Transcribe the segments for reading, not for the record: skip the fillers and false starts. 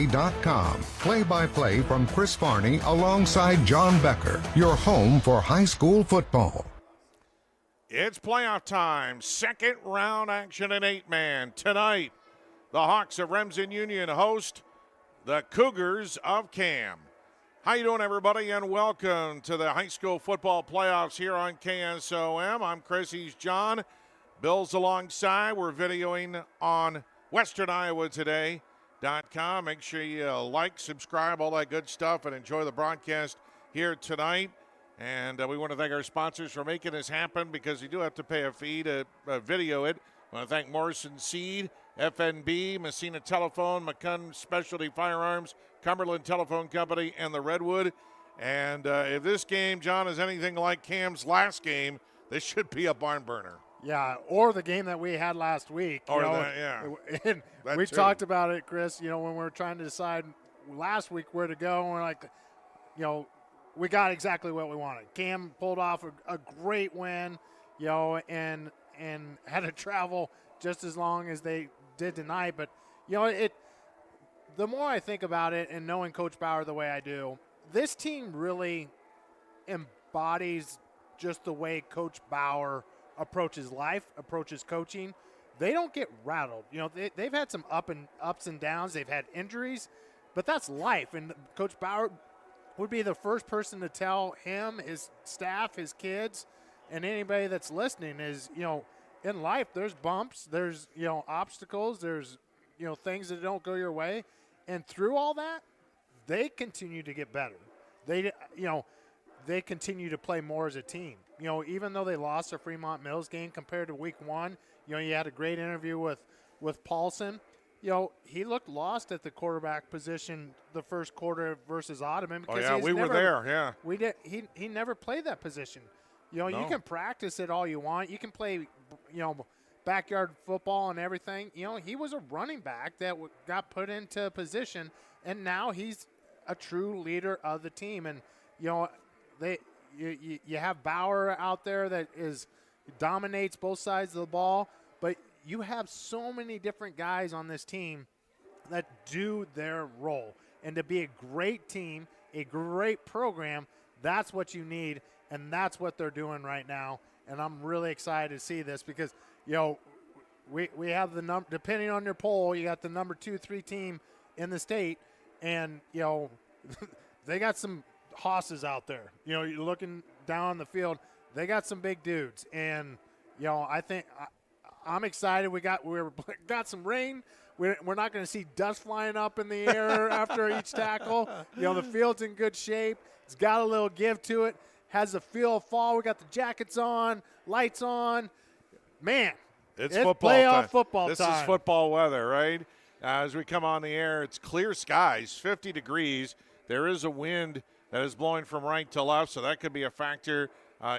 96.5 Play-by-play from Chris Varney alongside John Becker, your home for high school football. It's playoff time. Second round action in 8-man. Tonight, the Hawks of Remsen Union host the Cougars of Cam. How you doing, everybody, and welcome to the high school football playoffs here on KSOM. I'm Chris, he's John. Bill's alongside. We're videoing on WesternIowaToday.com. Make sure you like, subscribe, all that good stuff, and enjoy the broadcast here tonight. And we want to thank our sponsors for making this happen, because you do have to pay a fee to video it. I want to thank Morrison Seed, FNB, Messina Telephone, McCunn Specialty Firearms, Cumberland Telephone Company, and the Redwood. And if this game, John, is anything like Cam's last game, this should be a barn burner. Yeah, or the game that we had last week. Or that, yeah. And we talked about it, Chris, when we were trying to decide last week where to go, and we're like, we got exactly what we wanted. Cam pulled off a great win, and had to travel just as long as they did tonight. But, the more I think about it, and knowing Coach Bauer the way I do, this team really embodies just the way Coach Bauer approaches life, approaches coaching. They don't get rattled. They've had some ups and downs. They've had injuries, but that's life. And Coach Bauer would be the first person to tell him, his staff, his kids, and anybody that's listening is, in life there's bumps, there's, obstacles, there's, things that don't go your way. And through all that, they continue to get better. They continue to play more as a team. Even though they lost the Fremont Mills game compared to week one, you had a great interview with Paulson. He looked lost at the quarterback position the first quarter versus Ottoman. Because we were there, yeah. He never played that position. No. You can practice it all you want. You can play, backyard football and everything. He was a running back that got put into a position, and now he's a true leader of the team. And, you have Bauer out there that dominates both sides of the ball, but you have so many different guys on this team that do their role. And to be a great team, a great program, that's what you need, and that's what they're doing right now. And I'm really excited to see this because, we have the number, depending on your poll, you got the number 2-3 team in the state, and, they got some hosses out there. You're looking down the field, they got some big dudes, and I think I'm excited. We got some rain. We're not going to see dust flying up in the air after each tackle. The field's in good shape. It's got a little give to it. Has the feel of fall. We got the jackets on, lights on. Man, it's football playoff time. Football this time. Is football weather, right? As we come on the air, it's clear skies, 50 degrees. There is a wind that is blowing from right to left, so that could be a factor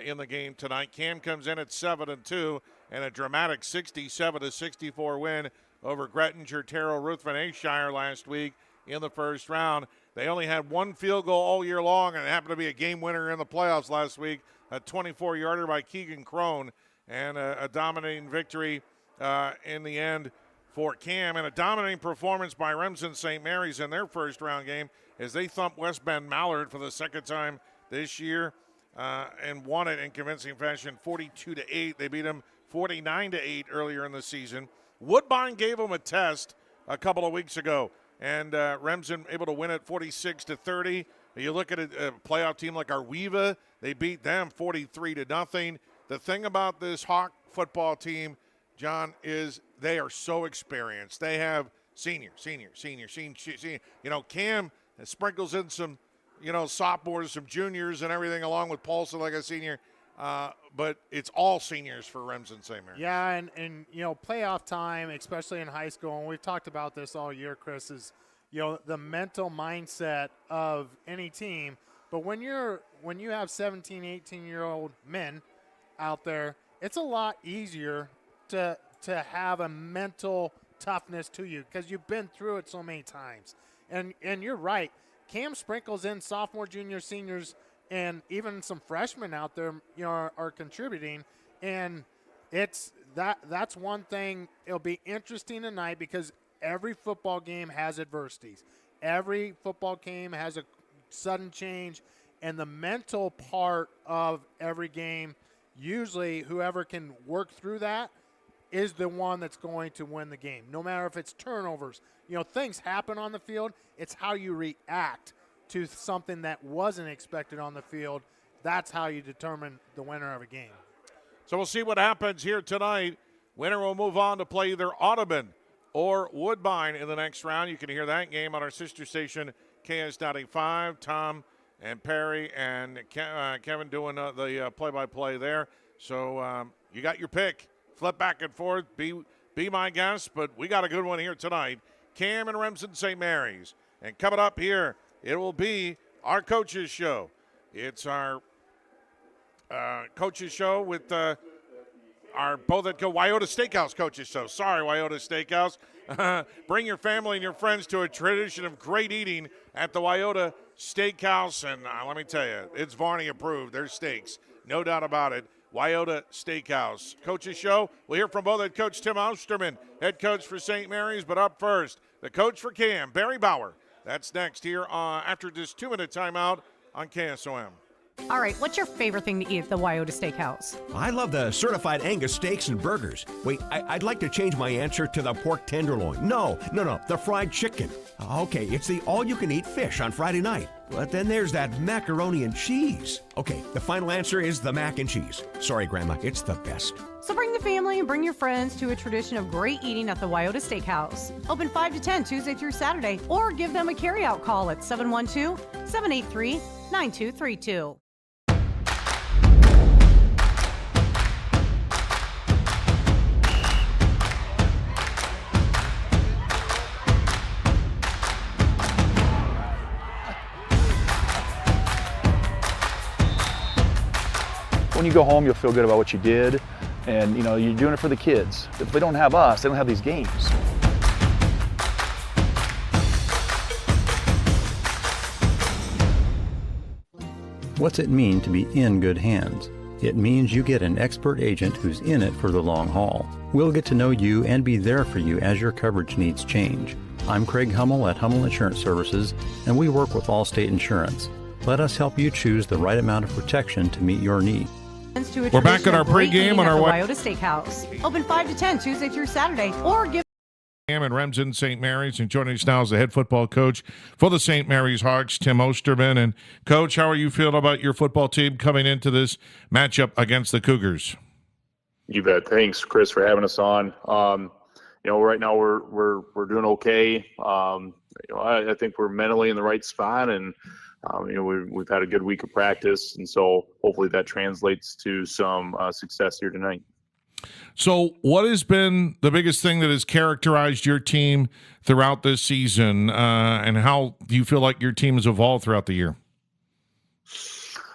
in the game tonight. Cam comes in at 7-2 and a dramatic 67-64 win over Grettinger, Terrell, Ruthven, Ayrshire last week in the first round. They only had one field goal all year long, and it happened to be a game winner in the playoffs last week, a 24-yarder by Keegan Crone, and a dominating victory in the end for Cam, and a dominating performance by Remsen St. Mary's in their first round game as they thumped West Bend Mallard for the second time this year and won it in convincing fashion, 42-8. They beat them 49-8 earlier in the season. Woodbine gave them a test a couple of weeks ago, and Remsen able to win it 46-30. You look at a playoff team like Arweva, they beat them 43-0. The thing about this Hawk football team, John, is they are so experienced. They have senior. Cam sprinkles in some, sophomores, some juniors and everything along with Paulson like a senior. But it's all seniors for Remsen St. Mary's. Yeah, and playoff time, especially in high school, and we've talked about this all year, Chris, is, the mental mindset of any team. But when you have 17, 18-year-old men out there, it's a lot easier to have a mental toughness to you because you've been through it so many times. And you're right. Cam sprinkles in sophomore, junior, seniors, and even some freshmen out there, are contributing. And that's one thing. It'll be interesting tonight because every football game has adversities. every football game has a sudden change, and the mental part of every game, usually whoever can work through that is the one that's going to win the game, no matter if it's turnovers. Things happen on the field. It's how you react to something that wasn't expected on the field. That's how you determine the winner of a game. So we'll see what happens here tonight. Winner will move on to play either Audubon or Woodbine in the next round. You can hear that game on our sister station, KS95. Tom and Perry and Kevin doing the play-by-play there. So you got your pick. Flip back and forth. Be my guest, but we got a good one here tonight. Cam and Remsen St. Mary's. And coming up here, it will be our coaches show. It's our coaches show with our both at Wyoda Steakhouse coaches show. Sorry, Wyoda Steakhouse. Bring your family and your friends to a tradition of great eating at the Wyoda Steakhouse. And let me tell you, it's Varney approved. There's steaks. No doubt about it. Wyoda Steakhouse. Coaches show. We'll hear from both head coach Tim Osterman, head coach for St. Mary's. But up first, the coach for Cam, Barry Bauer. That's next here after this 2-minute timeout on KSOM. All right, what's your favorite thing to eat at the Wyoda Steakhouse? I love the certified Angus steaks and burgers. Wait, I'd like to change my answer to the pork tenderloin. No, the fried chicken. Okay, it's the all-you-can-eat fish on Friday night. But then there's that macaroni and cheese. Okay, the final answer is the mac and cheese. Sorry, Grandma, it's the best. So bring the family and bring your friends to a tradition of great eating at the Wyoda Steakhouse. Open 5 to 10 Tuesday through Saturday, or give them a carryout call at 712-783-9232. When you go home, you'll feel good about what you did, and you're doing it for the kids. If they don't have us, they don't have these games. What's it mean to be in good hands? It means you get an expert agent who's in it for the long haul. We'll get to know you and be there for you as your coverage needs change. I'm Craig Hummel at Hummel Insurance Services, and we work with Allstate Insurance. Let us help you choose the right amount of protection to meet your needs. We're back at our pregame on our Wyoda Steakhouse. Open 5 to 10 Tuesday through Saturday, or give Cam and Remsen St. Mary's, and joining us now is the head football coach for the St. Mary's Hawks, Tim Osterman. And Coach, how are you feeling about your football team coming into this matchup against the Cougars? You bet. Thanks, Chris, for having us on. Right now we're doing okay. I think we're mentally in the right spot, and we've had a good week of practice, and so hopefully that translates to some success here tonight. So what has been the biggest thing that has characterized your team throughout this season, and how do you feel like your team has evolved throughout the year?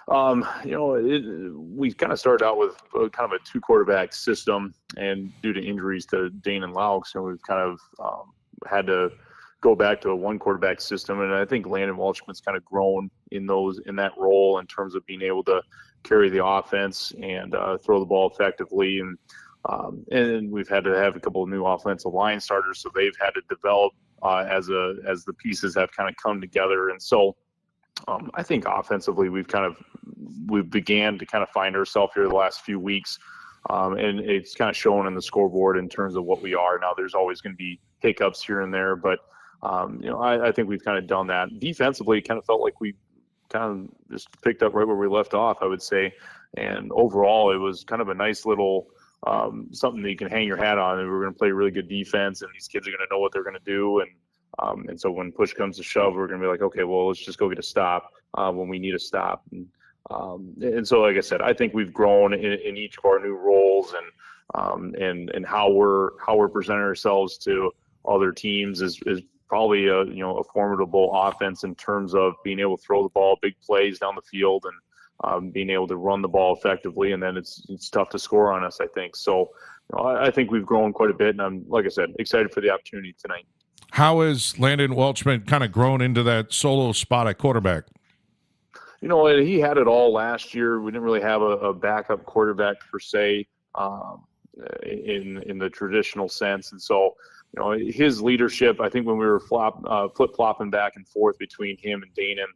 We kind of started out with kind of a 2-quarterback system, and due to injuries to Dane and Laux, we've kind of had to go back to a 1-quarterback system. And I think Landon Welchman's kind of grown in that role in terms of being able to carry the offense and throw the ball effectively. And we've had to have a couple of new offensive line starters, so they've had to develop as the pieces have kind of come together. And so I think offensively we've began to kind of find ourselves here the last few weeks. And it's kind of shown in the scoreboard in terms of what we are. Now there's always going to be hiccups here and there, but I think we've kind of done that. Defensively, it kind of felt like we kind of just picked up right where we left off, I would say. And overall, it was kind of a nice little something that you can hang your hat on. And we're going to play really good defense, and these kids are going to know what they're going to do. And so when push comes to shove, we're going to be like, okay, well, let's just go get a stop when we need a stop. And so, like I said, I think we've grown in each of our new roles, and how we're presenting ourselves to other teams is probably a formidable offense in terms of being able to throw the ball, big plays down the field, and being able to run the ball effectively. And then it's tough to score on us, I think. So I think we've grown quite a bit, and I'm, like I said, excited for the opportunity tonight. How has Landon Welchman kind of grown into that solo spot at quarterback? He had it all last year. We didn't really have a backup quarterback per se in the traditional sense. And so his leadership, I think when we were flip-flopping back and forth between him and Danon,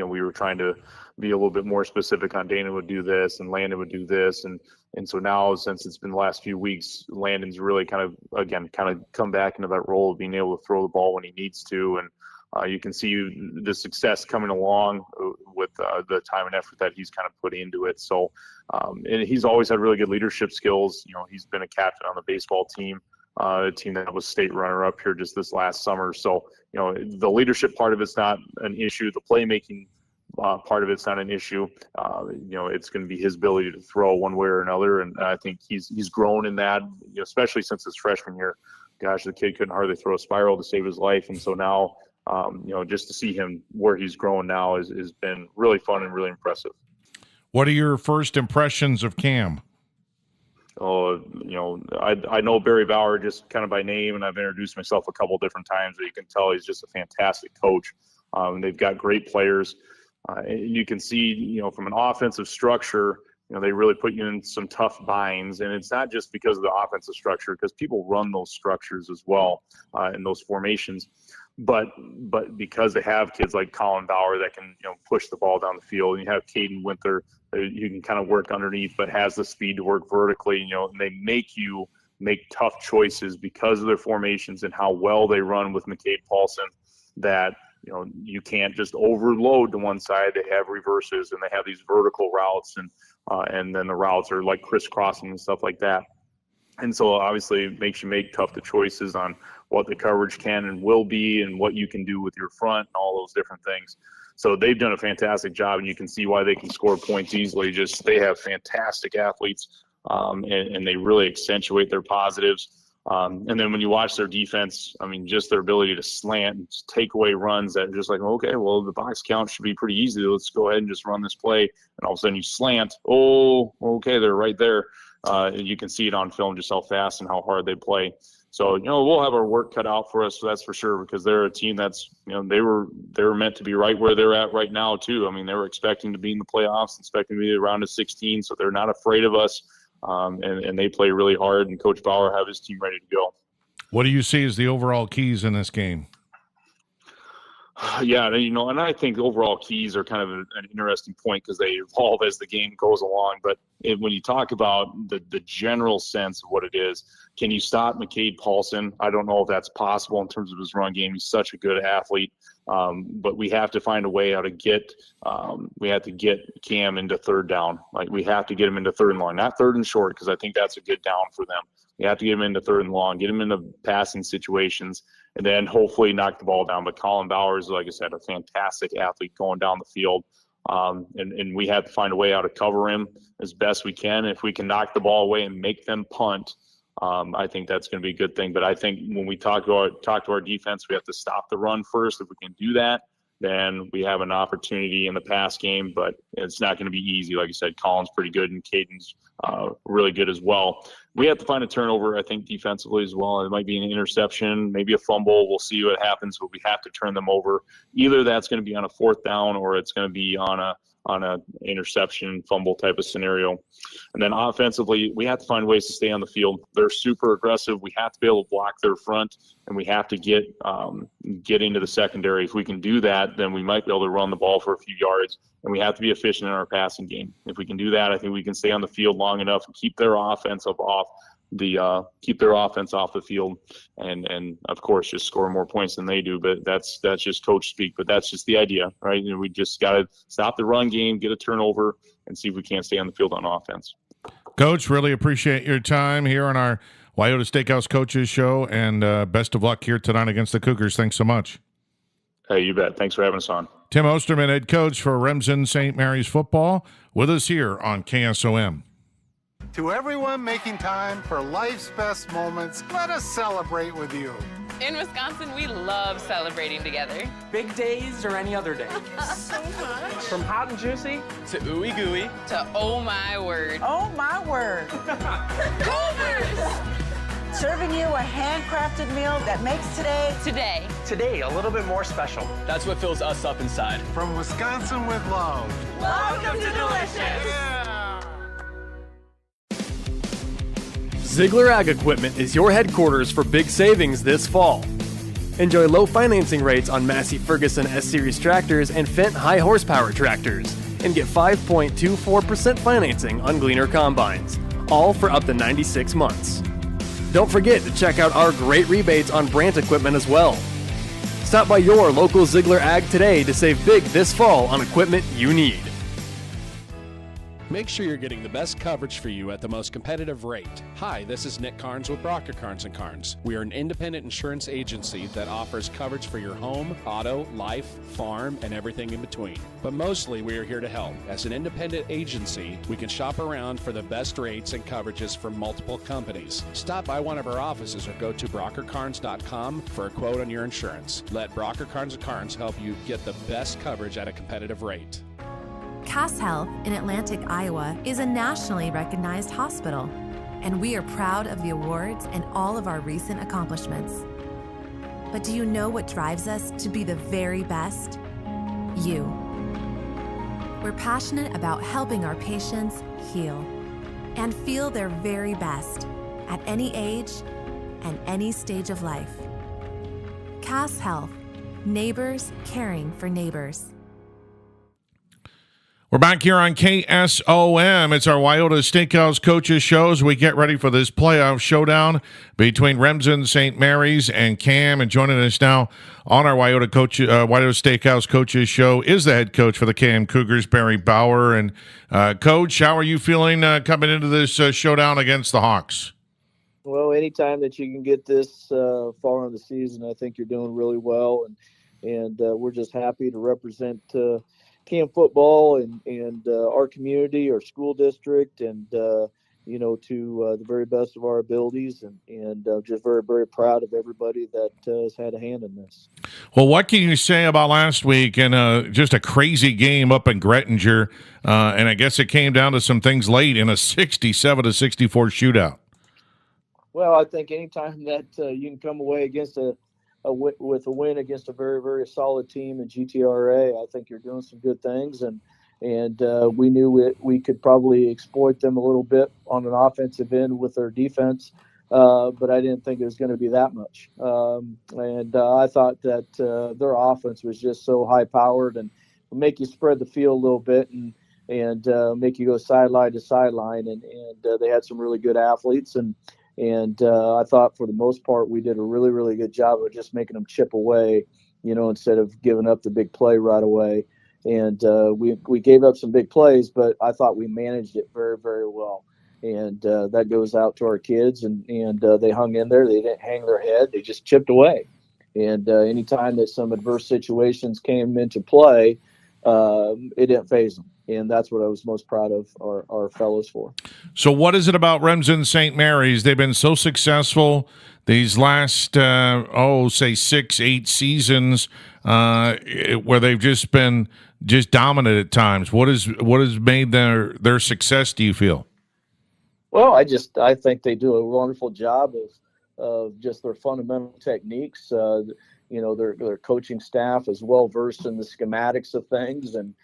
we were trying to be a little bit more specific on Danon would do this and Landon would do this. And so now, since it's been the last few weeks, Landon's really kind of come back into that role of being able to throw the ball when he needs to. And you can see the success coming along with the time and effort that he's kind of put into it. So, and he's always had really good leadership skills. He's been a captain on the baseball team, a team that was state runner-up here just this last summer. So, the leadership part of it's not an issue. The playmaking part of it's not an issue. It's going to be his ability to throw one way or another. And I think he's grown in that, especially since his freshman year. Gosh, the kid couldn't hardly throw a spiral to save his life. And so now, just to see him where he's growing now has been really fun and really impressive. What are your first impressions of Cam? I know Barry Bauer just kind of by name, and I've introduced myself a couple different times, but you can tell he's just a fantastic coach. They've got great players. And you can see, from an offensive structure, they really put you in some tough binds. And it's not just because of the offensive structure, because people run those structures as well in those formations. But because they have kids like Colin Bauer that can, push the ball down the field, and you have Caden Winther, you can kind of work underneath, but has the speed to work vertically, and they make you make tough choices because of their formations and how well they run with McCade Paulson, that, you can't just overload to one side. They have reverses and they have these vertical routes, and then the routes are like crisscrossing and stuff like that. And so obviously it makes you make tough choices on what the coverage can and will be and what you can do with your front and all those different things. So they've done a fantastic job, and you can see why they can score points easily. Just they have fantastic athletes, and they really accentuate their positives. And then when you watch their defense, just their ability to slant and take away runs that are just like, okay, well, the box count should be pretty easy. Let's go ahead and just run this play. And all of a sudden you slant. Oh, okay, they're right there. And you can see it on film just how fast and how hard they play. So, we'll have our work cut out for us, so that's for sure, because they're a team that's, they were meant to be right where they're at right now too. They were expecting to be in the playoffs, expecting to be around 16, so they're not afraid of us. And they play really hard, and Coach Bauer have his team ready to go. What do you see as the overall keys in this game? Yeah, and I think overall keys are kind of an interesting point because they evolve as the game goes along. But when you talk about the general sense of what it is, can you stop McCade Paulson? I don't know if that's possible in terms of his run game. He's such a good athlete. But we have to find a way how to get Cam into third down. Like, we have to get him into third and long, not third and short, because I think that's a good down for them. We have to get him into third and long, get him into passing situations, and then hopefully knock the ball down. But Colin Bauer is, like I said, a fantastic athlete going down the field. And we have to find a way how to cover him as best we can. If we can knock the ball away and make them punt, I think that's going to be a good thing. But I think when we talk to our defense, we have to stop the run first. If we can do that, then we have an opportunity in the pass game. But it's not going to be easy. Like I said, Colin's pretty good, and Caden's really good as well. We have to find a turnover, I think, defensively as well. It might be an interception, maybe a fumble. We'll see what happens, but we have to turn them over. Either that's going to be on a fourth down, or it's going to be on a interception, fumble type of scenario. And then offensively, we have to find ways to stay on the field. They're super aggressive. We have to be able to block their front, and we have to get into the secondary. If we can do that, then we might be able to run the ball for a few yards, and we have to be efficient in our passing game. If we can do that, I think we can stay on the field long enough and keep their offense off the field, and of course just score more points than they do. But that's just coach speak. But that's just the idea, right? We just got to stop the run game, get a turnover, and see if we can't stay on the field on offense. Coach, really appreciate your time here on our Wyoto Steakhouse Coaches Show, and best of luck here tonight against the Cougars. Thanks so much. Hey, you bet. Thanks for having us on. Tim Osterman, head coach for Remsen St. Mary's football, with us here on KSOM. To everyone making time for life's best moments, let us celebrate with you. In Wisconsin, we love celebrating together. Big days or any other day. So much. From hot and juicy to ooey gooey to oh my word. Oh my word. Cougars! Serving you a handcrafted meal that makes today a little bit more special. That's what fills us up inside. From Wisconsin with love. Welcome to Delicious. Yeah. Ziegler Ag Equipment is your headquarters for big savings this fall. Enjoy low financing rates on Massey Ferguson S-Series tractors and Fendt high horsepower tractors, and get 5.24% financing on Gleaner combines, all for up to 96 months. Don't forget to check out our great rebates on Brandt equipment as well. Stop by your local Ziegler Ag today to save big this fall on equipment you need. Make sure you're getting the best coverage for you at the most competitive rate. Hi, this is Nick Carnes with Brocker Carnes & Carnes. We are an independent insurance agency that offers coverage for your home, auto, life, farm, and everything in between. But mostly we are here to help. As an independent agency, we can shop around for the best rates and coverages from multiple companies. Stop by one of our offices or go to brockercarnes.com for a quote on your insurance. Let Brocker Carnes & Carnes help you get the best coverage at a competitive rate. Cass Health in Atlantic, Iowa is a nationally recognized hospital, and we are proud of the awards and all of our recent accomplishments. But do you know what drives us to be the very best? You. We're passionate about helping our patients heal and feel their very best at any age and any stage of life. Cass Health, neighbors caring for neighbors. We're back here on KSOM. It's our Wyoda Steakhouse Coaches Show as we get ready for this playoff showdown between Remsen, St. Mary's, and Cam. And joining us now on our Wyoda Steakhouse Coaches Show is the head coach for the Cam Cougars, Barry Bauer. And Coach, how are you feeling coming into this showdown against the Hawks? Well, anytime that you can get this far in the season, I think you're doing really well. And we're just happy to represent Cam football and our community, our school district, and to the very best of our abilities, and just very, very proud of everybody that has had a hand in this. Well, what can you say about last week and just a crazy game up in Grettinger? And I guess it came down to some things late in a 67-64 shootout. Well, I think anytime that you can come away against with a win against a very, very solid team in GTRA, I think you're doing some good things, and we knew we could probably exploit them a little bit on an offensive end with their defense, but I didn't think it was going to be that much. I thought that their offense was just so high-powered and make you spread the field a little bit and make you go sideline to sideline, and they had some really good athletes, and I thought for the most part we did a really, really good job of just making them chip away, instead of giving up the big play right away. And we gave up some big plays, but I thought we managed it very, very well. And that goes out to our kids, and they hung in there. They didn't hang their head. They just chipped away. And anytime that some adverse situations came into play, it didn't faze them. And that's what I was most proud of our fellows for. So what is it about Remsen St. Mary's? They've been so successful these last, 6-8 seasons where they've just been dominant at times. What has made their success, do you feel? Well, I think they do a wonderful job of just their fundamental techniques. Their coaching staff is well versed in the schematics of things and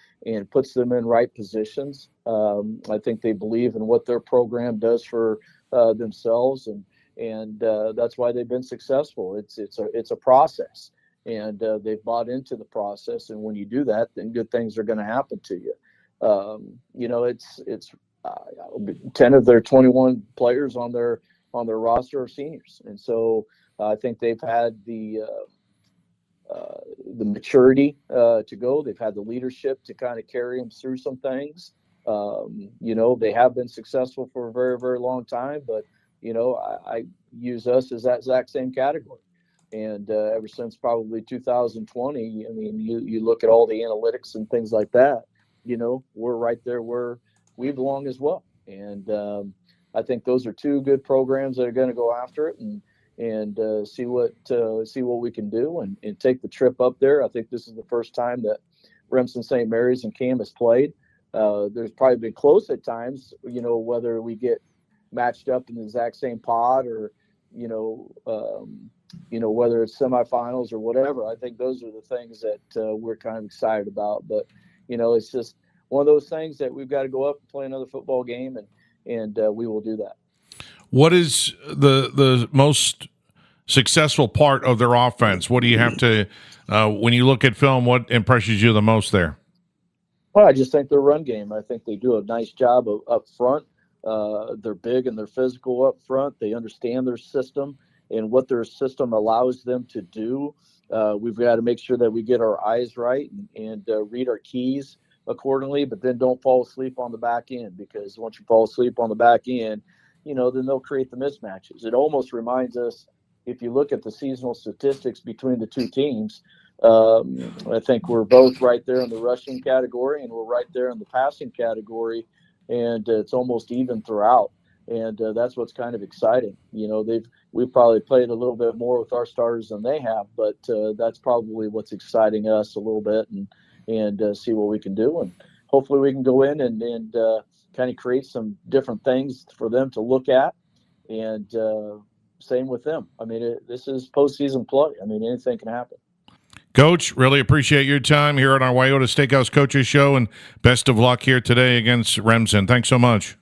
puts them in right positions. I think they believe in what their program does for themselves, and that's why they've been successful. It's a process, and they've bought into the process. And when you do that, then good things are going to happen to you. It's 10 of their 21 players on their roster are seniors, and so I think they've had the maturity to go. They've had the leadership to kind of carry them through some things. They have been successful for a very, very long time, but I use us as that exact same category. And ever since probably 2020, I mean, you look at all the analytics and things like that, we're right there where we belong as well. And I think those are two good programs that are going to go after it and see what we can do and take the trip up there. I think this is the first time that Remsen St. Mary's and Cam has played. There's probably been close at times, whether we get matched up in the exact same pod or, whether it's semifinals or whatever. I think those are the things that we're kind of excited about. But, it's just one of those things that we've got to go up and play another football game, and we will do that. What is the most successful part of their offense? What do you have to, when you look at film, what impresses you the most there? Well, I just think their run game. I think they do a nice job up front. They're big and they're physical up front. They understand their system and what their system allows them to do. We've got to make sure that we get our eyes right and read our keys accordingly, but then don't fall asleep on the back end, because once you fall asleep on the back end, then they'll create the mismatches. It almost reminds us, if you look at the seasonal statistics between the two teams, I think we're both right there in the rushing category and we're right there in the passing category, and it's almost even throughout. And that's what's kind of exciting. We've probably played a little bit more with our starters than they have, but that's probably what's exciting us a little bit, and see what we can do. And hopefully we can go in and kind of create some different things for them to look at. And same with them. I mean, this is postseason play. I mean, anything can happen. Coach, really appreciate your time here on our Wyoto Steakhouse Coaches Show, and best of luck here today against Remsen. Thanks so much.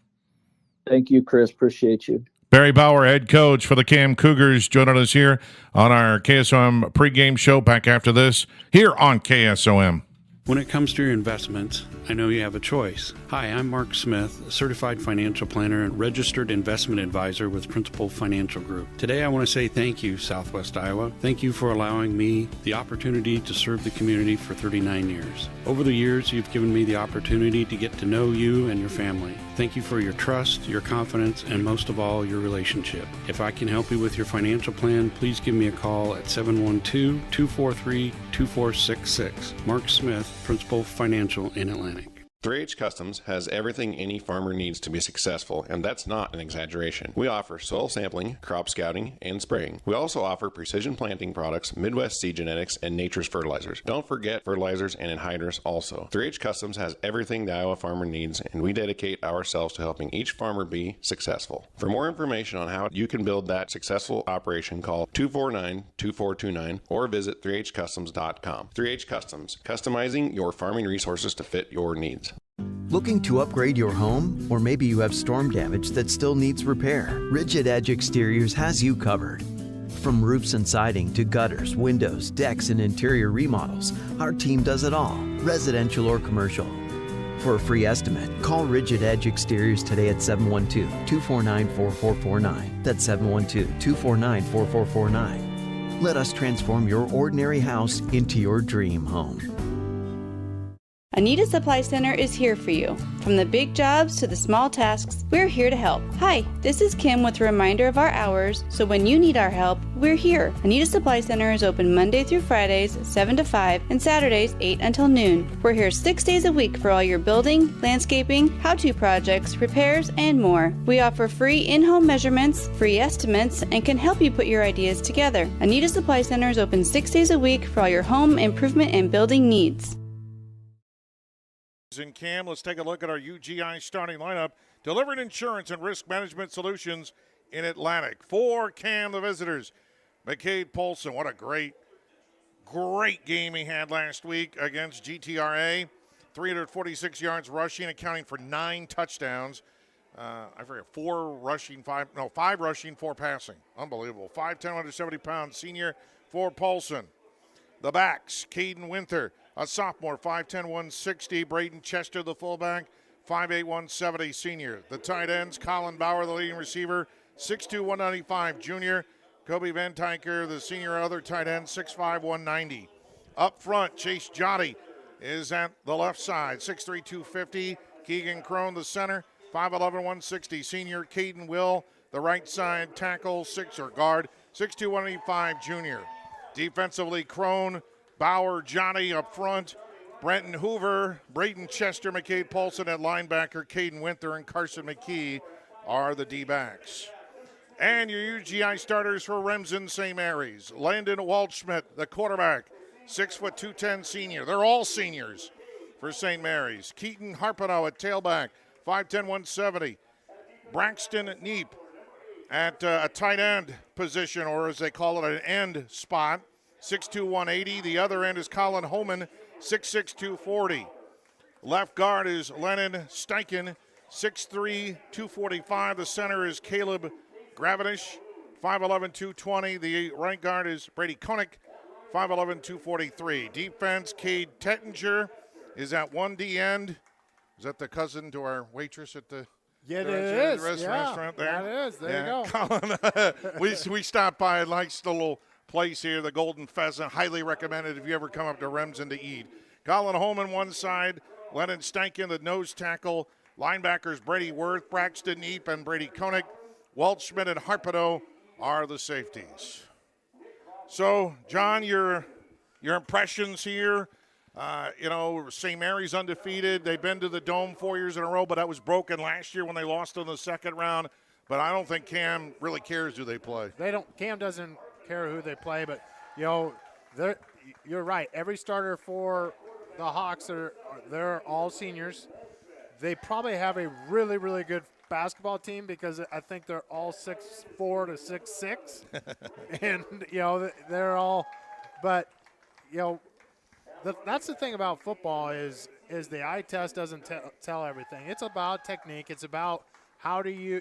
Thank you, Chris. Appreciate you. Barry Bauer, head coach for the Cam Cougars, joining us here on our KSOM pregame show. Back after this here on KSOM. When it comes to your investments, I know you have a choice. Hi, I'm Mark Smith, certified financial planner and registered investment advisor with Principal Financial Group. Today I want to say thank you, Southwest Iowa. Thank you for allowing me the opportunity to serve the community for 39 years. Over the years, you've given me the opportunity to get to know you and your family. Thank you for your trust, your confidence, and most of all, your relationship. If I can help you with your financial plan, please give me a call at 712-243-2466. Mark Smith, Principal Financial in Atlantic. 3H Customs has everything any farmer needs to be successful, and that's not an exaggeration. We offer soil sampling, crop scouting, and spraying. We also offer precision planting products, Midwest seed genetics, and nature's fertilizers. Don't forget fertilizers and anhydrous also. 3H Customs has everything the Iowa farmer needs, and we dedicate ourselves to helping each farmer be successful. For more information on how you can build that successful operation, call 249-2429 or visit 3hcustoms.com. 3H Customs, customizing your farming resources to fit your needs. Looking to upgrade your home? Or maybe you have storm damage that still needs repair? Rigid Edge Exteriors has you covered. From roofs and siding to gutters, windows, decks, and interior remodels, our team does it all, residential or commercial. For a free estimate, call Rigid Edge Exteriors today at 712-249-4449. That's 712-249-4449. Let us transform your ordinary house into your dream home. Anita Supply Center is here for you. From the big jobs to the small tasks, we're here to help. Hi, this is Kim with a reminder of our hours, so when you need our help, we're here. Anita Supply Center is open Monday through Fridays, 7 to 5, and Saturdays, 8 until noon. We're here 6 days a week for all your building, landscaping, how-to projects, repairs, and more. We offer free in-home measurements, free estimates, and can help you put your ideas together. Anita Supply Center is open 6 days a week for all your home improvement and building needs. In Cam, let's take a look at our UGI starting lineup. Delivering insurance and risk management solutions in Atlantic. For Cam, the visitors, McCade Polson. What a great game he had last week against GTRA. 346 yards rushing, accounting for 9 touchdowns. I forget, 5 rushing, 4 passing. Unbelievable. 5'10", 170 pounds, senior for Polson. The backs, Caden Winther, a sophomore, 5'10", 160. Braden Chester, the fullback, 5'8", 170, senior. The tight ends, Colin Bauer, the leading receiver, 6'2", 195, junior. Kobe Van Tyker, the senior other tight end, 6'5", 190. Up front, Chase Jotty is at the left side, 6'3", 250. Keegan Crone, the center, 5'11", 160, senior. Caden Will, the right side tackle, guard, 6'2", 185, junior. Defensively, Crone, Bauer, Johnny up front, Brenton Hoover, Braden Chester, McCade Paulson at linebacker, Caden Winther, and Carson McKee are the D-backs. And your UGI starters for Remsen St. Mary's. Landon Waldschmidt, the quarterback, 6', 210 senior. They're all seniors for St. Mary's. Keaton Harpenow at tailback, 5'10", 170. Braxton Neep at a tight end position, or as they call it, an end spot, 6'2", 180. The other end is Colin Homan, 6'6", 240. Left guard is Lennon Steichen, 6'3", 245. The center is Caleb Gravenish, 5'11", 220. The right guard is Brady Koenig, 5'11", 243. Defense, Cade Tettinger is at 1D end. Is that the cousin to our waitress at the restaurant there? That is. There you go. Colin, we stopped by a nice little place here, the Golden Pheasant. Highly recommended if you ever come up to Remsen to eat. Colin Holman one side, Lennon Stankin, the nose tackle. Linebackers Brady Worth, Braxton Eep, and Brady Koenig. Waldschmidt and Harpedo are the safeties. So, John, your impressions here. St. Mary's undefeated. They've been to the Dome 4 years in a row, but that was broken last year when they lost in the second round. But I don't think Cam really cares who they play. Cam doesn't care who they play, but you're right. Every starter for the Hawks they're all seniors. They probably have a really, really good basketball team because I think they're all 6'4" to 6'6", and they're all. But that's the thing about football is the eye test doesn't tell everything. It's about technique. It's about how do you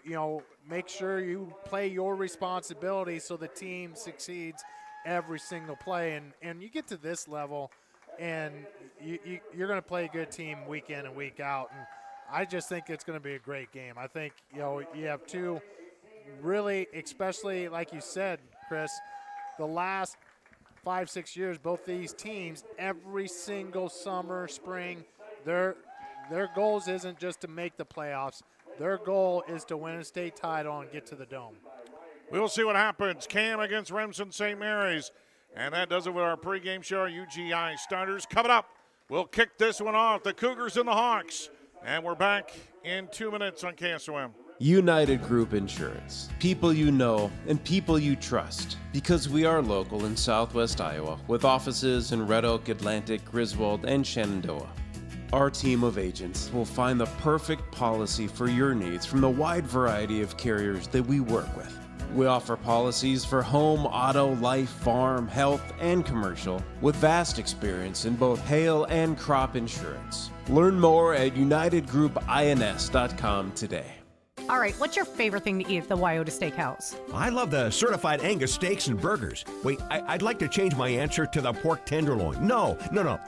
make sure you play your responsibility so the team succeeds every single play. And you get to this level, and you're going to play a good team week in and week out. And I just think it's going to be a great game. I think you have two really, especially like you said, Chris, the last 5-6 years, both these teams, every single summer, spring, their goals isn't just to make the playoffs. Their goal is to win a state title and get to the Dome. We'll see what happens. Cam against Remsen St. Mary's. And that does it with our pregame show, our UGI starters. Coming up, we'll kick this one off, the Cougars and the Hawks. And we're back in 2 minutes on KSOM. United Group Insurance. People you know and people you trust. Because we are local in Southwest Iowa with offices in Red Oak, Atlantic, Griswold, and Shenandoah. Our team of agents will find the perfect policy for your needs from the wide variety of carriers that we work with. We offer policies for home, auto, life, farm, health, and commercial with vast experience in both hail and crop insurance. Learn more at unitedgroupins.com today. All right, what's your favorite thing to eat at the Wyoda Steakhouse? I love the certified Angus steaks and burgers. Wait, I'd like to change my answer to the pork tenderloin. No,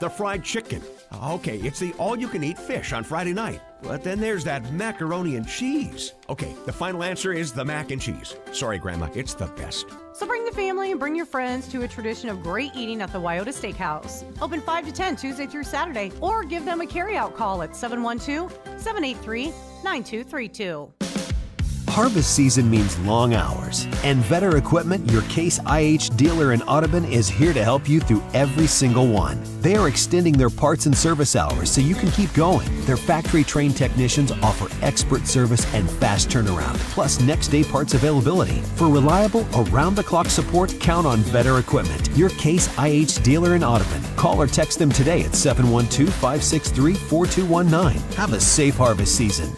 the fried chicken. Okay, it's the all-you-can-eat fish on Friday night. But then there's that macaroni and cheese. Okay, the final answer is the mac and cheese. Sorry, Grandma, it's the best. So bring the family and bring your friends to a tradition of great eating at the Wyoda Steakhouse. Open 5 to 10 Tuesday through Saturday, or give them a carryout call at 712-783-9232. Harvest season means long hours, and Vetter Equipment, your Case IH dealer in Audubon, is here to help you through every single one. They are extending their parts and service hours so you can keep going. Their factory-trained technicians offer expert service and fast turnaround, plus next-day parts availability. For reliable, around-the-clock support, count on Vetter Equipment, your Case IH dealer in Audubon. Call or text them today at 712-563-4219. Have a safe harvest season.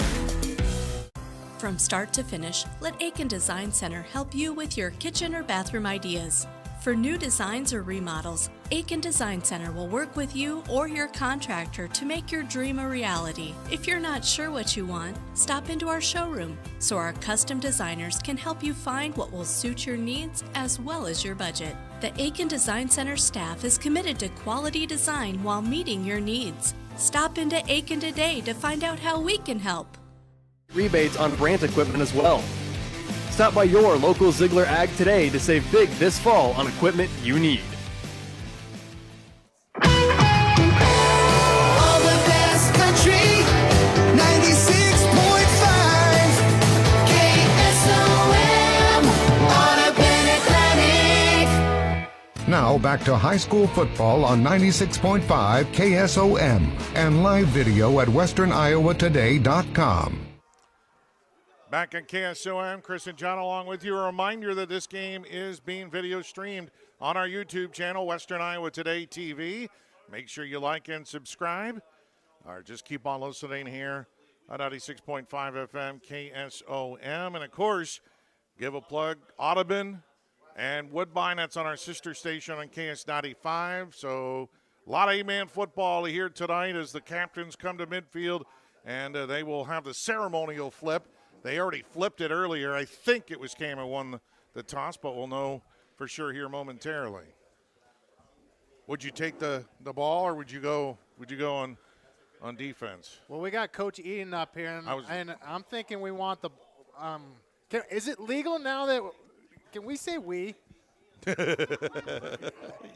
From start to finish, let Aiken Design Center help you with your kitchen or bathroom ideas. For new designs or remodels, Aiken Design Center will work with you or your contractor to make your dream a reality. If you're not sure what you want, stop into our showroom so our custom designers can help you find what will suit your needs as well as your budget. The Aiken Design Center staff is committed to quality design while meeting your needs. Stop into Aiken today to find out how we can help. Rebates on Brandt equipment as well. Stop by your local Ziegler Ag today to save big this fall on equipment you need. All the best country, 96.5 KSOM, Audubon Atlantic. Now back to high school football on 96.5 KSOM and live video at westerniowatoday.com. Back on KSOM, Chris and John along with you. A reminder that this game is being video streamed on our YouTube channel, Western Iowa Today TV. Make sure you like and subscribe, or just keep on listening here on 96.5 FM KSOM. And, of course, give a plug, Audubon and Woodbine. That's on our sister station on KS95. So a lot of A-man football here tonight as the captains come to midfield, and they will have the ceremonial flip They already flipped it earlier. I think it was Cam who won the toss, but we'll know for sure here momentarily. Would you take the ball, or would you go on defense? Well, we got Coach Eden up here, and I'm thinking we want the is it legal now that can we say we?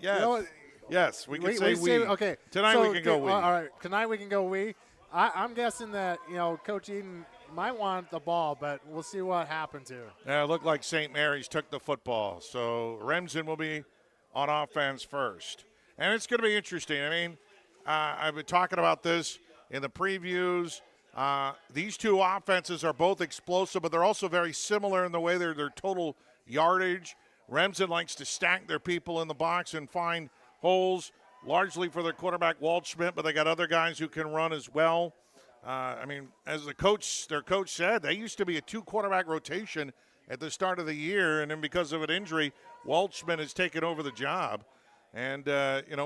Yes. Yes, we can say we. Okay. Tonight we can go we. All right. Tonight we can go we. I'm guessing that, Coach Eden might want the ball, but we'll see what happens here. Yeah, it looked like St. Mary's took the football. So Remsen will be on offense first. And it's going to be interesting. I mean, I've been talking about this in the previews. These two offenses are both explosive, but they're also very similar in the way their total yardage. Remsen likes to stack their people in the box and find holes, largely for their quarterback, Waldschmidt, but they got other guys who can run as well. I mean, as their coach said, they used to be a 2-quarterback rotation at the start of the year, and then because of an injury, Waldschmidt has taken over the job. And,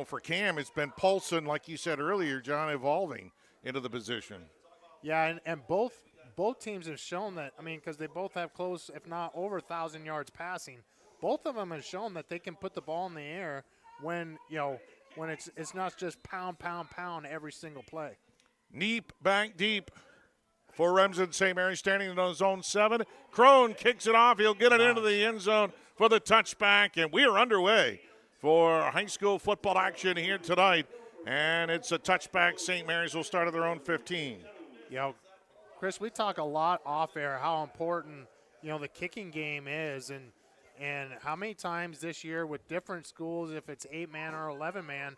for Cam, it's been Paulson, like you said earlier, John, evolving into the position. Yeah, and both teams have shown that, because they both have close, if not over 1,000 yards passing. Both of them have shown that they can put the ball in the air when it's not just pound, pound, pound every single play. Neep back deep for Remsen. St. Mary standing in zone 7. Crone kicks it off. He'll get it into the end zone for the touchback, and we are underway for high school football action here tonight. And it's a touchback. St. Mary's will start at their own 15. Chris, we talk a lot off air how important, the kicking game is, and how many times this year with different schools, if it's 8-man or 11-man,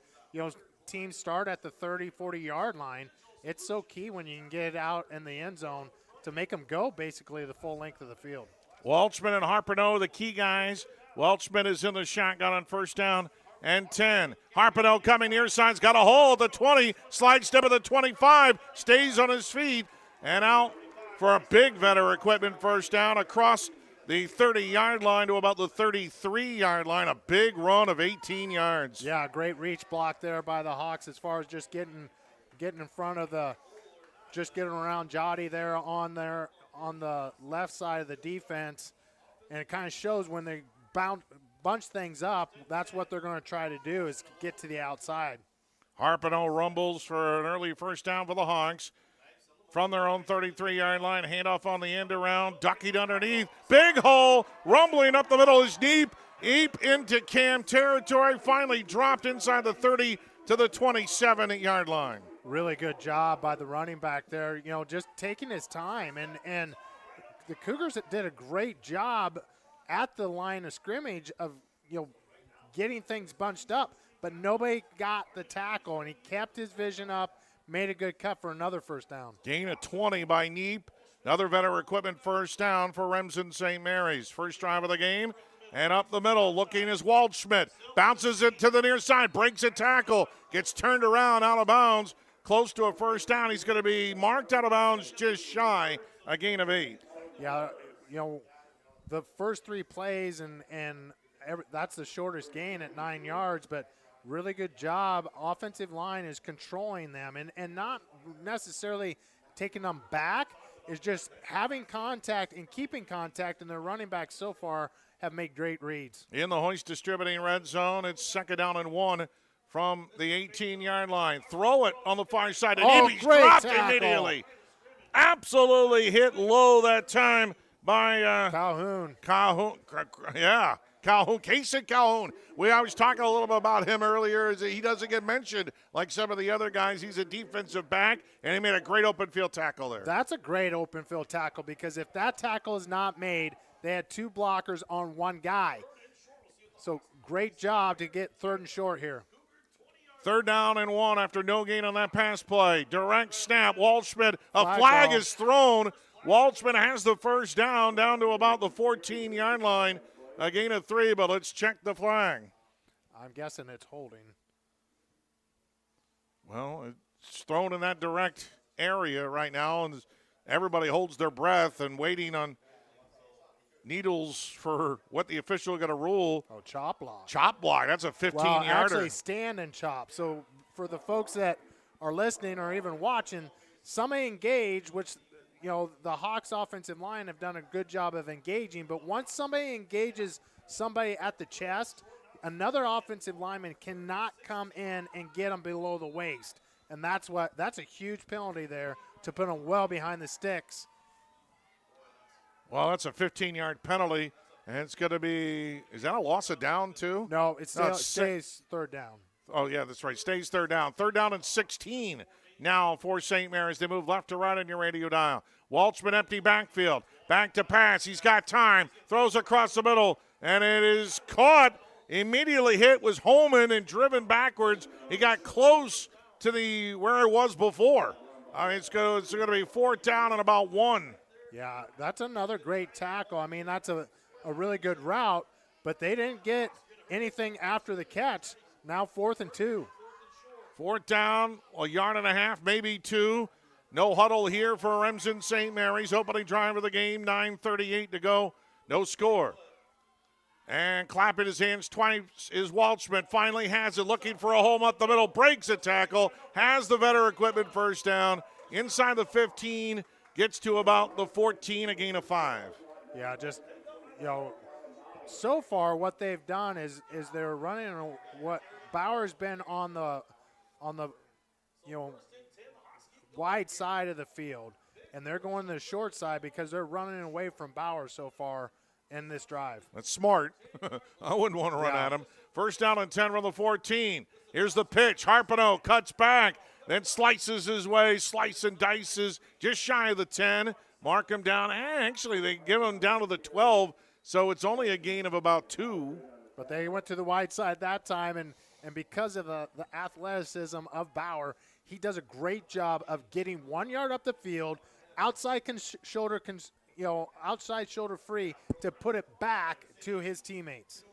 teams start at the 30, 40-yard line. It's so key when you can get it out in the end zone to make them go basically the full length of the field. Waldschmidt and Harpino, the key guys. Waldschmidt is in the shotgun on first down and 10. Harpino coming near side's got a hole at the 20, slide step at the 25, stays on his feet, and out for a big Vetter equipment first down across the 30-yard line to about the 33-yard line, a big run of 18 yards. Yeah, great reach block there by the Hawks as far as just getting in front of getting around Jotty there on the left side of the defense. And it kind of shows when they bunch things up, that's what they're going to try to do is get to the outside. Harpino rumbles for an early first down for the Hawks. From their own 33-yard line, handoff on the end around, ducking underneath. Big hole, rumbling up the middle is Neep. Neep into Cam territory, finally dropped inside the 30 to the 27-yard line. Really good job by the running back there, just taking his time. And the Cougars did a great job at the line of scrimmage of, getting things bunched up, but nobody got the tackle, and he kept his vision up. Made a good cut for another first down. Gain of 20 by Neep. Another Vetter equipment first down for Remsen St. Mary's. First drive of the game. And up the middle looking is Waldschmidt. Bounces it to the near side. Breaks a tackle. Gets turned around out of bounds. Close to a first down. He's going to be marked out of bounds just shy. A gain of 8. Yeah, the first 3 plays and that's the shortest gain at 9 yards, but really good job. Offensive line is controlling them and not necessarily taking them back. It's just having contact and keeping contact, and their running backs so far have made great reads. In the Hoist distributing red zone, it's second down and 1 from the 18-yard line. Throw it on the far side, and he's dropped immediately. Absolutely hit low that time by Calhoun. Yeah. Calhoun, Casey Calhoun. I was talking a little bit about him earlier. He doesn't get mentioned like some of the other guys. He's a defensive back, and he made a great open field tackle there. That's a great open field tackle because if that tackle is not made, they had 2 blockers on 1 guy. So great job to get 3rd and short here. 3rd down and 1 after no gain on that pass play. Direct snap. Waldschmidt, a flag is thrown. Waldschmidt has the first down to about the 14-yard line. A gain of 3, but let's check the flag. I'm guessing it's holding. Well, it's thrown in that direct area right now, and everybody holds their breath and waiting on needles for what the official going to rule. Oh, chop block. Chop block. That's a 15-yarder. Well, actually stand and chop. So for the folks that are listening or even watching, somebody engaged, which the Hawks offensive line have done a good job of engaging, but once somebody engages somebody at the chest, another offensive lineman cannot come in and get them below the waist. And that's a huge penalty there to put them well behind the sticks. Well, that's a 15-yard penalty, and it's going to be – is that a loss of down too? No, it stays third down. Oh, yeah, that's right. Stays third down. Third down and 16 now for St. Mary's. They move left to right on your radio dial. Walshman empty backfield. Back to pass. He's got time. Throws across the middle, and it is caught. Immediately hit was Holman and driven backwards. He got close to where it was before. It's going to be fourth down and about 1. Yeah, that's another great tackle. I mean, that's a really good route, but they didn't get anything after the catch. Now 4th and 2. Fourth down, a yard and a half, maybe 2. No huddle here for Remsen St. Mary's. Opening drive of the game, 9:38 to go. No score. And clapping his hands twice is Walshman. Finally has it, looking for a home up the middle. Breaks a tackle, has the Vetter equipment first down. Inside the 15, gets to about the 14, a gain of 5. Yeah, just, so far what they've done is they're running what Bauer's been on the wide side of the field, and they're going to the short side because they're running away from Bauer so far in this drive. That's smart. I wouldn't want to run at him. First down and 10 from the 14. Here's the pitch. Harpino cuts back, then slices his way, slice and dices, just shy of the 10. Mark him down. Actually, they give him down to the 12, so it's only a gain of about 2. But they went to the wide side that time, and because of the athleticism of Bauer, he does a great job of getting 1 yard up the field, outside shoulder free to put it back to his teammates.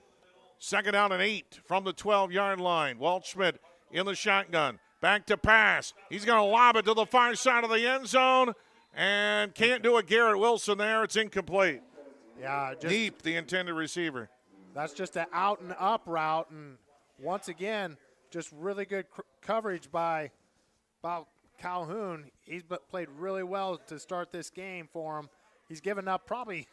Second down and 8 from the 12-yard line. Waldschmidt in the shotgun. Back to pass. He's going to lob it to the far side of the end zone and can't do it. Garrett Wilson there. It's incomplete. Yeah, deep, the intended receiver. That's just an out and up route, and once again, just really good coverage by Calhoun. He's played really well to start this game for him. He's given up probably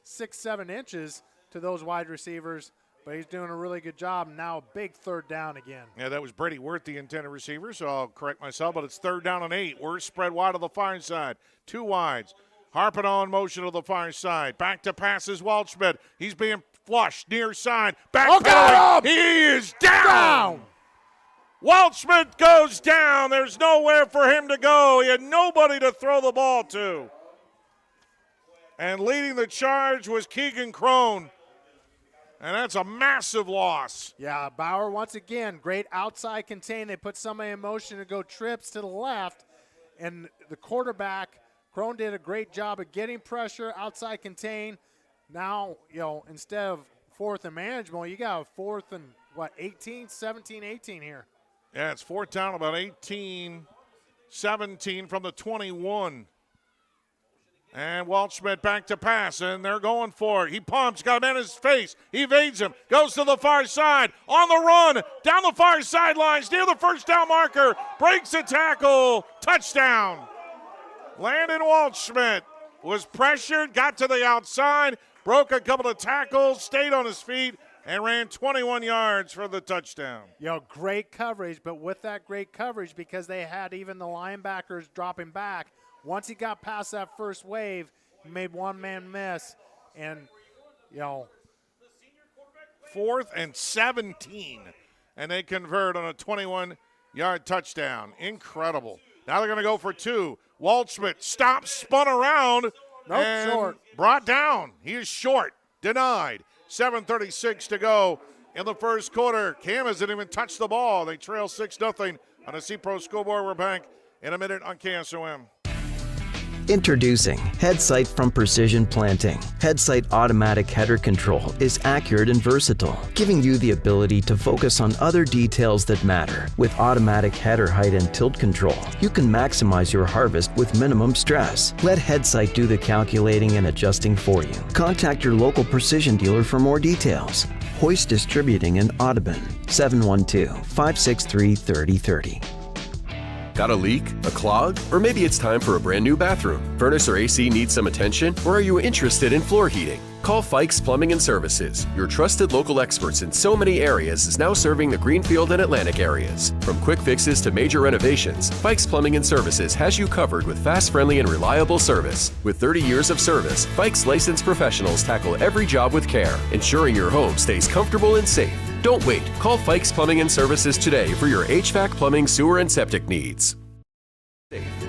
6-7 inches to those wide receivers, but he's doing a really good job. Now a big third down again. Yeah, that was Brady Wirth, the intended receiver, so I'll correct myself, but it's third down and 8. We're spread wide to the far side. 2 wides. Harpino in motion to the far side. Back to passes Waldschmidt. He's being flushed near side. Back pedaling. He is down. Waldschmidt goes down. There's nowhere for him to go. He had nobody to throw the ball to. And leading the charge was Keegan Crone. And that's a massive loss. Yeah, Bauer once again, great outside contain. They put somebody in motion to go trips to the left. And the quarterback, Crone, did a great job of getting pressure, outside contain. Now, instead of 4th and manageable, you got a 4th and, 17, 18 here. Yeah, it's 4th down, about 18, 17 from the 21. And Waldschmidt back to pass, and they're going for it. He pumps, got him in his face. He evades him, goes to the far side, on the run, down the far sidelines, near the first down marker, breaks a tackle, touchdown. Landon Waldschmidt was pressured, got to the outside, broke a couple of tackles, stayed on his feet, and ran 21 yards for the touchdown. Great coverage, but with that great coverage, because they had even the linebackers dropping back, once he got past that first wave, he made one man miss, and, 4th and 17, and they convert on a 21-yard touchdown. Incredible. Now they're going to go for 2. Waldschmidt stopped, spun around, and short. Brought down. He is short. Denied. 7:36 to go in the first quarter. Cam hasn't even touched the ball. They trail 6-0 on a C-Pro scoreboard. We're back in a minute on KSOM. Introducing HeadSight from Precision Planting. HeadSight automatic header control is accurate and versatile, giving you the ability to focus on other details that matter. With automatic header height and tilt control, you can maximize your harvest with minimum stress. Let HeadSight do the calculating and adjusting for you. Contact your local Precision dealer for more details. Hoist Distributing in Audubon, 712-563-3030. Got a leak? A clog? Or maybe it's time for a brand new bathroom. Furnace or AC needs some attention? Or are you interested in floor heating? Call Fikes Plumbing and Services. Your trusted local experts in so many areas is now serving the Greenfield and Atlantic areas. From quick fixes to major renovations, Fikes Plumbing and Services has you covered with fast, friendly, and reliable service. With 30 years of service, Fikes licensed professionals tackle every job with care, ensuring your home stays comfortable and safe. Don't wait. Call Fikes Plumbing and Services today for your HVAC, plumbing, sewer, and septic needs.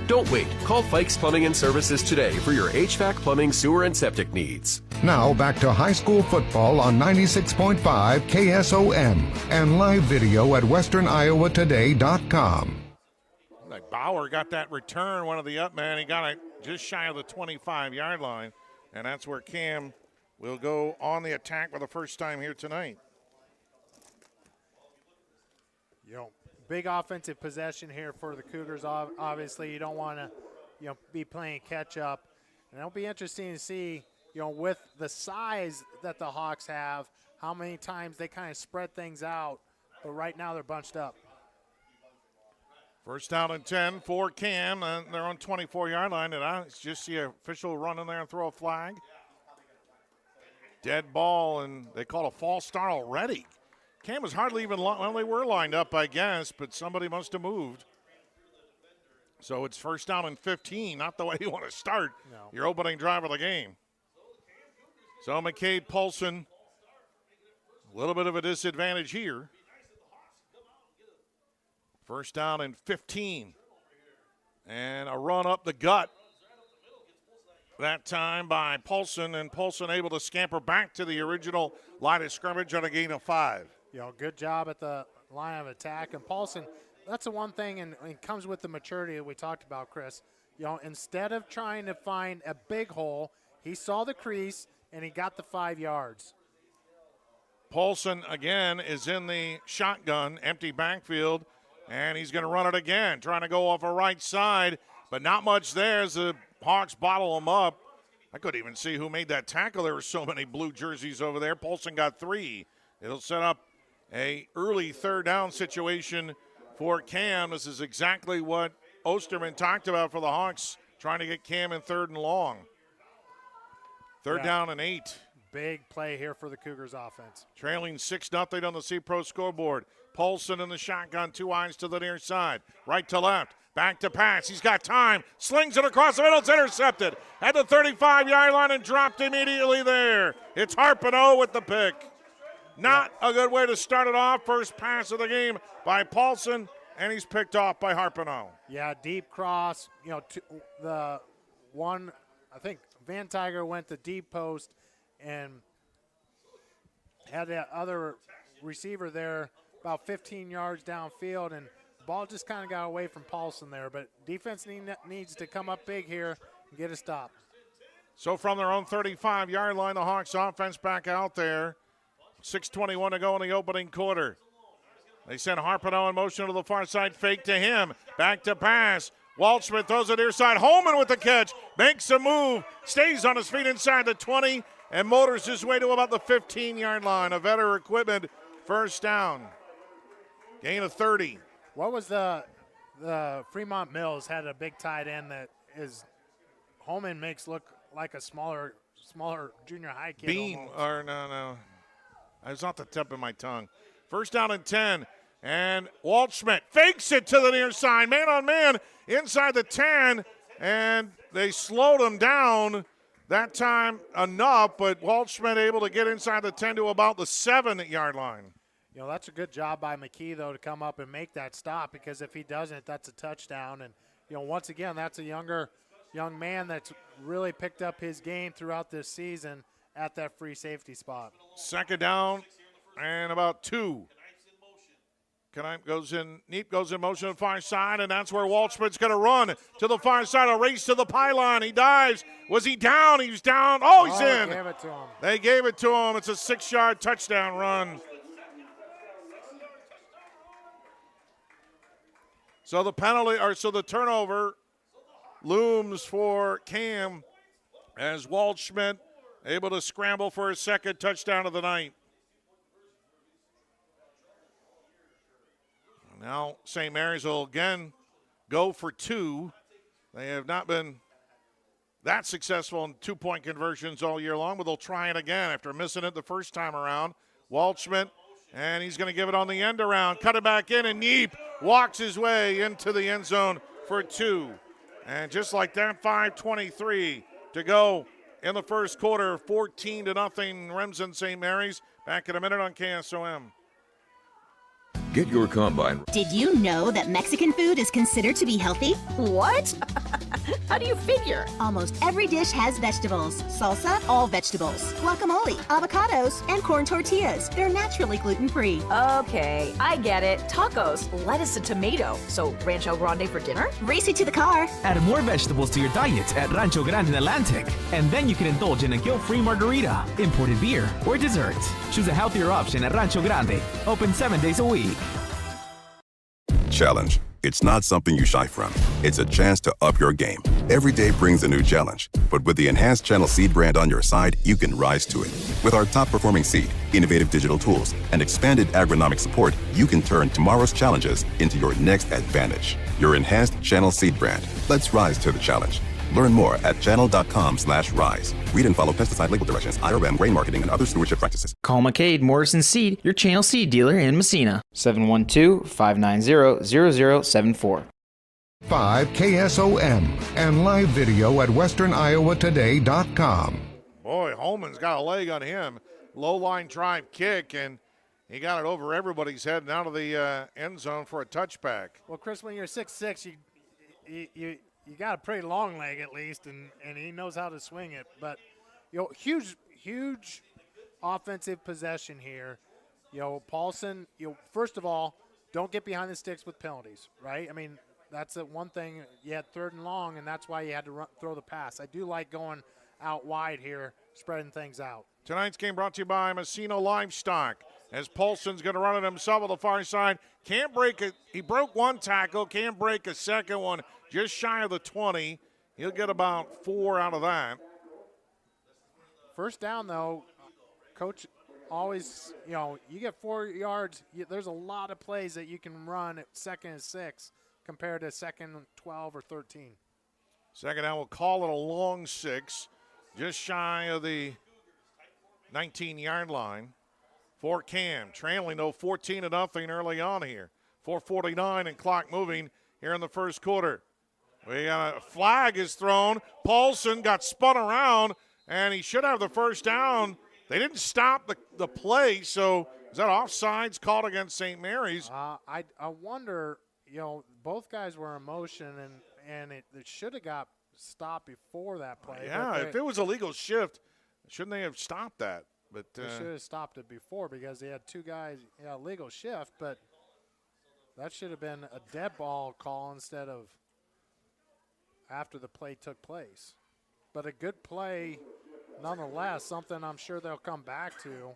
Don't wait. Call Fikes Plumbing and Services today for your HVAC, plumbing, sewer, and septic needs. Now back to high school football on 96.5 KSOM and live video at westerniowatoday.com. Like Bauer got that return, one of the up man. He got it just shy of the 25-yard line, and that's where Cam will go on the attack for the first time here tonight. Big offensive possession here for the Cougars. Obviously, you don't want to, be playing catch up. And it'll be interesting to see, with the size that the Hawks have, how many times they kind of spread things out. But right now they're bunched up. First down and 10 for Cam, and they're on 24-yard line. And I just see an official run in there and throw a flag. Dead ball, and they call a false start already. Cam was hardly even, they were lined up, I guess, but somebody must have moved. So it's first down and 15, not the way you want to start your opening drive of the game. So McCade Paulson, a little bit of a disadvantage here. First down and 15. And a run up the gut. That time by Paulson, and Paulson able to scamper back to the original line of scrimmage on a gain of 5. Good job at the line of attack. And Paulson, that's the one thing, and it comes with the maturity that we talked about, Chris. Instead of trying to find a big hole, he saw the crease, and he got the 5 yards. Paulson, again, is in the shotgun, empty backfield, and he's going to run it again, trying to go off a right side, but not much there as the Hawks bottle him up. I couldn't even see who made that tackle. There were so many blue jerseys over there. Paulson got 3. It'll set up a early third down situation for Cam. This is exactly what Osterman talked about for the Hawks, trying to get Cam in 3rd and long. Third down and 8. Big play here for the Cougars offense. Trailing 6-0 on the C-Pro scoreboard. Paulson in the shotgun, 2 eyes to the near side. Right to left, back to pass. He's got time, slings it across the middle. It's intercepted at the 35-yard line and dropped immediately there. It's Harpino with the pick. Not a good way to start it off. First pass of the game by Paulson, and he's picked off by Harpino. Yeah, deep cross. The one, I think Van Tiger went to deep post and had that other receiver there about 15 yards downfield, and the ball just kind of got away from Paulson there. But defense needs to come up big here and get a stop. So from their own 35-yard line, the Hawks offense back out there. 6:21 to go in the opening quarter. They send Harpino in motion to the far side, fake to him, back to pass. Waldschmidt throws it near side. Holman with the catch, makes a move, stays on his feet inside the 20, and motors his way to about the 15-yard line. A Vetter equipment first down. Gain of 30. What was the Fremont Mills had a big tight end that is Holman makes look like a smaller junior high kid. Bean, almost. or no. It's off the tip of my tongue. First down and 10, and Waldschmidt fakes it to the near side. Man on man inside the 10, and they slowed him down that time enough, but Waldschmidt able to get inside the 10 to about the 7-yard line. That's a good job by McKee, though, to come up and make that stop, because if he doesn't, that's a touchdown. And, once again, that's a young man that's really picked up his game throughout this season at that free safety spot. Second down and about 2. Neep goes in motion to the far side, and that's where Waldschmidt's going to run to the far side, a race to the pylon. He dives. Was he down? He was down. Oh, he's in. They gave it to him. They gave it to him. It's a 6-yard touchdown run. So the turnover looms for Cam as Waldschmidt able to scramble for his second touchdown of the night. Now St. Mary's will again go for two. They have not been that successful in two-point conversions all year long, but they'll try it again after missing it the first time around. Waldschmidt, and he's going to give it on the end around. Cut it back in, and Neep walks his way into the end zone for two. And just like that, 5:23 to go in the first quarter, 14-0, Remsen St. Mary's. Back in a minute on KSOM. Get your combine. Did you know that Mexican food is considered to be healthy? What? How do you figure? Almost every dish has vegetables. Salsa, all vegetables. Guacamole, avocados, and corn tortillas. They're naturally gluten-free. Okay, I get it. Tacos, lettuce and tomato. So Rancho Grande for dinner? Race you to the car. Add more vegetables to your diet at Rancho Grande in Atlantic. And then you can indulge in a guilt-free margarita, imported beer, or dessert. Choose a healthier option at Rancho Grande. Open 7 days a week. Challenge. It's not something you shy from. It's a chance to up your game. Every day brings a new challenge. But with the enhanced Channel Seed brand on your side, you can rise to it. With our top-performing seed, innovative digital tools, and expanded agronomic support, you can turn tomorrow's challenges into your next advantage. Your enhanced Channel Seed brand. Let's rise to the challenge. Learn more at channel.com/rise. Read and follow pesticide label directions, IRM, grain marketing, and other stewardship practices. Call McCade Morrison Seed, your Channel Seed dealer in Messina. 712-590-0074. 5 KSOM and live video at westerniowatoday.com. Boy, Holman's got a leg on him. Low line drive kick, and he got it over everybody's head and out of the end zone for a touchback. Well, Chris, when you're 6'6", you got a pretty long leg at least, and he knows how to swing it. But, huge offensive possession here. Paulson, first of all, don't get behind the sticks with penalties, right? I mean, that's the one thing. You had 3rd and long, and that's why you had to throw the pass. I do like going out wide here, spreading things out. Tonight's game brought to you by Messina Livestock. As Paulson's going to run it himself on the far side. Can't break it. He broke one tackle. Can't break a second one. Just shy of the 20. He'll get about 4 out of that. First down, though, Coach always, you get 4 yards. There's a lot of plays that you can run at 2nd and 6 compared to 2nd and 12 or 13. Second down, we'll call it a long 6. Just shy of the 19-yard line. For Cam, trailing 14-0 early on here. 4:49 and clock moving here in the first quarter. We got a flag is thrown. Paulson got spun around, and he should have the first down. They didn't stop the play, so is that offsides called against St. Mary's? I wonder, both guys were in motion, and it should have got stopped before that play. Yeah, if it was a legal shift, shouldn't they have stopped that? But they should have stopped it before because they had 2 guys, legal shift, but that should have been a dead ball call instead of after the play took place. But a good play nonetheless, something I'm sure they'll come back to.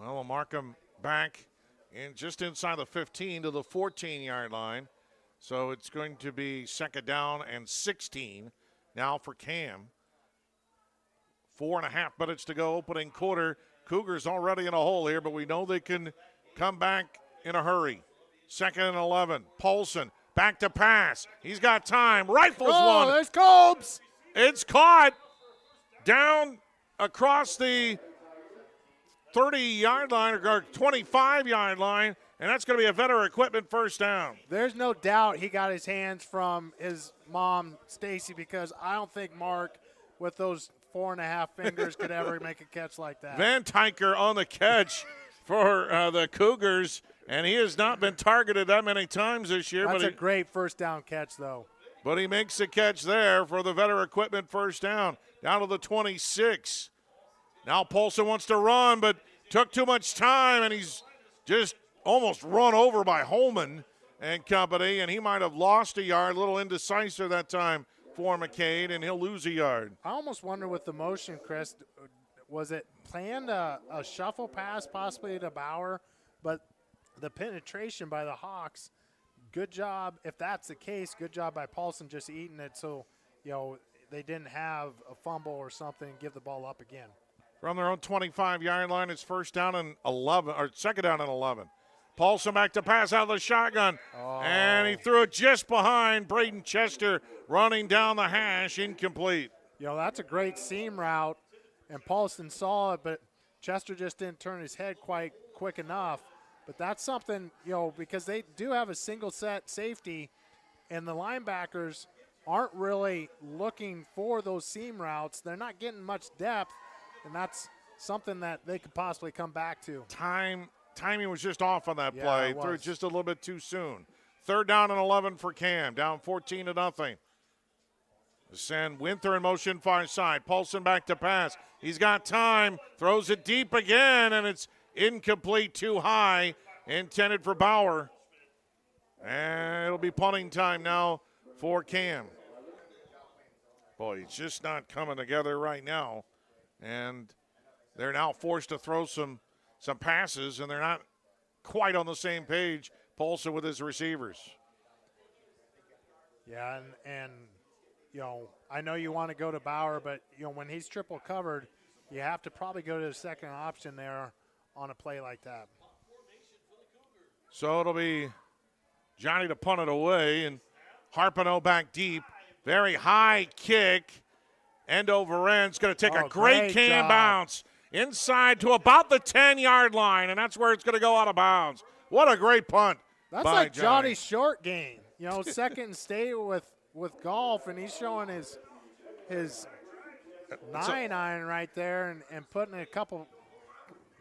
Well, we'll mark them back just inside the 15 to the 14-yard line. So it's going to be 2nd down and 16 now for Cam. 4.5 minutes to go, opening quarter. Cougars already in a hole here, but we know they can come back in a hurry. 2nd and 11. Paulson back to pass. He's got time. Rifles one. There's Cobes. It's caught down across the 30-yard line or 25-yard line, and that's going to be a Vetter Equipment first down. There's no doubt he got his hands from his mom, Stacy, because I don't think Mark, with those 4.5 fingers, could ever make a catch like that. Van Tyker on the catch for the Cougars, and he has not been targeted that many times this year. That's a great first down catch, though. But he makes the catch there for the Vetter Equipment first down to the 26. Now Paulson wants to run, but took too much time, and he's just almost run over by Holman and company, and he might have lost a yard, a little indecisive that time for McCade, and he'll lose a yard. I almost wonder with the motion, Chris, was it planned a shuffle pass possibly to Bauer, but the penetration by the Hawks, good job. If that's the case, good job by Paulson just eating it so, they didn't have a fumble or something and give the ball up again. From their own 25-yard line, it's 2nd down and 11. Paulson back to pass out of the shotgun. And he threw it just behind Braden Chester, running down the hash, incomplete. That's a great seam route, and Paulson saw it, but Chester just didn't turn his head quite quick enough. But that's something, because they do have a single set safety, and the linebackers aren't really looking for those seam routes. They're not getting much depth, and that's something that they could possibly come back to. Timing was just off on that play. Threw it just a little bit too soon. 3rd down and 11 for Cam, down 14-0. Send Winther in motion far side. Paulson back to pass. He's got time. Throws it deep again, and it's incomplete, too high. Intended for Bauer. And it'll be punting time now for Cam. Boy, he's just not coming together right now. And they're now forced to throw some passes, and they're not quite on the same page, Paulson with his receivers. Yeah, and I know you want to go to Bauer, but, when he's triple covered, you have to probably go to the second option there on a play like that. So it'll be Johnny to punt it away, and Harpino back deep. Very high kick. End over end. It's going to take a great Cam bounce inside to about the 10-yard line, and that's where it's going to go out of bounds. What a great punt. That's like Johnny's short game. Second and state with golf, and he's showing his 9-iron right there and putting a couple.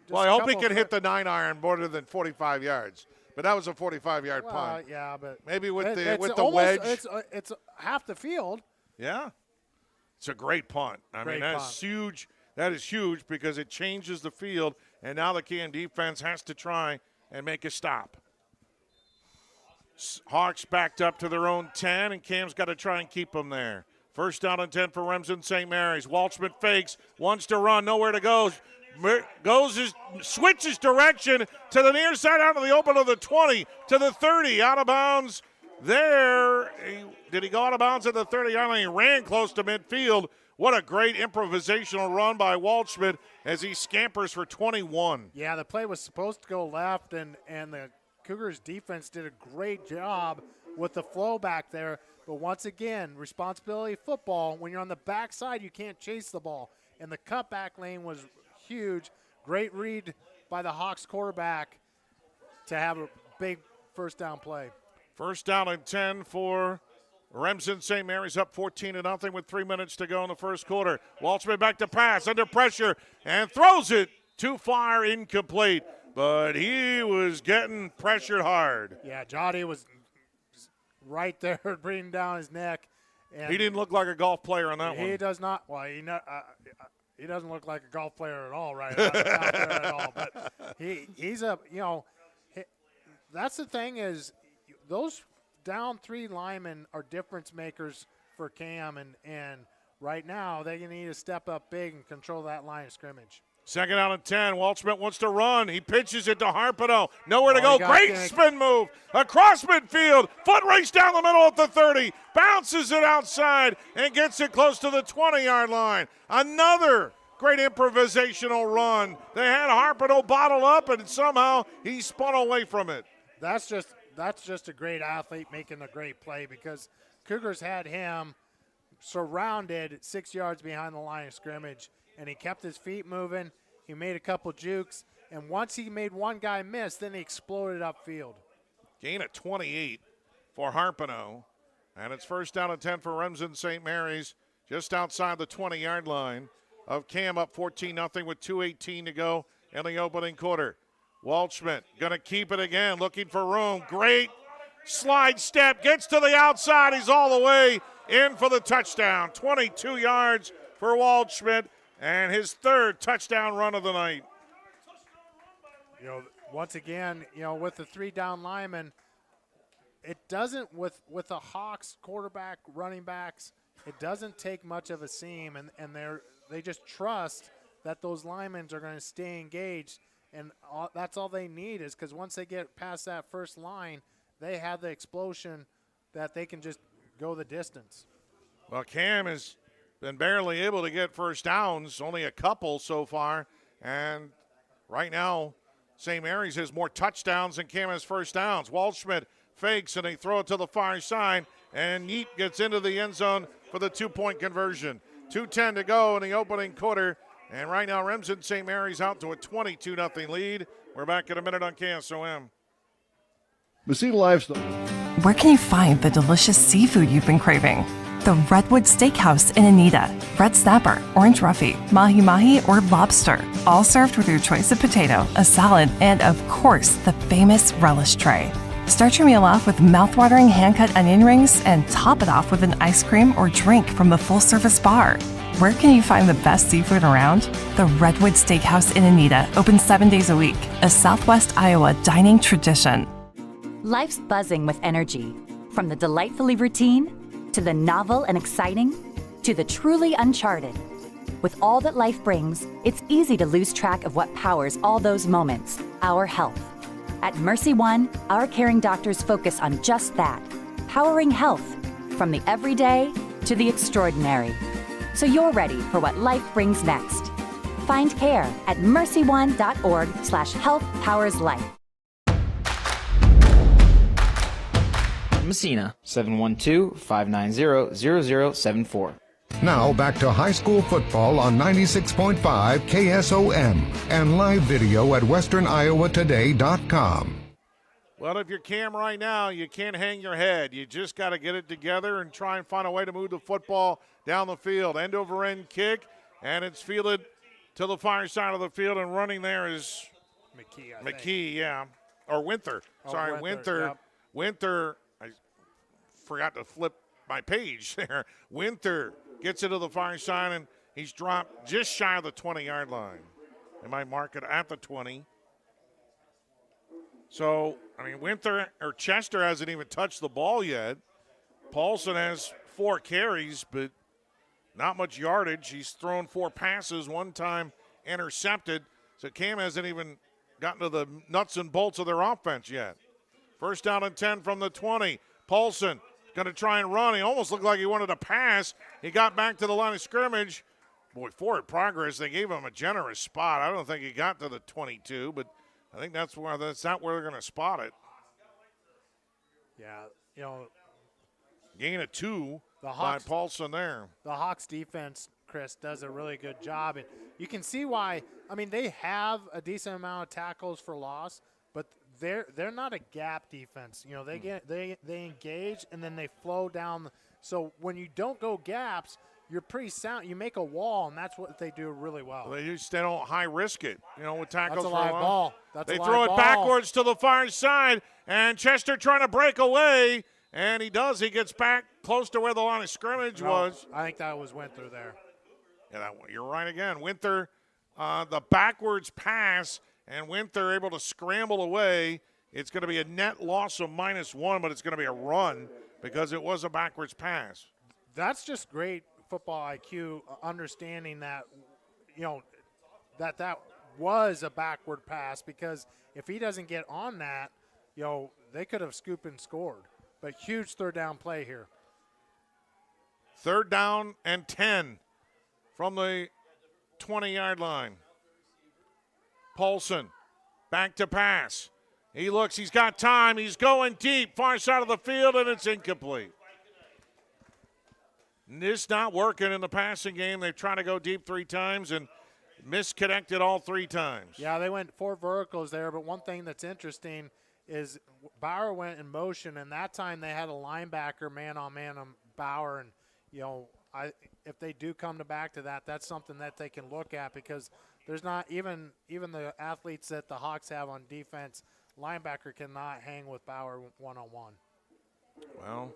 Well, I hope he can hit the 9-iron more than 45 yards. But that was a 45-yard punt. Yeah, but maybe with the almost, wedge. It's half the field. Yeah. It's a great punt. I mean, that's huge. That is huge because it changes the field, and now the Cam defense has to try and make a stop. Hawks backed up to their own 10, and Cam's got to try and keep them there. 1st down and 10 for Remsen St. Mary's. Walshman fakes, wants to run, nowhere to go. Switches direction to the near side out of the open of the 20 to the 30, out of bounds there. Did he go out of bounds at the 30-yard line? He ran close to midfield. What a great improvisational run by Waldschmidt as he scampers for 21. Yeah, the play was supposed to go left, and the Cougars defense did a great job with the flow back there. But once again, responsibility football. When you're on the backside, you can't chase the ball. And the cutback lane was huge. Great read by the Hawks quarterback to have a big 1st down play. 1st down and 10 for Remsen St. Mary's, up 14-0 with 3 minutes to go in the 1st quarter. Walshman back to pass, under pressure, and throws it too far, incomplete. But he was getting pressured hard. Yeah, Johnny was right there bringing down his neck. And he didn't look like a golf player on that one. He does not. Well, he doesn't look like a golf player at all right out there at all. But he's a, that's the thing is those down 3 linemen are difference makers for Cam, and right now they need to step up big and control that line of scrimmage. 2nd down and 10. Waldschmidt wants to run. He pitches it to Harpino. Nowhere to go. Great spin move across midfield. Foot race down the middle at the 30. Bounces it outside and gets it close to the 20-yard line. Another great improvisational run. They had Harpino bottled up, and somehow he spun away from it. That's just a great athlete making a great play, because Cougars had him surrounded 6 yards behind the line of scrimmage, and he kept his feet moving. He made a couple jukes, and once he made one guy miss, then he exploded upfield. Gain of 28 for Harpino, and it's 1st down and 10 for Remsen St. Mary's, just outside the 20-yard line of Cam, up 14-0 with 2:18 to go in the opening quarter. Waldschmidt going to keep it again, looking for room. Great slide step, gets to the outside. He's all the way in for the touchdown. 22 yards for Waldschmidt, and his 3rd touchdown run of the night. Once again, with the 3 down linemen, it doesn't, with the Hawks quarterback, running backs, it doesn't take much of a seam, and they just trust that those linemen are going to stay engaged. And that's all they need, is because once they get past that first line, they have the explosion that they can just go the distance. Well, Cam has been barely able to get 1st downs, only a couple so far. And right now, St. Mary's has more touchdowns than Cam has first downs. Waldschmidt fakes, and they throw it to the far side, and Neat gets into the end zone for the 2-point conversion. 2:10 to go in the opening quarter, and right now Remsen St. Mary's out to a 22-0 lead. We're back in a minute on KSOM. Messina Livestock. Where can you find the delicious seafood you've been craving? The Redwood Steakhouse in Anita. Red snapper, orange roughy, mahi-mahi, or lobster. All served with your choice of potato, a salad, and of course, the famous relish tray. Start your meal off with mouthwatering hand-cut onion rings and top it off with an ice cream or drink from the full-service bar. Where can you find the best seafood around? The Redwood Steakhouse in Anita, open 7 days a week. A Southwest Iowa dining tradition. Life's buzzing with energy. From the delightfully routine, to the novel and exciting, to the truly uncharted. With all that life brings, it's easy to lose track of what powers all those moments, our health. At Mercy One, our caring doctors focus on just that, powering health, from the everyday to the extraordinary. So you're ready for what life brings next. Find care at mercyone.org/healthpowerslife. Messina, 712-590-0074. Now back to high school football on 96.5 KSOM and live video at westerniowatoday.com. Well, if you're Cam right now, you can't hang your head. You just got to get it together and try and find a way to move the football down the field. End over end kick, and it's fielded to the far side of the field, and running there is McKee, yeah. Or Winther. Sorry, Winther. Yep. Winther, I forgot to flip my page there. Winther gets it to the far side, and he's dropped just shy of the 20-yard line. They might mark it at the 20. So, I mean, Winther or Chester hasn't even touched the ball yet. Paulson has 4 carries, but not much yardage. He's thrown 4 passes, one time intercepted. So Cam hasn't even gotten to the nuts and bolts of their offense yet. First down and 10 from the 20. Paulson going to try and run. He almost looked like he wanted to pass. He got back to the line of scrimmage. Boy, forward progress. They gave him a generous spot. I don't think he got to the 22, but I think that's not where they're going to spot it. Yeah, you know. Gain of 2 by Paulson there. The Hawks defense, Chris, does a really good job. And you can see why. I mean, they have a decent amount of tackles for loss, but they're not a gap defense. You know, they engage and then they flow down. So when you don't go gaps, you're pretty sound. You make a wall, and that's what they do really well. They don't high risk it. You know, with tackles that's a for live ball. They throw it backwards to the far side, and Chester trying to break away, and he does. He gets back close to where the line of scrimmage was. I think that was Winther there. Yeah, you're right again. Winther, the backwards pass, and Winther able to scramble away. It's going to be a net loss of -1, but it's going to be a run because it was a backwards pass. That's just great football IQ, understanding that, you know, that was a backward pass, because if he doesn't get on that, you know, they could have scooped and scored. But huge third down play here. 3rd down and 10 from the 20-yard line. Paulson back to pass. He looks, he's got time, he's going deep, far side of the field, and it's incomplete. This not working in the passing game. They've tried to go deep 3 times and misconnected all 3 times. Yeah, they went 4 verticals there, but one thing that's interesting is Bauer went in motion, and that time they had a linebacker man-on-man on Bauer, and, you know, if they do come back to that, that's something that they can look at, because there's not even the athletes that the Hawks have on defense, linebacker cannot hang with Bauer one-on-one. Well,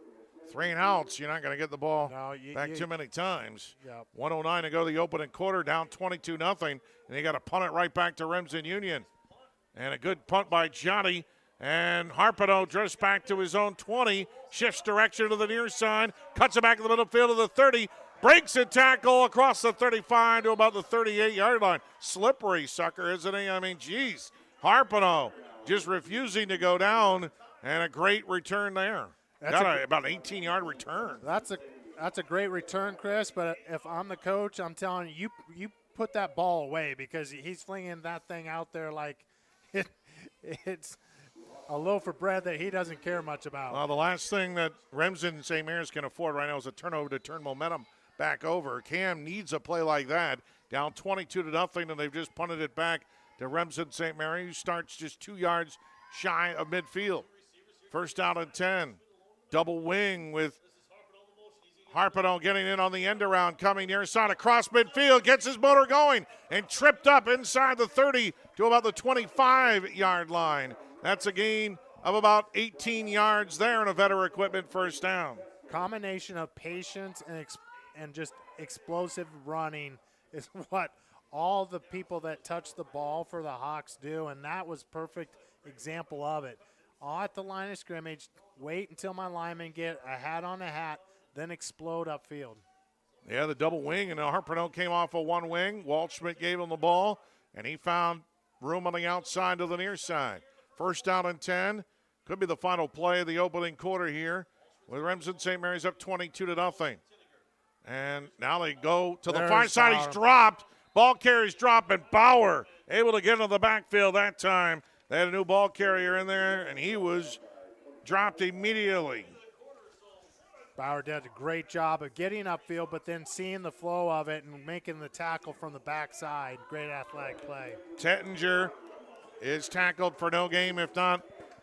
3 and outs, you're not going to get the ball back too many times. Yep. 1:09 to go the opening quarter, down 22-0, and you got to punt it right back to Remsen Union. And a good punt by Johnny, and Harpino drifts back to his own 20, shifts direction to the near side, cuts it back in the middle field of the 30, breaks a tackle across the 35 to about the 38-yard line. Slippery sucker, isn't he? I mean, geez. Harpino just refusing to go down, and a great return there. Got about an 18-yard return. That's a great return, Chris, but if I'm the coach, I'm telling you, you put that ball away, because he's flinging that thing out there like it's a loaf of bread that he doesn't care much about. Well, the last thing that Remsen and St. Mary's can afford right now is a turnover to turn momentum back over. Cam needs a play like that. Down 22-0, and they've just punted it back to Remsen St. Mary, who starts just 2 yards shy of midfield. First down and 10. Double wing with Harpino getting in on the end around, coming near side across midfield, gets his motor going, and tripped up inside the 30 to about the 25-yard line. That's a gain of about 18 yards there, and a Vetter equipment first down. Combination of patience and just explosive running is what all the people that touch the ball for the Hawks do, and that was perfect example of it. All at the line of scrimmage, wait until my linemen get a hat on a hat, then explode upfield. Yeah, the double wing, and Harpino came off of one wing. Waldschmidt gave him the ball, and he found room on the outside to the near side. First down and 10. Could be the final play of the opening quarter here, with Remsen St. Mary's up 22-0. And now they go to the far side. He's dropped. Ball carrier's dropped, and Bauer able to get into the backfield that time. They had a new ball carrier in there, and he was dropped immediately. Bauer did a great job of getting upfield, but then seeing the flow of it and making the tackle from the backside. Great athletic play. Tettinger is tackled for no game, if not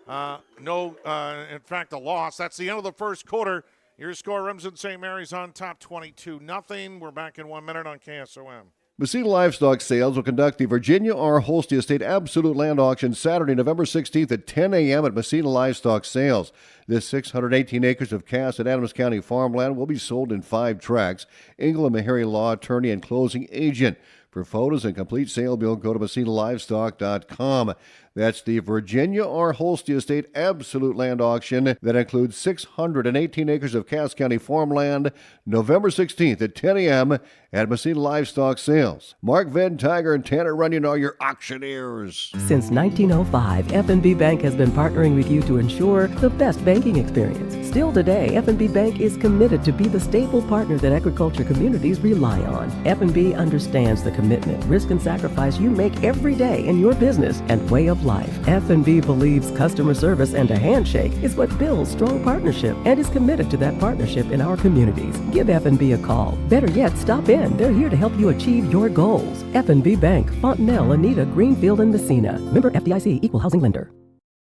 in fact, a loss. That's the end of the first quarter. Your score, Remsen St. Mary's on top 22-0. We're back in 1 minute on KSOM. Messina Livestock Sales will conduct the Virginia R. Holstein Estate Absolute Land Auction Saturday, November 16th at 10 a.m. at Messina Livestock Sales. This 618 acres of Cass and Adams County farmland will be sold in 5 tracts. England Meharry Law Attorney and Closing Agent. For photos and complete sale bill, go to MessinaLivestock.com. That's the Virginia R. Holstein Estate Absolute Land Auction that includes 618 acres of Cass County farmland, November 16th at 10 a.m. at Messina Livestock Sales. Mark Venn, Tiger, and Tanner Runyon are your auctioneers. Since 1905, F&B Bank has been partnering with you to ensure the best banking experience. Still today, F&B Bank is committed to be the stable partner that agriculture communities rely on. F&B understands the commitment, risk, and sacrifice you make every day in your business and way of life. F&B believes customer service and a handshake is what builds strong partnership and is committed to that partnership in our communities. Give F&B a call. Better yet, stop in. They're here to help you achieve your goals. F&B Bank, Fontenelle, Anita, Greenfield, and Messina. Member FDIC, Equal Housing Lender.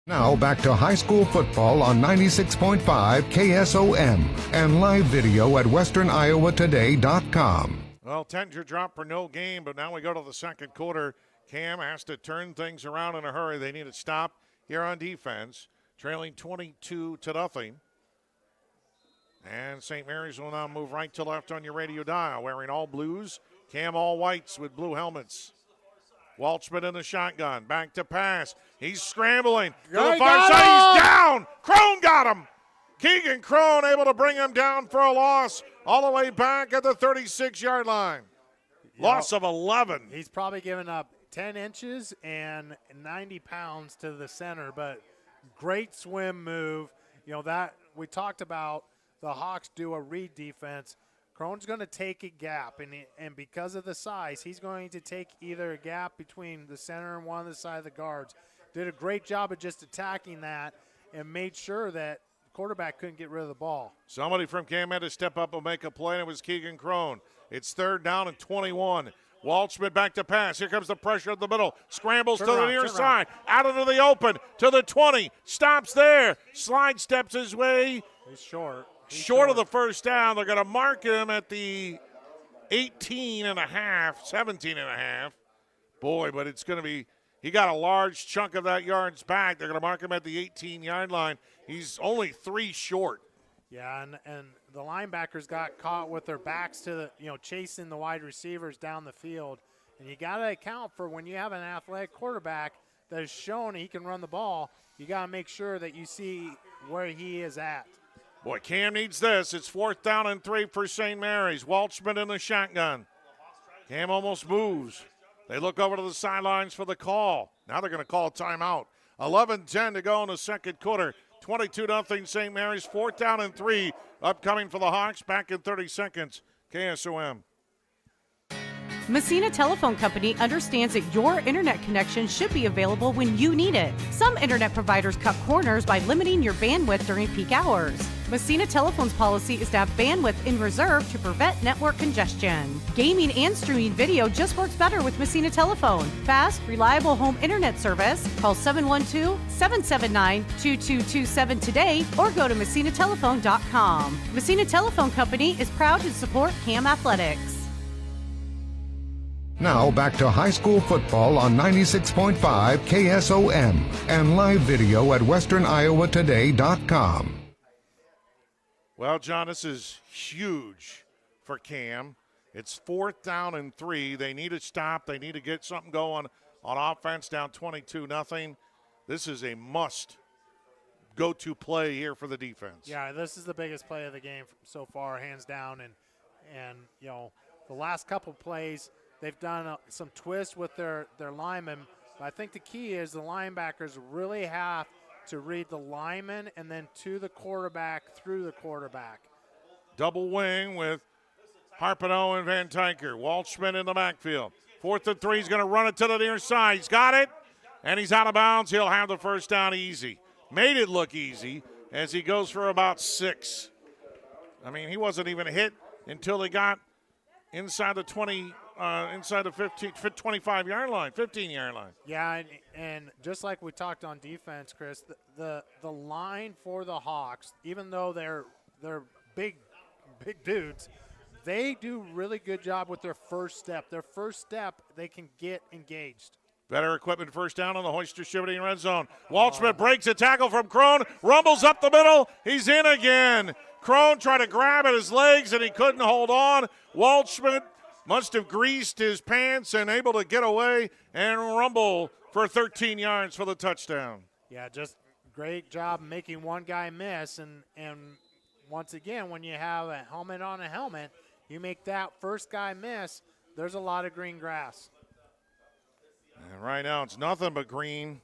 Now back to high school football on 96.5 KSOM and live video at westerniowatoday.com. Well, Tettinger dropped for no gain, but now we go to the second quarter. Cam has to turn things around in a hurry. They need a stop here on defense, trailing 22-0. And St. Mary's will now move right to left on your radio dial, wearing all blues. Cam all whites with blue helmets. Waldschmidt in the shotgun, back to pass. He's scrambling to the far side. He's down. Crone got him. Keegan Crone able to bring him down for a loss all the way back at the 36-yard line. Loss of 11. He's probably given up 10 inches and 90 pounds to the center, but great swim move. You know, that we talked about the Hawks do a read defense. Crone's going to take a gap, and because of the size, he's going to take either a gap between the center and one of the side of the guards. Did a great job of just attacking that and made sure that the quarterback couldn't get rid of the ball. Somebody from Cam had to step up and make a play, and it was Keegan Crone. It's 3rd down and 21. Waldschmidt back to pass. Here comes the pressure in the middle. Scrambles to the near side. Out into the open to the 20. Stops there. Slide steps his way. He's short. Short of the first down. They're going to mark him at the 17 and a half. Boy, but it's going to be, he got a large chunk of that yards back. They're going to mark him at the 18-yard line. He's only 3 short. Yeah, and the linebackers got caught with their backs to the, chasing the wide receivers down the field. And you got to account for when you have an athletic quarterback that has shown he can run the ball, you got to make sure that you see where he is at. Boy, Cam needs this. It's 4th down and 3 for St. Mary's. Waldschmidt in the shotgun. Cam almost moves. They look over to the sidelines for the call. Now they're going to call a timeout. 11-10 to go in the second quarter. 22-0 St. Mary's. 4th down and 3 upcoming for the Hawks. Back in 30 seconds. KSOM. Messina Telephone Company understands that your internet connection should be available when you need it. Some internet providers cut corners by limiting your bandwidth during peak hours. Messina Telephone's policy is to have bandwidth in reserve to prevent network congestion. Gaming and streaming video just works better with Messina Telephone. Fast, reliable home internet service. Call 712-779-2227 today or go to messinatelephone.com. Messina Telephone Company is proud to support CAM Athletics. Now back to high school football on 96.5 KSOM and live video at westerniowatoday.com. Well, John, this is huge for Cam. It's 4th down and 3. They need a stop. They need to get something going on offense, down 22-0. This is a must go-to play here for the defense. Yeah, this is the biggest play of the game so far, hands down. And you know, the last couple plays, they've done some twists with their linemen. But I think the key is the linebackers really have to read the lineman and then to the quarterback, through the quarterback. Double wing with Harpino and Van Tyker. Waldschmidt in the backfield. 4th and 3. He's going to run it to the near side. He's got it, and he's out of bounds. He'll have the first down easy. Made it look easy as he goes for about 6. I mean, he wasn't even hit until they got inside the 20, inside the 25-yard line, 15-yard line. Yeah, and just like we talked on defense, Chris, the line for the Hawks, even though they're big dudes, they do really good job with their first step. Their first step, they can get engaged. Better equipment first down on the Hoyster Shivity red zone. Waldschmidt breaks a tackle from Crone, rumbles up the middle. He's in again. Crone tried to grab at his legs, and he couldn't hold on. Waldschmidt must have greased his pants and able to get away and rumble for 13 yards for the touchdown. Yeah, just great job making one guy miss. And once again, when you have a helmet on a helmet, you make that first guy miss, there's a lot of green grass. And right now it's nothing but green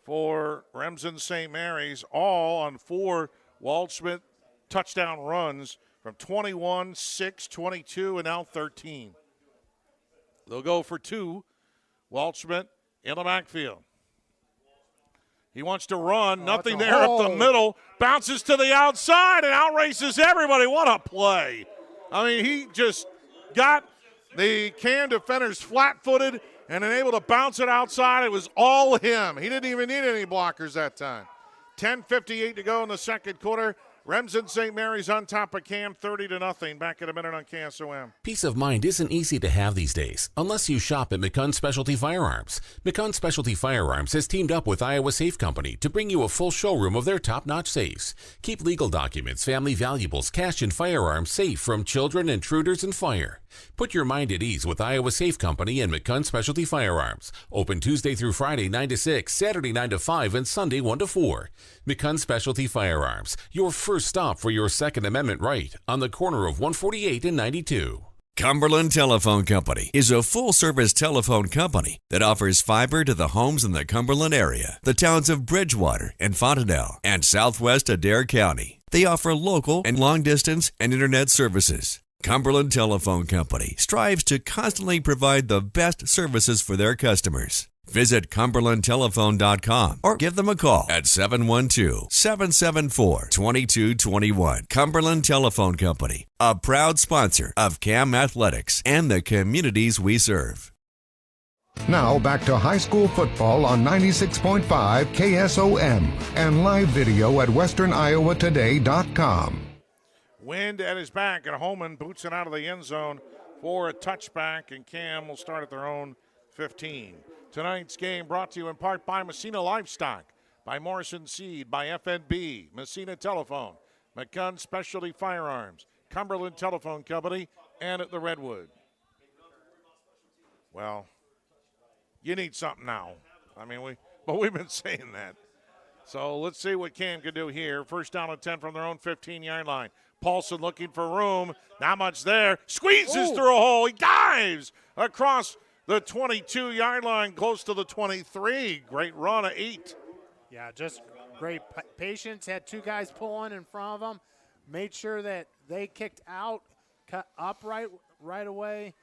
for Remsen St. Mary's, all on 4 Waldschmidt touchdown runs from 21, 6, 22, and now 13. They'll go for 2. Waldschmidt in the backfield. He wants to run. Nothing there up the middle. Bounces to the outside and outraces everybody. What a play. I mean, he just got the Cam defenders flat-footed and then able to bounce it outside. It was all him. He didn't even need any blockers that time. 10:58 to go in the second quarter. Remsen St. Mary's on top of Cam, 30-0. Back in a minute on KSOM. Peace of mind isn't easy to have these days, unless you shop at McCunn Specialty Firearms. McCunn Specialty Firearms has teamed up with Iowa Safe Company to bring you a full showroom of their top-notch safes. Keep legal documents, family valuables, cash, and firearms safe from children, intruders, and fire. Put your mind at ease with Iowa Safe Company and McCunn Specialty Firearms. Open Tuesday through Friday 9 to 6, Saturday 9 to 5, and Sunday 1 to 4. McCunn Specialty Firearms, your first stop for your Second Amendment right on the corner of 148 and 92. Cumberland Telephone Company is a full-service telephone company that offers fiber to the homes in the Cumberland area, the towns of Bridgewater and Fontadell, and southwest Adair County. They offer local and long-distance and internet services. Cumberland Telephone Company strives to constantly provide the best services for their customers. Visit CumberlandTelephone.com or give them a call at 712-774-2221. Cumberland Telephone Company, a proud sponsor of CAM Athletics and the communities we serve. Now back to high school football on 96.5 KSOM and live video at westerniowatoday.com. Wind at his back, and Holman boots it out of the end zone for a touchback, and Cam will start at their own 15. Tonight's game brought to you in part by Messina Livestock, by Morrison Seed, by FNB, Messina Telephone, McCunn Specialty Firearms, Cumberland Telephone Company, and at the Redwood. Well, you need something now. I mean, we've been saying that. So let's see what Cam can do here. First down and 10 from their own 15-yard line. Paulson looking for room. Not much there. Squeezes through a hole. He dives across the 22-yard line, close to the 23. Great run of 8. Yeah, just great patience. Had 2 guys pulling in front of him. Made sure that they kicked out, cut up right away.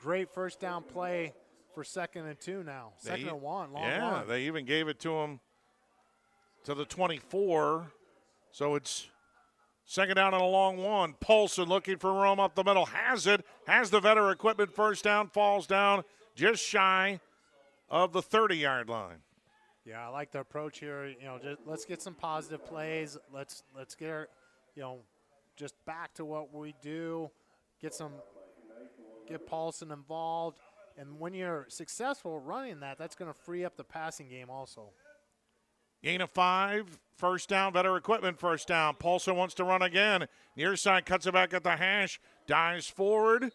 great first down play for 2nd and 2 now. 2nd and 1, long one. They even gave it to him to the 24. So it's 2nd down and a long one. Paulson looking for room up the middle. Has it. Has the Vetter equipment first down. Falls down just shy of the 30-yard line. Yeah, I like the approach here. Let's get some positive plays. Let's get our, just back to what we do. Get Paulson involved. And when you're successful running that, that's going to free up the passing game also. Gain of 5, first down, Vetter equipment first down. Paulson wants to run again. Near side cuts it back at the hash, dives forward.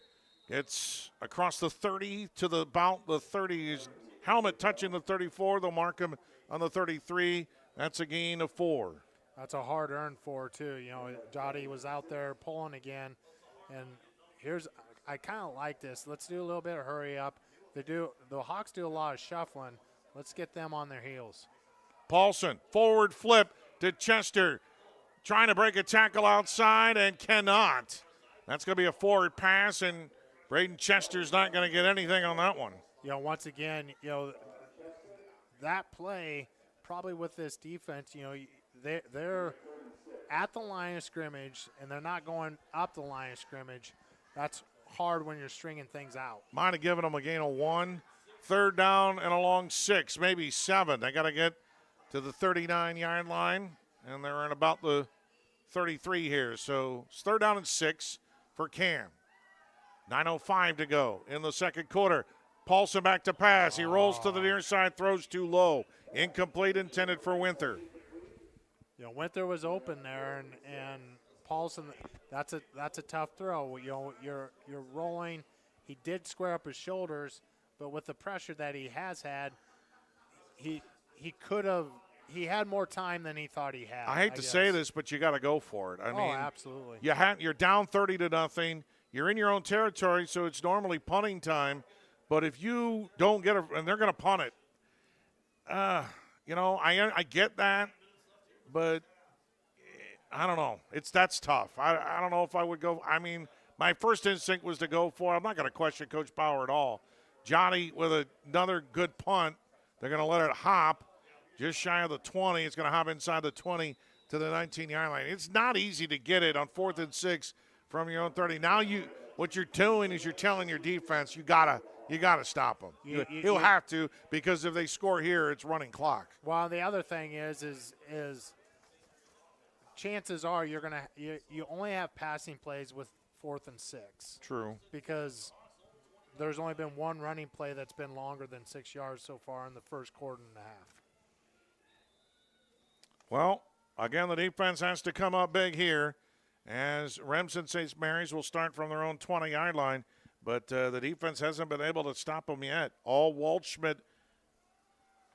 It's across the 30 to about the 30. His helmet touching the 34. They'll mark him on the 33. That's a gain of 4. That's a hard-earned 4, too. Jotty was out there pulling again. And I kind of like this. Let's do a little bit of hurry up. The Hawks do a lot of shuffling. Let's get them on their heels. Paulson, forward flip to Chester. Trying to break a tackle outside and cannot. That's going to be a forward pass, and Braden Chester's not going to get anything on that one. Once again, that play, probably with this defense, they're at the line of scrimmage, and they're not going up the line of scrimmage. That's hard when you're stringing things out. Might have given them a gain of 1. 3rd down and a long 6, maybe 7. They got to get to the 39-yard line, and they're in about the 33 here. So it's 3rd down and 6 for Cam. 9:05 to go in the second quarter. Paulson back to pass. He rolls to the near side, throws too low. Incomplete, intended for Winther. Winther was open there, and Paulson, that's a tough throw. You're rolling. He did square up his shoulders, but with the pressure that he has had, he had more time than he thought he had. I hate to say this, but you got to go for it. I mean, absolutely. You're down 30-0. You're in your own territory, so it's normally punting time. But if you don't get it, and they're going to punt it, I get that, but I don't know. That's tough. I don't know if I would go. I mean, my first instinct was to go for it. I'm not going to question Coach Bauer at all. Johnny with another good punt. They're going to let it hop just shy of the 20. It's going to hop inside the 20 to the 19-yard line. It's not easy to get it on 4th and 6 from your own 30. Now what you're doing is you're telling your defense you gotta stop them. You'll have to, because if they score here, it's running clock. Well, the other thing is chances are you only have passing plays with 4th and 6. True. Because there's only been one running play that's been longer than 6 yards so far in the first quarter and a half. Well, again, the defense has to come up big here, as Remsen St. Mary's will start from their own 20-yard line, but the defense hasn't been able to stop them yet. All Waldschmidt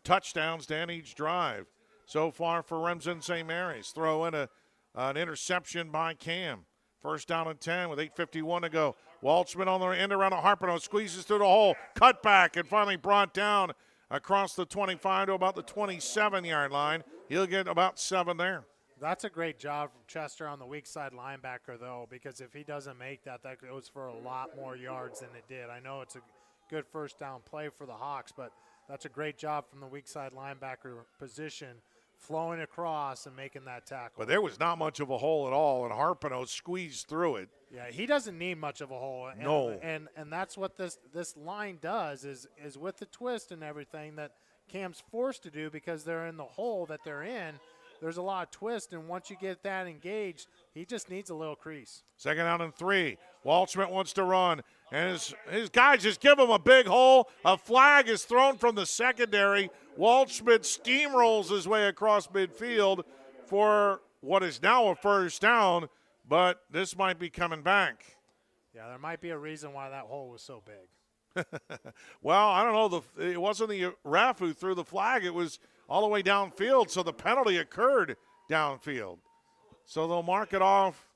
touchdowns down each drive so far for Remsen St. Mary's. Throw in an interception by Cam. 1st down and 10 with 8:51 to go. Waldschmidt on the end around a Harpino, squeezes through the hole, cut back, and finally brought down across the 25 to about the 27-yard line. He'll get about 7 there. That's a great job from Chester on the weak side linebacker, though, because if he doesn't make that goes for a lot more yards than it did. I know it's a good first down play for the Hawks, but that's a great job from the weak side linebacker position, flowing across and making that tackle. But there was not much of a hole at all, and Harpino squeezed through it. Yeah, he doesn't need much of a hole. No. And that's what this line does is with the twist and everything that Cam's forced to do, because they're in the hole that they're in. There's a lot of twist, and once you get that engaged, he just needs a little crease. 2nd down and 3. Waldschmidt wants to run, and his guys just give him a big hole. A flag is thrown from the secondary. Waldschmidt steamrolls his way across midfield for what is now a 1st down, but this might be coming back. Yeah, there might be a reason why that hole was so big. Well, I don't know. It wasn't the ref who threw the flag. It was all the way downfield, so the penalty occurred downfield. So they'll mark it off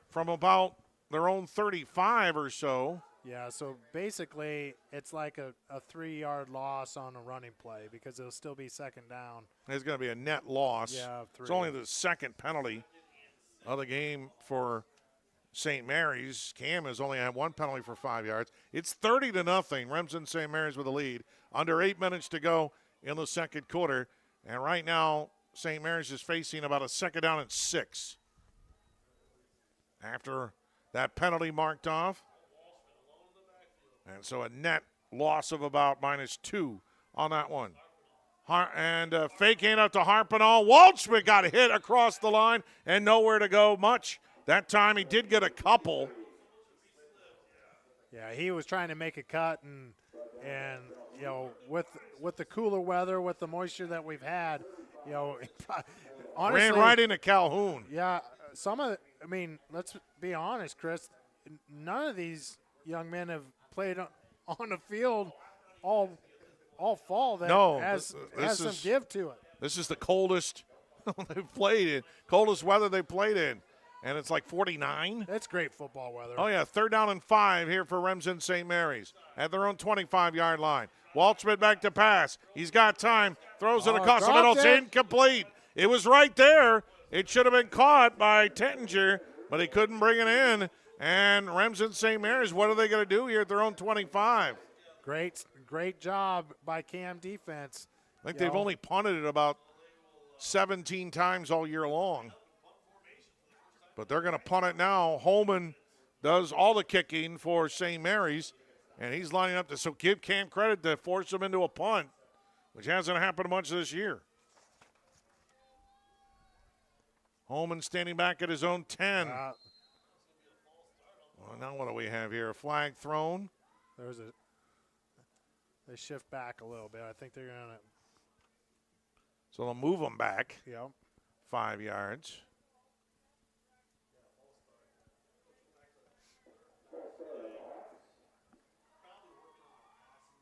from about their own 35 or so. Yeah, so basically it's like a 3-yard loss on a running play, because it'll still be 2nd down. It's going to be a net loss. Yeah, 3. It's only the second penalty of the game for St. Mary's. Cam has only had one penalty for 5 yards. It's 30-0. Remsen St. Mary's with the lead. Under 8 minutes to go in the second quarter. And right now, St. Mary's is facing about a second down and 6. After that penalty marked off. And so a net loss of about -2 on that one. Fake hand out to Harpenall. Waldschmidt got hit across the line and nowhere to go much. That time he did get a couple. Yeah, he was trying to make a cut, and you know, with the cooler weather, with the moisture that we've had, you know, honestly, ran right into Calhoun. Yeah, I mean, let's be honest, Chris. None of these young men have played on the field all fall. That has some give to it. This is the coldest they've played in, coldest weather they played in, and it's like 49. That's great football weather. Oh yeah, 3rd down and 5 here for Remsen St. Mary's at their own 25-yard line. Waldschmidt back to pass. He's got time. Throws it across the middle. It's incomplete. It was right there. It should have been caught by Tettinger, but he couldn't bring it in. And Remsen St. Mary's, what are they going to do here at their own 25? Great job by Cam defense. I think they've only punted it about 17 times all year long. But they're going to punt it now. Holman does all the kicking for St. Mary's, and he's lining up so give Cam credit to force him into a punt, which hasn't happened much this year. Holman standing back at his own 10. Well, now what do we have here? A flag thrown. They shift back a little bit. I think they're going to. So they'll move them back. Yep. 5 yards.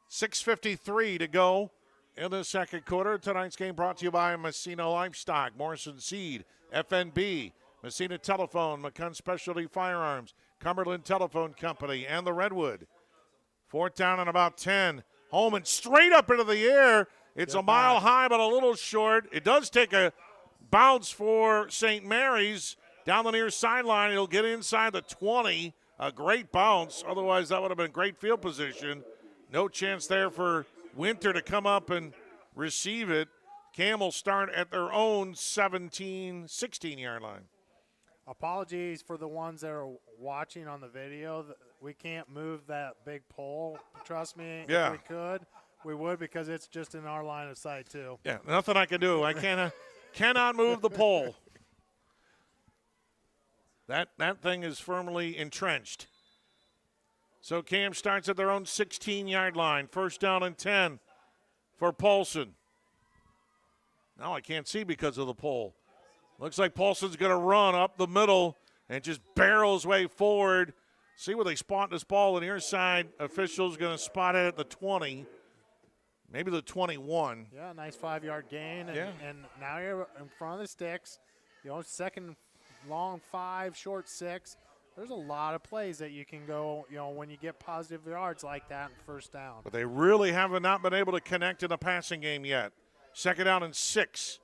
$6:53 to go in the second quarter. Tonight's game brought to you by Messina Livestock, Morrison Seed, FNB, Messina Telephone, McCunn Specialty Firearms, Cumberland Telephone Company, and the Redwood. 4th down and about 10. Holman straight up into the air. It's a mile high, but a little short. It does take a bounce for St. Mary's down the near sideline. It'll get inside the 20. A great bounce. Otherwise, that would have been great field position. No chance there for Winter to come up and receive it. Cam will start at their own 16-yard line. Apologies for the ones that are watching on the video. We can't move that big pole. Trust me, if we could, we would, because it's just in our line of sight too. Yeah, nothing I can do. I cannot move the pole. That thing is firmly entrenched. So Cam starts at their own 16-yard line. 1st down and 10 for Paulson. Now I can't see because of the pole. Looks like Paulson's going to run up the middle and just barrel his way forward. See where they spot this ball. The near side official's going to spot it at the 20, maybe the 21. Yeah, nice 5-yard gain. And now you're in front of the sticks. You know, second long 5, short 6. There's a lot of plays that you can go, you know, when you get positive yards like that in 1st down. But they really have not been able to connect in the passing game yet. 2nd down and 6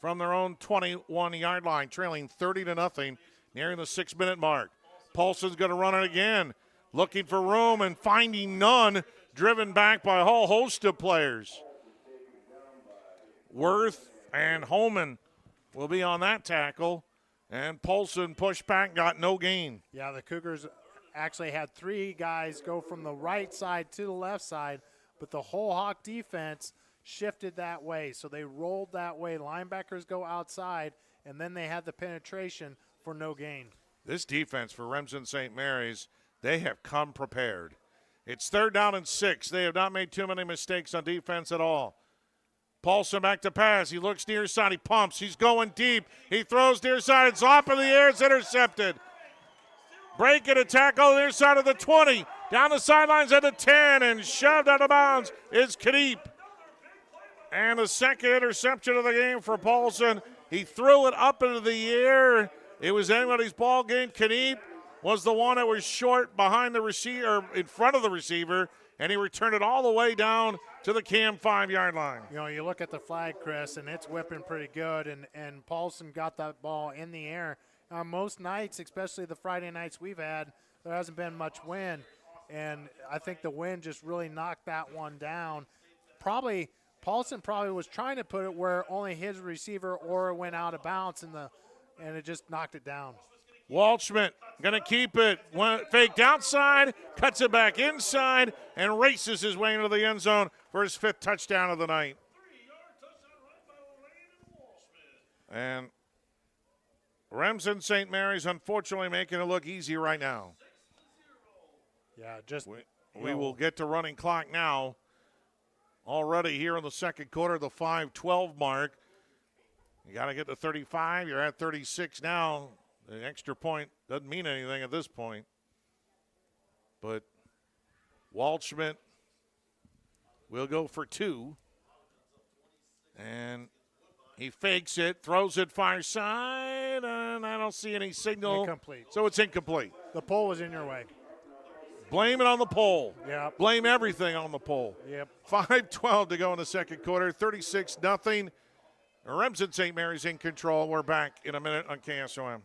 from their own 21-yard line, trailing 30-0, nearing the 6-minute mark. Paulson's going to run it again, looking for room and finding none, driven back by a whole host of players. Worth and Holman will be on that tackle, and Paulson pushed back, got no gain. Yeah, the Cougars actually had 3 guys go from the right side to the left side, but the whole Hawk defense shifted that way, so they rolled that way. Linebackers go outside, and then they had the penetration for no gain. This defense for Remsen St. Mary's, they have come prepared. It's 3rd down and 6. They have not made too many mistakes on defense at all. Paulson back to pass. He looks near side. He pumps. He's going deep. He throws near side. It's up in the air. It's intercepted. Break and a tackle near side of the 20. Down the sidelines at the 10 and shoved out of bounds is Kniep. And the second interception of the game for Paulson. He threw it up into the air. It was anybody's ball game. Kniep was the one that was short behind the receiver, in front of the receiver, and he returned it all the way down to the Cam 5-yard line. You know, you look at the flag, Chris, and it's whipping pretty good, and Paulson got that ball in the air, Most nights, especially the Friday nights we've had, there hasn't been much wind, and I think the wind just really knocked that one down. Paulson probably was trying to put it where only his receiver or went out of bounds, and it just knocked it down. Waldschmidt going to keep it. Faked outside, cuts it back inside, and races his way into the end zone for his 5th touchdown of the night. And Remsen St. Mary's unfortunately making it look easy right now. Yeah, just we will get to running clock now. Already here in the second quarter, the 5:12 mark. You got to get to 35. You're at 36 now. The extra point doesn't mean anything at this point. But Waldschmidt will go for 2. And he fakes it, throws it far side, and I don't see any signal. Incomplete. So it's incomplete. The pole was in your way. Blame it on the pole. Yep. Blame everything on the pole. Yep. 5:12 to go in the second quarter, 36-0. Remsen St. Mary's in control. We're back in a minute on KSOM.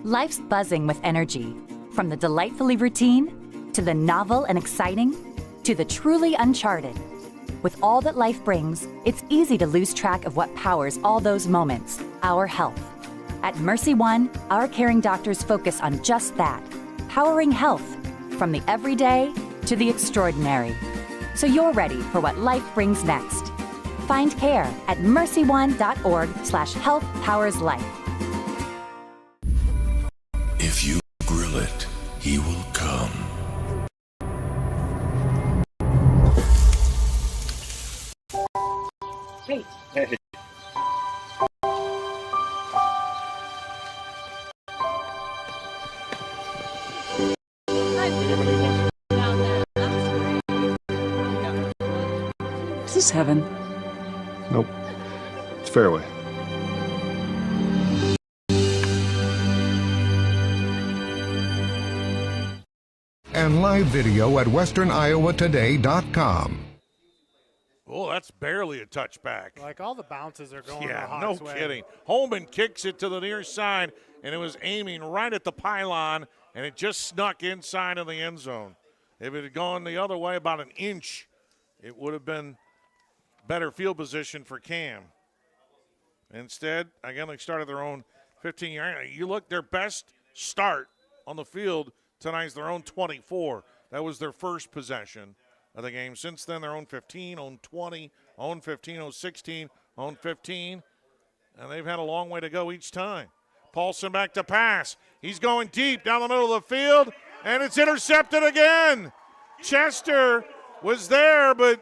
Life's buzzing with energy. From the delightfully routine, to the novel and exciting, to the truly uncharted. With all that life brings, it's easy to lose track of what powers all those moments, our health. At Mercy One, our caring doctors focus on just that, powering health, from the everyday to the extraordinary. So you're ready for what life brings next. Find care at mercyone.org/healthpowerslife. If you grill it, he will come. Hey. Is this heaven? Nope. It's fairway. And live video at westerniowatoday.com. Oh, that's barely a touchback. Like all the bounces are going the Yeah, Hawks' no way. kidding. Holman kicks it to the near side, and it was aiming right at the pylon, and it just snuck inside of the end zone. If it had gone the other way about an inch, it would have been better field position for Cam. Instead, again, they started their own 15-yard. You look, their best start on the field tonight is their own 24. That was their first possession of the game. Since then, their own 15, own 20, own 15, own 16, own 15. And they've had a long way to go each time. Paulson back to pass. He's going deep down the middle of the field, and it's intercepted again. Chester was there, but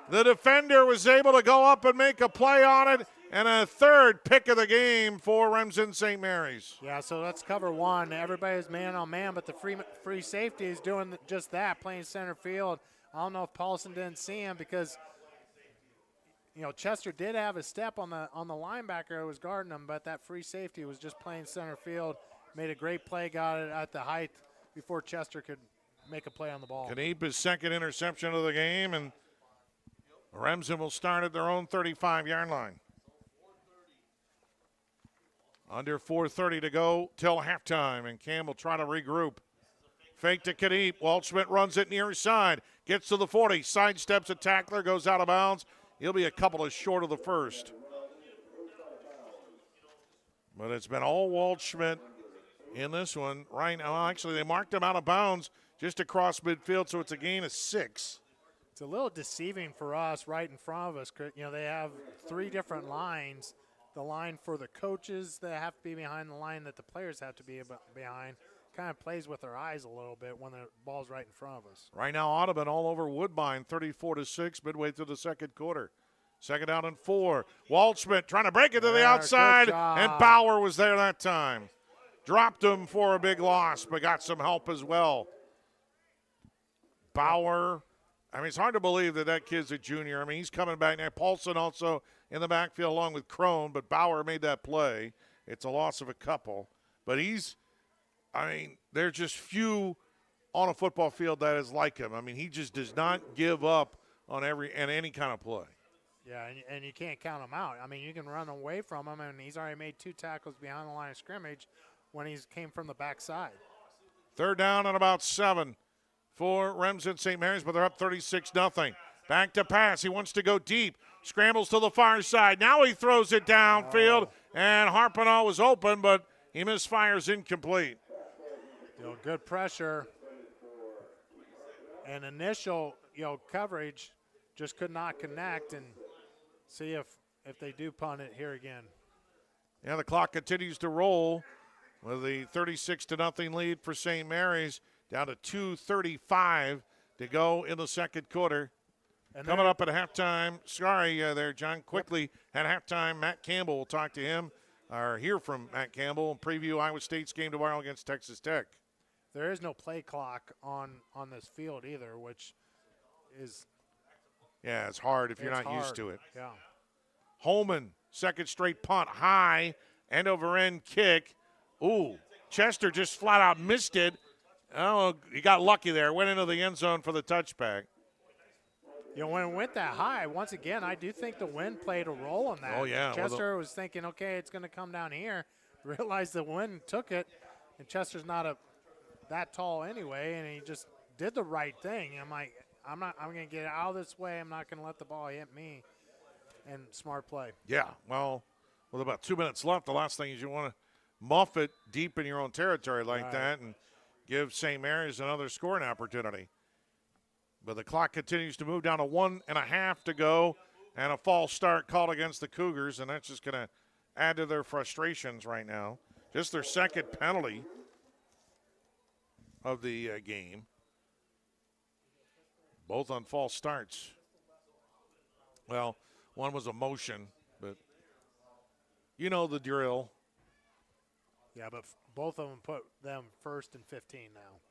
the defender was able to go up and make a play on it, and a third pick of the game for Remsen St. Mary's. Yeah, so let's cover one. Everybody's man on man, but the free safety is doing just that, playing center field. I don't know if Paulson didn't see him because, you know, Chester did have a step on the linebacker who was guarding him, but that free safety was just playing center field. Made a great play, got it at the height before Chester could make a play on the ball. Kniep his second interception of the game, and Remsen will start at their own 35-yard line. Under 4:30 to go till halftime, and Cam will try to regroup. Fake to Kniep. Waldschmidt runs it near side. Gets to the 40. Sidesteps a tackler. Goes out of bounds. He'll be a couple of short of the first. But it's been all Waldschmidt in this one right now. Actually, they marked him out of bounds just across midfield, so it's a gain of 6. It's a little deceiving for us right in front of us. You know, they have 3 different lines. The line for the coaches that have to be behind, the line that the players have to be behind. Kind of plays with our eyes a little bit when the ball's right in front of us. Right now, Audubon all over Woodbine, 34-6, midway through the second quarter. Second down and 4. Waldschmidt trying to break it to the outside, and Bauer was there that time. Dropped him for a big loss, but got some help as well. Bauer, I mean, it's hard to believe that kid's a junior. I mean, he's coming back now. Paulson also in the backfield along with Crone, but Bauer made that play. It's a loss of a couple. But there's just few on a football field that is like him. I mean, he just does not give up on any kind of play. Yeah, and you can't count him out. I mean, you can run away from him, and he's already made 2 tackles behind the line of scrimmage when he came from the backside. 3rd down and about 7 for Remsen St. Mary's, but they're up 36-0. Back to pass. He wants to go deep. Scrambles to the far side. Now he throws it downfield, and Harpenau was open, but he misfires incomplete. Good pressure and initial, coverage just could not connect, and see if they do punt it here again. Yeah, the clock continues to roll with the 36-0 lead for St. Mary's, down to 2:35 to go in the 2nd quarter. And coming up at halftime, there, John, quickly at halftime, Matt Campbell, will talk to him, or hear from Matt Campbell, and preview Iowa State's game tomorrow against Texas Tech. There is no play clock on this field either, which is... Yeah, it's hard if you're not used to it. Yeah. Holman, 2nd straight punt, high, end-over-end kick. Ooh, Chester just flat out missed it. Oh, he got lucky there. Went into the end zone for the touchback. When it went that high, once again, I do think the wind played a role in that. Oh, yeah. Chester was thinking, okay, it's going to come down here. Realized the wind took it, and Chester's not that tall anyway, and he just did the right thing. I'm like, I'm going to get out of this way. I'm not going to let the ball hit me. And smart play. Yeah, well, with about 2 minutes left, the last thing is you want to muff it deep in your own territory like that and give St. Mary's another scoring opportunity. But the clock continues to move down to 1.5 to go, and a false start called against the Cougars, and that's just going to add to their frustrations right now. Just their 2nd penalty of the game. Both on false starts. Well, one was a motion, but you know the drill. Yeah, but both of them put them 1st and 15 now.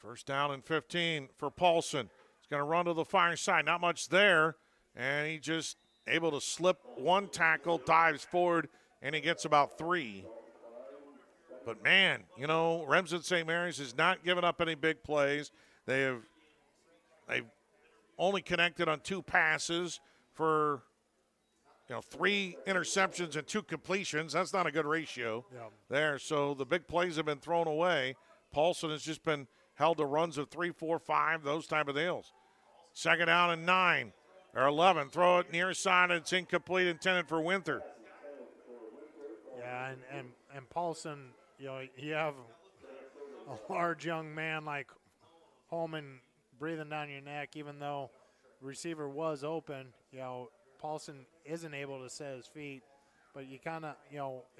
1st down and 15 for Paulson. He's going to run to the far side. Not much there, and he just able to slip one tackle, dives forward, and he gets about 3. But, man, Remsen St. Mary's has not given up any big plays. They've only connected on 2 passes for 3 interceptions and 2 completions. That's not a good ratio there. So the big plays have been thrown away. Paulson has just been held to runs of 3, 4, 5, those type of deals. 2nd down and 9 or 11. Throw it near side. It's incomplete, intended for Winther. Yeah, and Paulson, you have a large young man like Holman breathing down your neck, even though the receiver was open. Paulson isn't able to set his feet, but you kind of,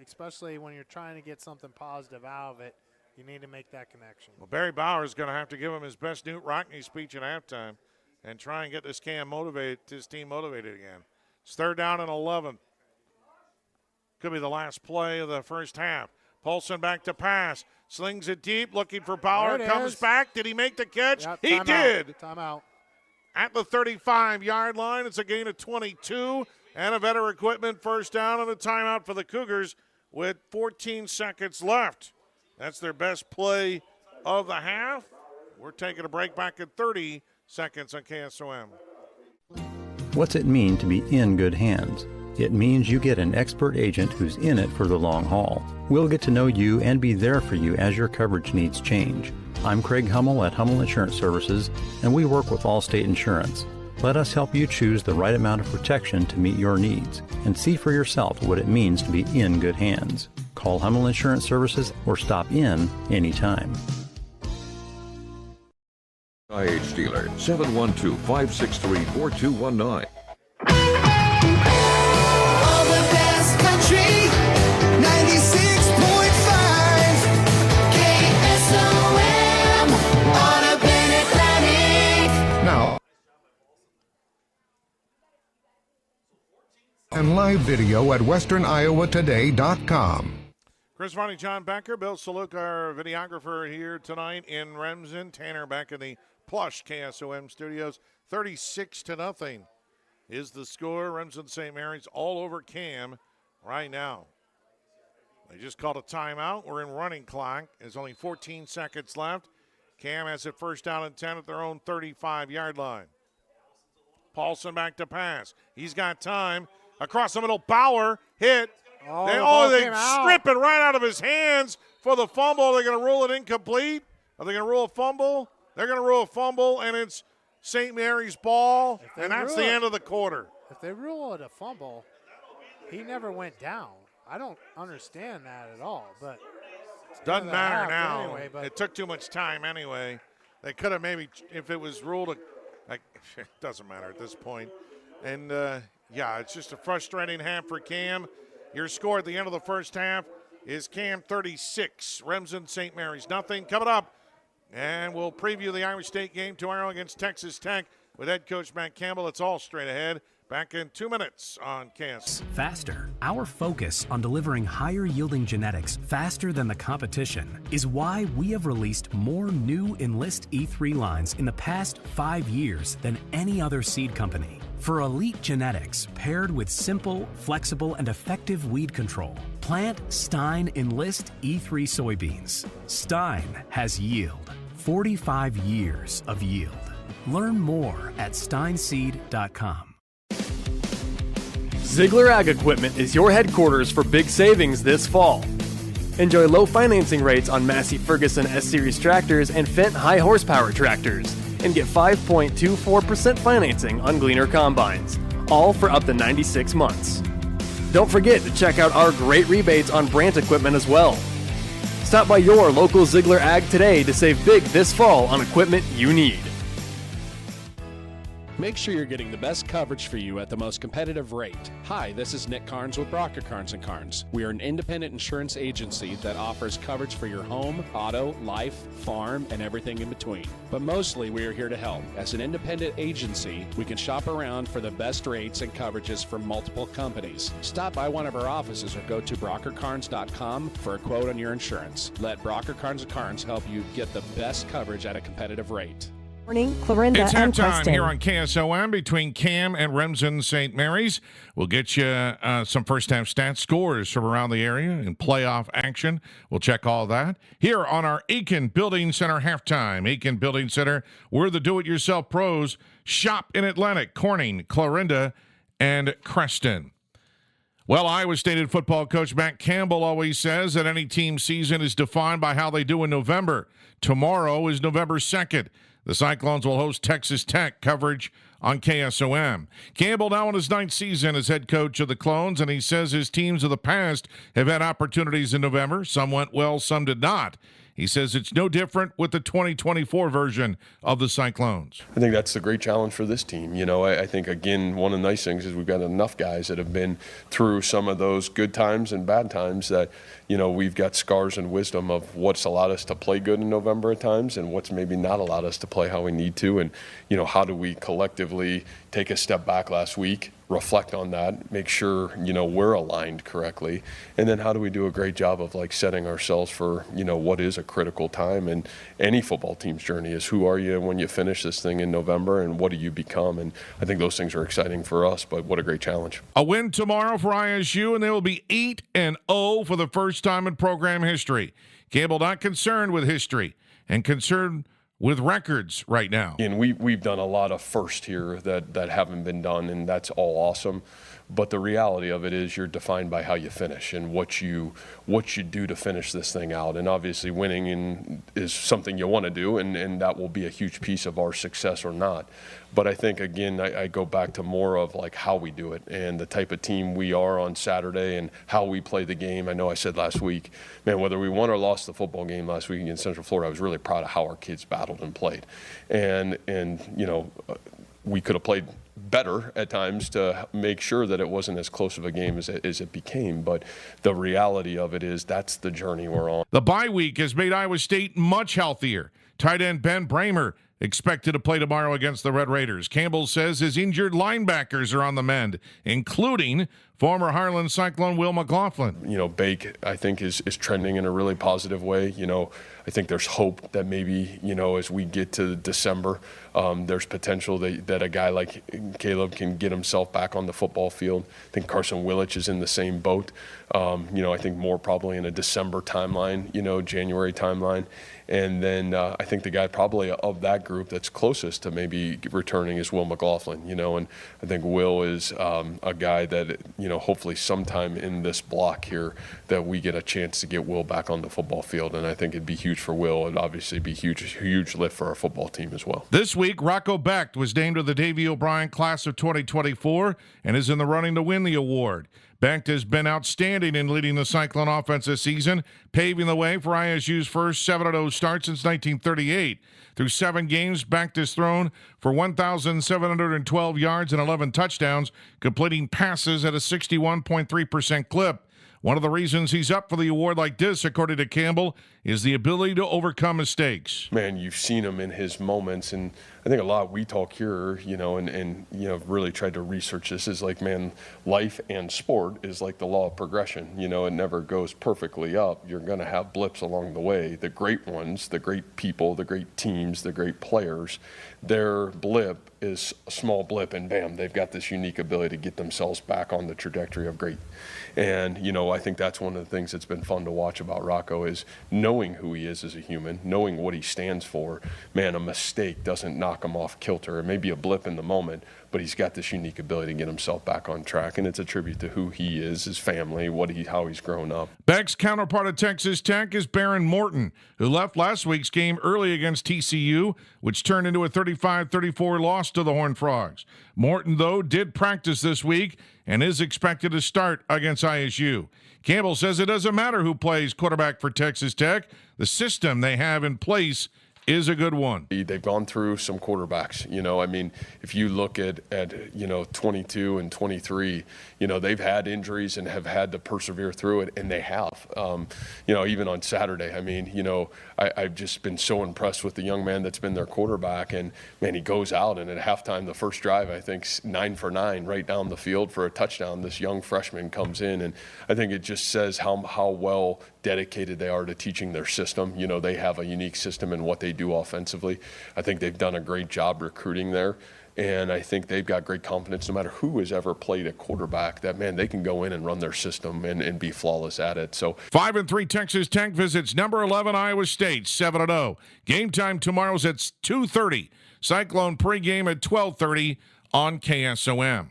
especially when you're trying to get something positive out of it, you need to make that connection. Well, Barry Bauer is going to have to give him his best Newt Rockney speech at halftime and try and get this team motivated again. It's 3rd down and 11. Could be the last play of the first half. Paulson back to pass. Slings it deep, looking for Bauer. Comes back. Did he make the catch? Yep, he did. Timeout. At the 35-yard line, it's a gain of 22. And a Vetter Equipment 1st down and a timeout for the Cougars with 14 seconds left. That's their best play of the half. We're taking a break back at 30 seconds on KSOM. What's it mean to be in good hands? It means you get an expert agent who's in it for the long haul. We'll get to know you and be there for you as your coverage needs change. I'm Craig Hummel at Hummel Insurance Services, and we work with Allstate Insurance. Let us help you choose the right amount of protection to meet your needs and see for yourself what it means to be in good hands. Call Hummel Insurance Services or stop in anytime. IH dealer 712-563-4219. All the best country, 96.5 KSOM on a Mid-Atlantic. Now, and live video at westerniowatoday.com. Chris Varney, John Becker, Bill Saluk, our videographer here tonight in Remsen. Tanner back in the plush KSOM studios. 36-0 is the score. Remsen St. Mary's all over Cam right now. They just called a timeout. We're in running clock. There's only 14 seconds left. Cam has it 1st down and 10 at their own 35-yard line. Paulson back to pass. He's got time. Across the middle, Bauer hit. They strip it right out of his hands for the fumble. Are they going to rule it incomplete? Are they going to rule a fumble? They're going to rule a fumble, and it's St. Mary's ball, and that's the end of the quarter. If they rule it a fumble, he never went down. I don't understand that at all, but doesn't matter now. Anyway, but it took too much time anyway. They could have maybe, if it was ruled, it doesn't matter at this point. And, it's just a frustrating half for Cam. Your score at the end of the first half is Cam 36, Remsen St. Mary's nothing. Coming up, and we'll preview the Iowa State game tomorrow against Texas Tech with head coach Matt Campbell. It's all straight ahead. Back in 2 minutes on KSOM. Faster. Our focus on delivering higher yielding genetics faster than the competition is why we have released more new Enlist E3 lines in the past 5 years than any other seed company. For elite genetics paired with simple, flexible, and effective weed control, plant Stein Enlist E3 soybeans. Stein has yield. 45 years of yield. Learn more at steinseed.com. Ziegler Ag Equipment is your headquarters for big savings this fall. Enjoy low financing rates on Massey Ferguson S-Series tractors and Fendt high horsepower tractors, and get 5.24% financing on Gleaner combines, all for up to 96 months. Don't forget to check out our great rebates on Brandt equipment as well. Stop by your local Ziegler Ag today to save big this fall on equipment you need. Make sure you're getting the best coverage for you at the most competitive rate. Hi, this is Nick Carnes with Brocker Carnes & Carnes. We are an independent insurance agency that offers coverage for your home, auto, life, farm, and everything in between. But mostly we are here to help. As an independent agency, we can shop around for the best rates and coverages from multiple companies. Stop by one of our offices or go to brockercarnes.com for a quote on your insurance. Let Brocker Carnes & Carnes help you get the best coverage at a competitive rate. Morning, Clarinda it's and halftime Preston. here on KSOM between Cam and Remsen St. Mary's. We'll get you some first-half stats, scores from around the area, and playoff action. We'll check all that here on our Aiken Building Center halftime. Aiken Building Center, we're the do-it-yourself pros. Shop in Atlantic, Corning, Clarinda, and Creston. Well, Iowa State football coach Matt Campbell always says that any team season is defined by how they do in November. Tomorrow is November 2nd. The Cyclones will host Texas Tech, coverage on KSOM. Campbell now in his 9th season as head coach of the Clones, and he says his teams of the past have had opportunities in November. Some went well, some did not. He says it's no different with the 2024 version of the Cyclones. I think that's the great challenge for this team. You know, I think, again, one of the nice things is we've got enough guys that have been through some of those good times and bad times that, you know, we've got scars and wisdom of what's allowed us to play good in November at times and what's maybe not allowed us to play how we need to. And, you know, how do we collectively take a step back last week, reflect on that, make sure, you know, we're aligned correctly, and then how do we do a great job of like setting ourselves for, you know, what is a critical time in any football team's journey is who are you when you finish this thing in November and what do you become? And I think those things are exciting for us, but what a great challenge. A win tomorrow for ISU, and they will be 8-0 for the first time in program history. Campbell not concerned with history and concerned with records right now. And we've done a lot of first here that haven't been done, and that's all awesome. But the reality of it is you're defined by how you finish and what you do to finish this thing out. And obviously winning is something you want to do, and that will be a huge piece of our success or not. But I think, again, I go back to more of like how we do it and the type of team we are on Saturday and how we play the game. I know I said last week, man, whether we won or lost the football game last week against Central Florida, I was really proud of how our kids battled and played. And you know, we could have played better at times to make sure that it wasn't as close of a game as it became. But the reality of it is that's the journey we're on. The bye week has made Iowa State much healthier. Tight end Ben Bramer expected to play tomorrow against the Red Raiders. Campbell says his injured linebackers are on the mend, including former Harlan Cyclone Will McLaughlin. You know, Bake, I think, is trending in a really positive way. You know, I think there's hope that maybe, you know, as we get to December, There's potential that a guy like Caleb can get himself back on the football field. I think Carson Willich is in the same boat. I think more probably in a December timeline, January timeline. And then I think the guy probably of that group that's closest to maybe returning is Will McLaughlin, and I think Will is a guy that, hopefully sometime in this block here that we get a chance to get Will back on the football field. And I think it'd be huge for Will. It'd obviously be huge lift for our football team as well. This week, Rocco Becht was named to the Davey O'Brien class of 2024 and is in the running to win the award. Becht has been outstanding in leading the Cyclone offense this season, paving the way for ISU's first 7-0 start since 1938. Through 7 games, Becht has thrown for 1,712 yards and 11 touchdowns, completing passes at a 61.3% clip. One of the reasons he's up for the award like this, according to Campbell, is the ability to overcome mistakes. Man, you've seen him in his moments, and I think a lot we talk here, and really tried to research this, is like, man, life and sport is like the law of progression. It never goes perfectly up. You're going to have blips along the way. The great ones, the great people, the great teams, the great players, their blip is a small blip, and bam, they've got this unique ability to get themselves back on the trajectory of great. And, I think that's one of the things that's been fun to watch about Rocco is knowing who he is as a human, knowing what he stands for. Man, a mistake doesn't knock him off kilter. It may be a blip in the moment, but he's got this unique ability to get himself back on track, and it's a tribute to who he is, his family, how he's grown up. Becht's counterpart at Texas Tech is Baron Morton, who left last week's game early against TCU, which turned into a 35-34 loss to the Horned Frogs. Morton, though, did practice this week and is expected to start against ISU. Campbell says it doesn't matter who plays quarterback for Texas Tech. The system they have in place is a good one. They've gone through some quarterbacks. If you look at 22 and 23, they've had injuries and have had to persevere through it, and they have. Even on Saturday, I've just been so impressed with the young man that's been their quarterback, and man, he goes out, and at halftime, the first drive, I think 9 for 9 right down the field for a touchdown. This young freshman comes in, and I think it just says how well dedicated they are to teaching their system. They have a unique system in what they do offensively. I think they've done a great job recruiting there. And I think they've got great confidence no matter who has ever played a quarterback that, man, they can go in and run their system and be flawless at it. So 5-3 Texas Tech visits number 11 Iowa State, 7-0. Game time tomorrow's at 2:30. Cyclone pregame at 12:30 on KSOM.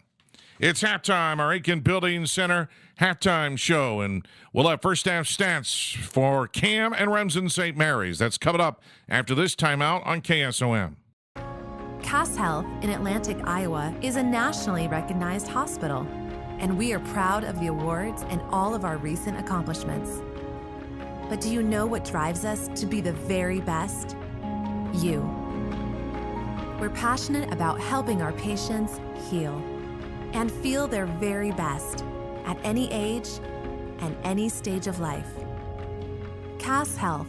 It's halftime, our Aiken Building Center halftime show, and we'll have first half stats for Cam and Remsen St. Mary's. That's coming up after this timeout on KSOM. Cass Health in Atlantic, Iowa is a nationally recognized hospital, and we are proud of the awards and all of our recent accomplishments. But do you know what drives us to be the very best? You. We're passionate about helping our patients heal and feel their very best at any age and any stage of life. Cass Health,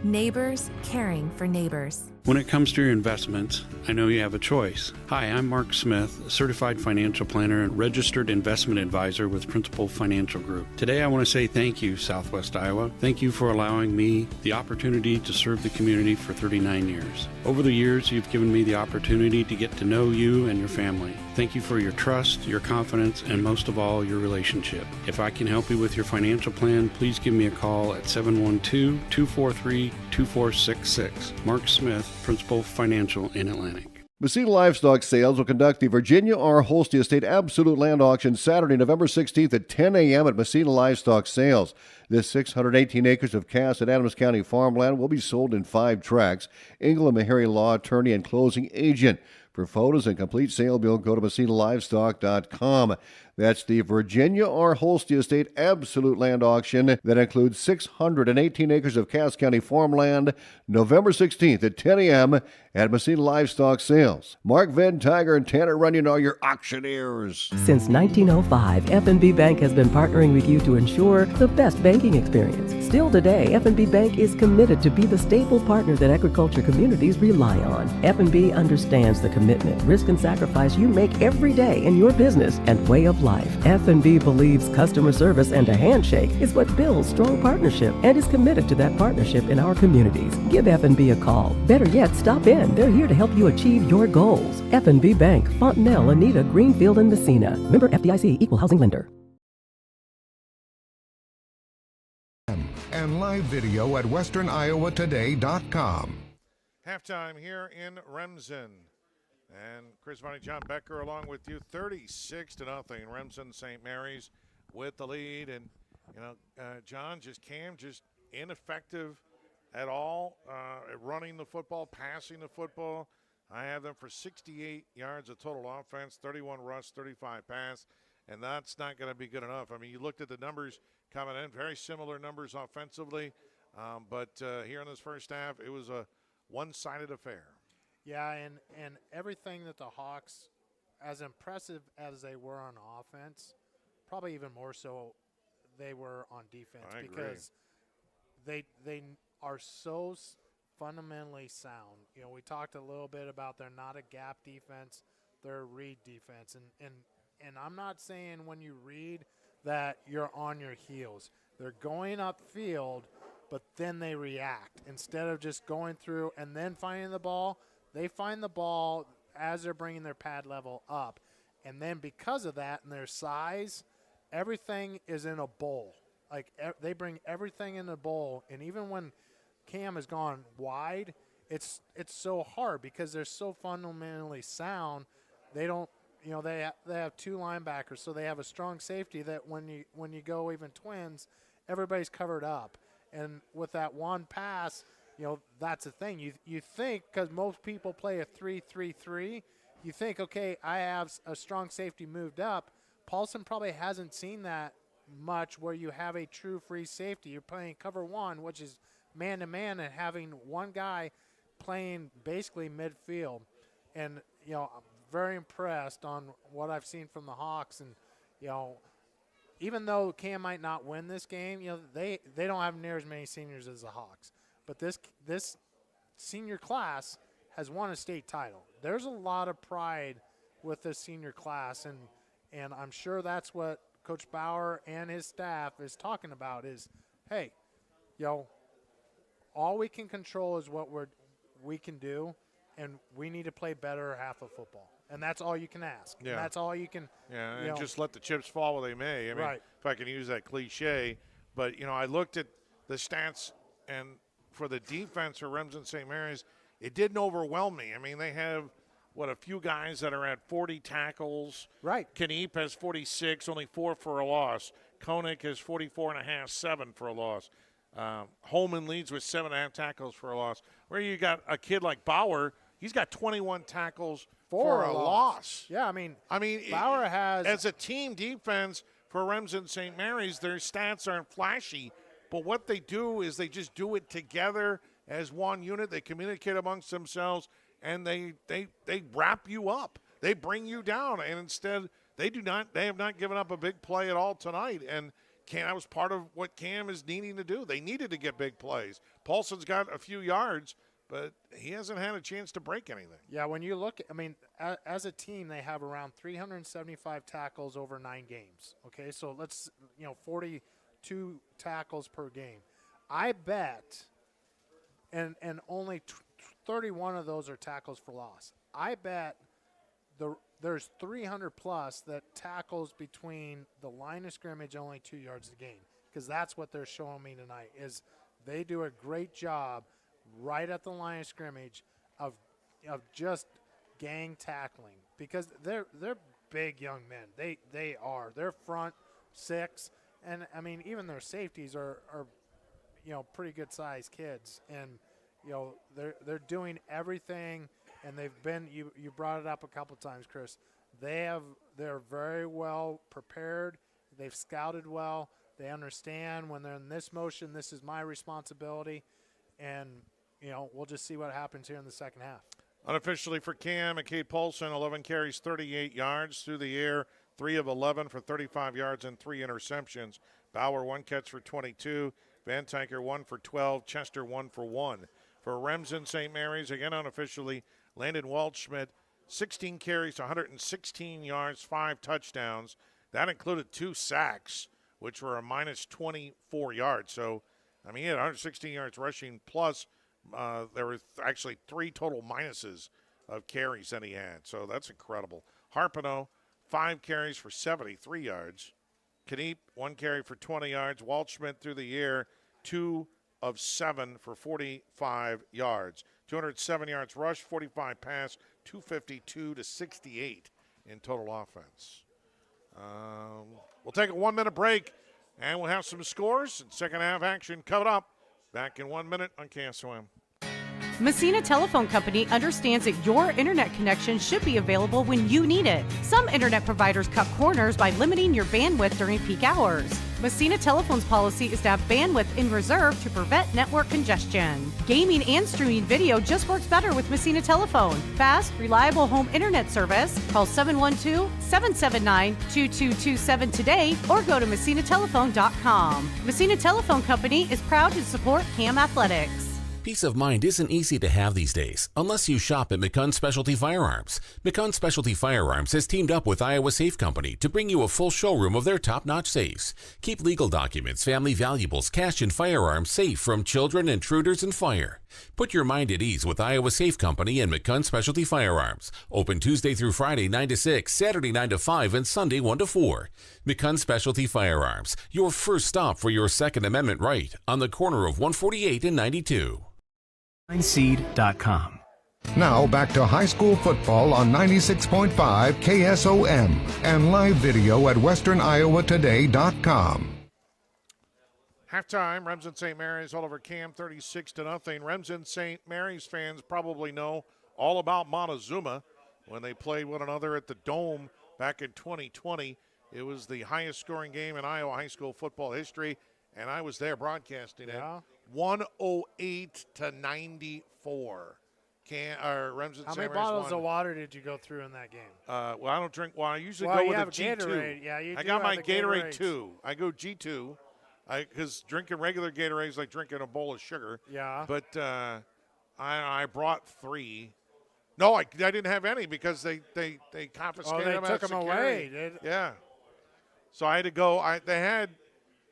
neighbors caring for neighbors. When it comes to your investments, I know you have a choice. Hi, I'm Mark Smith, a certified financial planner and registered investment advisor with Principal Financial Group. Today I want to say thank you, Southwest Iowa. Thank you for allowing me the opportunity to serve the community for 39 years. Over the years, you've given me the opportunity to get to know you and your family. Thank you for your trust, your confidence, and most of all, your relationship. If I can help you with your financial plan, please give me a call at 712-243-2466. Mark Smith, Principal Financial in Atlantic. Messina Livestock Sales will conduct the Virginia R. Holstein Estate Absolute Land Auction Saturday, November 16th at 10 a.m. at Messina Livestock Sales. This 618 acres of Cass and Adams County farmland will be sold in 5 tracts. England Meharry Law Attorney and Closing Agent. For photos and complete sale bill, go to MessinaLivestock.com. That's the Virginia R. Holstein Estate Absolute Land Auction that includes 618 acres of Cass County farmland, November 16th at 10 a.m. at Messina Livestock Sales. Mark Venn, Tiger, and Tanner Runyon are your auctioneers. Since 1905, F&B Bank has been partnering with you to ensure the best banking experience. Still today, F&B Bank is committed to be the stable partner that agriculture communities rely on. F&B understands the commitment, risk, and sacrifice you make every day in your business and way of life. F&B believes customer service and a handshake is what builds strong partnership and is committed to that partnership in our communities. Give F&B a call. Better yet, stop in. They're here to help you achieve your goals. F&B Bank, Fontenelle, Anita, Greenfield, and Messina. Member FDIC, Equal Housing Lender. And live video at westerniowatoday.com. Halftime here in Remsen. And Chris Varney, John Becker along with you, 36-0. Remsen St. Mary's with the lead. And, John, Cam just ineffective at all at running the football, passing the football. I have them for 68 yards of total offense, 31 rush, 35 pass. And that's not going to be good enough. I mean, you looked at the numbers coming in, very similar numbers offensively. But here in this first half, it was a one-sided affair. Yeah, and everything that the Hawks, as impressive as they were on offense, probably even more so they were on defense. Because they are so fundamentally sound. We talked a little bit about they're not a gap defense, they're a read defense. And I'm not saying when you read that you're on your heels. They're going upfield, but then they react. Instead of just going through and then finding the ball, they find the ball as they're bringing their pad level up. And then because of that and their size, everything is in a bowl. They bring everything in a bowl. And even when Cam has gone wide, it's so hard because they're so fundamentally sound. They don't, they have two linebackers, so they have a strong safety that when you go even twins, everybody's covered up. And with that one pass, that's the thing. You think, because most people play a 3-3-3, you think, okay, I have a strong safety moved up. Paulson probably hasn't seen that much where you have a true free safety. You're playing cover one, which is man-to-man, and having one guy playing basically midfield. And, I'm very impressed on what I've seen from the Hawks. And, even though Cam might not win this game, they don't have near as many seniors as the Hawks. But this senior class has won a state title. There's a lot of pride with this senior class, and I'm sure that's what Coach Bauer and his staff is talking about is, hey, all we can control is what we can do, and we need to play better half of football. And that's all you can ask. Yeah. And that's all you can. Yeah, and just let the chips fall where they may. I mean, right. If I can use that cliche. But, I looked at the stats, and for the defense for Remsen St. Mary's, it didn't overwhelm me. I mean, they have, a few guys that are at 40 tackles. Right. Kniep has 46, only 4 for a loss. Koenig has 44.5, 7 for a loss. Holman leads with 7.5 tackles for a loss. Where you got a kid like Bauer, he's got 21 tackles for a loss. Yeah, I mean, Bauer has. As a team defense for Remsen St. Mary's, their stats aren't flashy, but what they do is they just do it together as one unit. They communicate amongst themselves, and they wrap you up. They bring you down, and instead they have not given up a big play at all tonight. And that was part of what Cam is needing to do. They needed to get big plays. Paulson's got a few yards, but he hasn't had a chance to break anything. Yeah, when you look, as a team, they have around 375 tackles over 9 games. Okay, so let's, 42 tackles per game. I bet, and only 31 of those are tackles for loss. I bet there's 300 plus that tackles between the line of scrimmage only 2 yards a game, because that's what they're showing me tonight is they do a great job right at the line of scrimmage of just gang tackling, because they're big young men. They are. They're front 6, and even their safeties are pretty good sized kids, and they're doing everything, and they've been you brought it up a couple times, Chris. They're very well prepared. They've scouted well. They understand when they're in this motion, this is my responsibility, and we'll just see what happens here in the second half. Unofficially for Cam, Cade Paulson, 11 carries, 38 yards through the air, 3 of 11 for 35 yards and 3 interceptions. Bauer, 1 catch for 22. Van Tyker 1 for 12. Chester 1 for 1. For Remsen St. Mary's, again unofficially, Landon Waldschmidt, 16 carries, 116 yards, 5 touchdowns. That included 2 sacks, which were a minus 24 yards. So, I mean, he had 116 yards rushing, plus there were actually 3 total minuses of carries that he had. So that's incredible. Harpino, 5 carries for 73 yards. Kniep, 1 carry for 20 yards. Waldschmidt through the air, 2 of 7 for 45 yards. 207 yards rush, 45 pass, 252 to 68 in total offense. We'll take a 1-minute break, and we'll have some scores and second half action coming up. Back in 1 minute on KSOM. Messina Telephone Company understands that your internet connection should be available when you need it. Some internet providers cut corners by limiting your bandwidth during peak hours. Messina Telephone's policy is to have bandwidth in reserve to prevent network congestion. Gaming and streaming video just works better with Messina Telephone. Fast, reliable home internet service. Call 712-779-2227 today or go to messinatelephone.com. Messina Telephone Company is proud to support CAM Athletics. Peace of mind isn't easy to have these days, unless you shop at McCunn Specialty Firearms. McCunn Specialty Firearms has teamed up with Iowa Safe Company to bring you a full showroom of their top-notch safes. Keep legal documents, family valuables, cash, and firearms safe from children, intruders, and fire. Put your mind at ease with Iowa Safe Company and McCunn Specialty Firearms. Open Tuesday through Friday 9 to 6, Saturday 9 to 5, and Sunday 1 to 4. McCunn Specialty Firearms, your first stop for your Second Amendment right on the corner of 148 and 92. Seed.com. Now back to high school football on 96.5 KSOM and live video at westerniowatoday.com. Halftime, Remsen St. Mary's all over Cam, 36-0. Remsen St. Mary's fans probably know all about Montezuma when they played one another at the Dome back in 2020. It was the highest scoring game in Iowa high school football history, and I was there broadcasting it. 108-94. Remsen How St. many Mary's bottles won. of water did you go through in that game? Well, I don't drink. Well, I usually Well, go you with a have G2. Gatorade. Yeah, you I do got my have the Gatorade Gatorades. 2. I go G2. Because drinking regular Gatorade is like drinking a bowl of sugar. Yeah. But I brought 3. No, I didn't have any because they confiscated them. They took at them security. away. Yeah. So I had to go.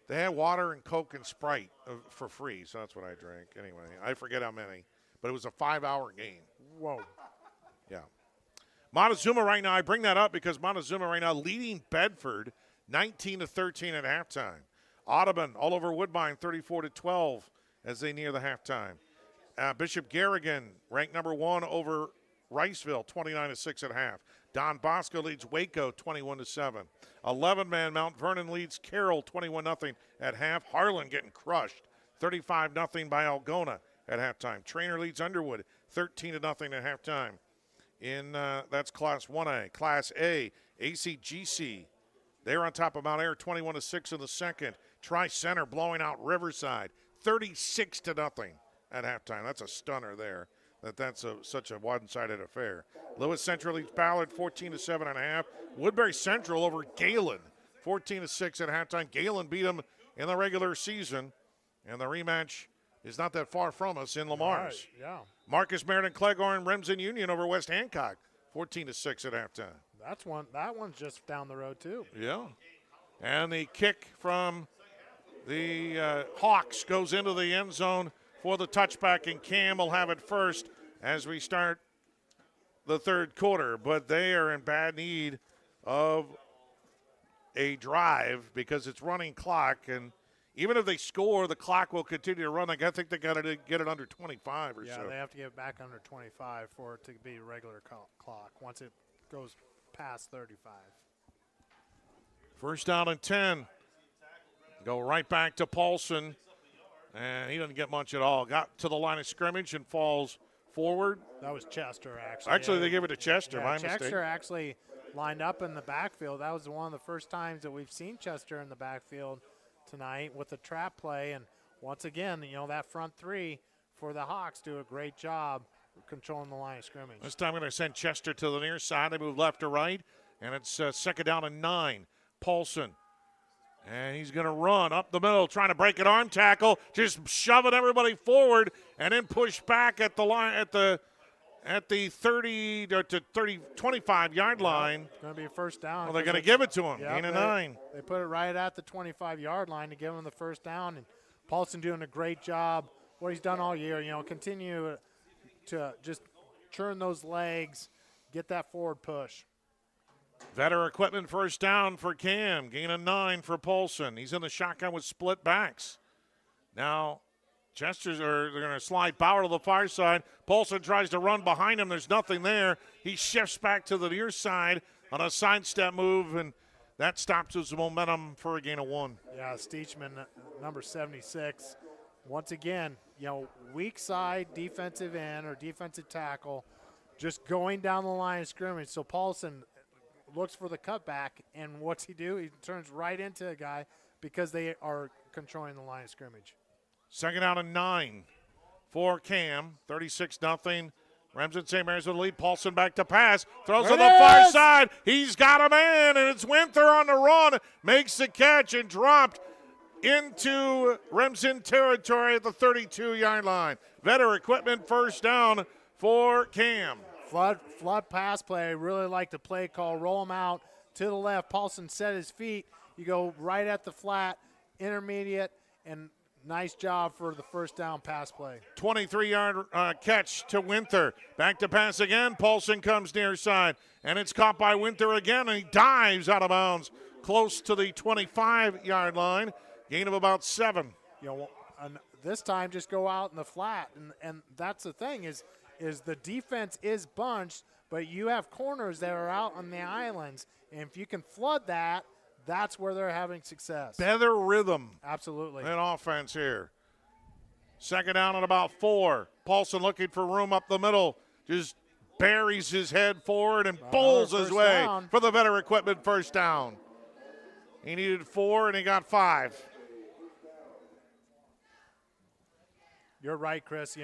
They had water and Coke and Sprite for free, so that's what I drank. Anyway, I forget how many, but it was a 5-hour game. Whoa. Yeah. Montezuma right now, I bring that up because Montezuma right now leading Bedford 19-13 at halftime. Audubon all over Woodbine 34-12 as they near the halftime. Bishop Garrigan ranked number 1 over Riceville 29-6 at half. Don Bosco leads Waco 21-7. 11-man Mount Vernon leads Carroll 21-0 at half. Harlan getting crushed 35-0 by Algona at halftime. Trainer leads Underwood 13-0 at halftime. That's Class 1A. Class A, ACGC. They're on top of Mount Air 21-6 in the second. Tri-Center blowing out Riverside 36-0 at halftime. That's a stunner there. That's such a one-sided affair. Lewis Central leads Ballard 14-7 and a half. Woodbury Central over Galen 14-6 at halftime. Galen beat them in the regular season, and the rematch is not that far from us in Lamar's. Right, yeah. Marcus Meriden Cleghorn Remsen Union over West Hancock 14-6 at halftime. That one's just down the road too. Yeah. And the kick from the Hawks goes into the end zone for the touchback, and Cam will have it first as we start the third quarter. But they are in bad need of a drive because it's running clock, and even if they score, the clock will continue to run. I think they got to get it under 25 or so. Yeah, they have to get it back under 25 for it to be a regular clock once it goes past 35. First down and 10. Go right back to Paulson, and he doesn't get much at all. Got to the line of scrimmage and falls forward. That was Chester, actually. Actually, they give it to Chester, yeah, my mistake. Chester actually lined up in the backfield. That was one of the first times that we've seen Chester in the backfield tonight with the trap play. And once again, that front three for the Hawks do a great job controlling the line of scrimmage. This time we're going to send Chester to the near side. They move left to right, and it's second down and 9. Paulson And he's going to run up the middle, trying to break an arm tackle, just shoving everybody forward, and then push back at the line at the 30 to 25-yard line. It's going to be a first down. Well, they're going to give it to him. Yep, Gain of 9. They put it right at the 25-yard line to give him the first down. And Paulson doing a great job. What he's done all year, continue to just churn those legs, get that forward push. Vetter equipment first down for Cam. Gain of 9 for Paulson. He's in the shotgun with split backs. Now, they're going to slide Bauer to the far side. Paulson tries to run behind him. There's nothing there. He shifts back to the near side on a sidestep move, and that stops his momentum for a gain of 1. Yeah, Steechman, number 76. Once again, weak side defensive end or defensive tackle, just going down the line of scrimmage. So Paulson looks for the cutback, and what's he do? He turns right into a guy because they are controlling the line of scrimmage. Second down and 9 for Cam. 36-0. Remsen St. Mary's with the lead. Paulson back to pass. Throws to the far side. He's got a man, and it's Winther on the run. Makes the catch and dropped into Remsen territory at the 32-yard line. Vetter equipment first down for Cam. Flood pass play. Really like the play call. Roll him out to the left. Paulson set his feet. You go right at the flat, intermediate, and nice job for the first down pass play. 23-yard catch to Winther. Back to pass again. Paulson comes near side, and it's caught by Winther again, and he dives out of bounds close to the 25-yard line. Gain of about 7. This time just go out in the flat, and that's the thing is the defense is bunched, but you have corners that are out on the islands, and if you can flood that, that's where they're having success. Better rhythm. Absolutely. In offense here. Second down at about 4. Paulson looking for room up the middle. Just buries his head forward and bowls his way for the Vetter equipment first down. He needed 4, and he got 5. You're right, Chris.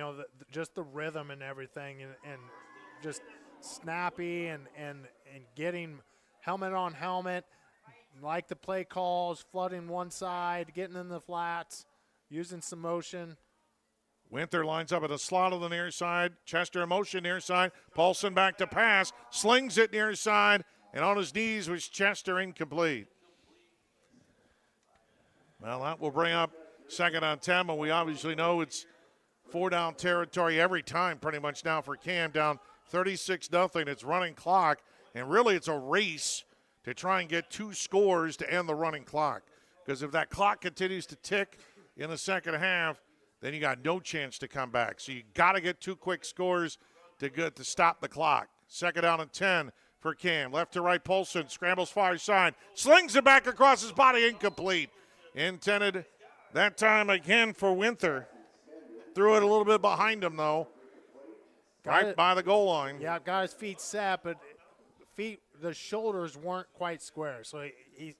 Just the rhythm and everything, and just snappy and getting helmet on helmet, like the play calls, flooding one side, getting in the flats, using some motion. Winther lines up at the slot of the near side. Chester in motion near side. Paulson back to pass, slings it near side, and on his knees was Chester, incomplete. Well, that will bring up second on 10, but we obviously know it's 4-down territory every time pretty much now for Cam. Down 36-0. It's running clock, and really it's a race to try and get 2 scores to end the running clock. Because if that clock continues to tick in the second half, then you got no chance to come back. So you got to get 2 quick scores to stop the clock. Second down and 10 for Cam. Left to right, Paulson scrambles far side, slings it back across his body, incomplete. Intended that time again for Winther. Threw it a little bit behind him, though. Right by the goal line. Yeah, got his feet set, but the shoulders weren't quite square. So his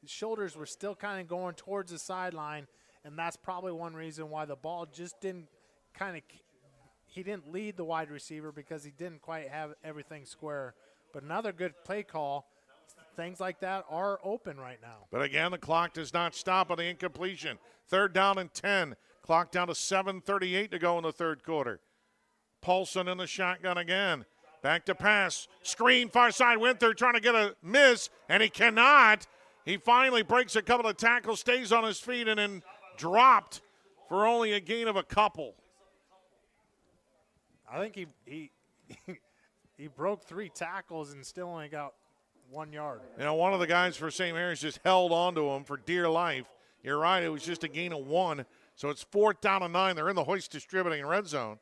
shoulders were still kind of going towards the sideline, and that's probably one reason why the ball just didn't he didn't lead the wide receiver because he didn't quite have everything square. But another good play call. Things like that are open right now. But again, the clock does not stop on the incompletion. Third down and 10. Clock down to 7:38 to go in the third quarter. Paulson in the shotgun again. Back to pass. Screen far side. Winther trying to get a miss, and he cannot. He finally breaks a couple of tackles, stays on his feet, and then dropped for only a gain of a couple. I think he broke 3 tackles and still only got 1 yard. One of the guys for St. Mary's just held on to him for dear life. You're right, it was just a gain of 1. So it's 4th down and 9. They're in the hoist distributing red zone.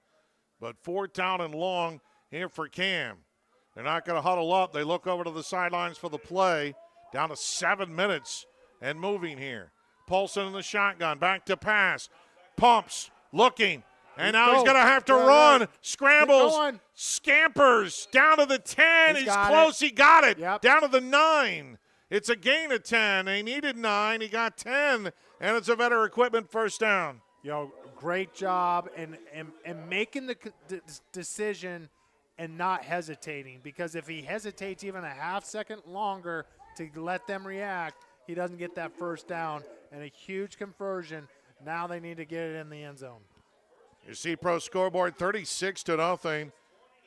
But 4th down and long here for Cam. They're not going to huddle up. They look over to the sidelines for the play. Down to 7 minutes and moving here. Paulson in the shotgun. Back to pass. Pumps. Looking. And now he's going to have to run. Scrambles. Scampers. Down to the 10. He's close. He got it. Yep. Down to the 9. It's a gain of 10. They needed 9. He got 10. And it's a Vetter equipment first down. Great job and making the decision and not hesitating. Because if he hesitates even a half second longer to let them react, he doesn't get that first down, and a huge conversion. Now they need to get it in the end zone. Your C-Pro scoreboard 36-0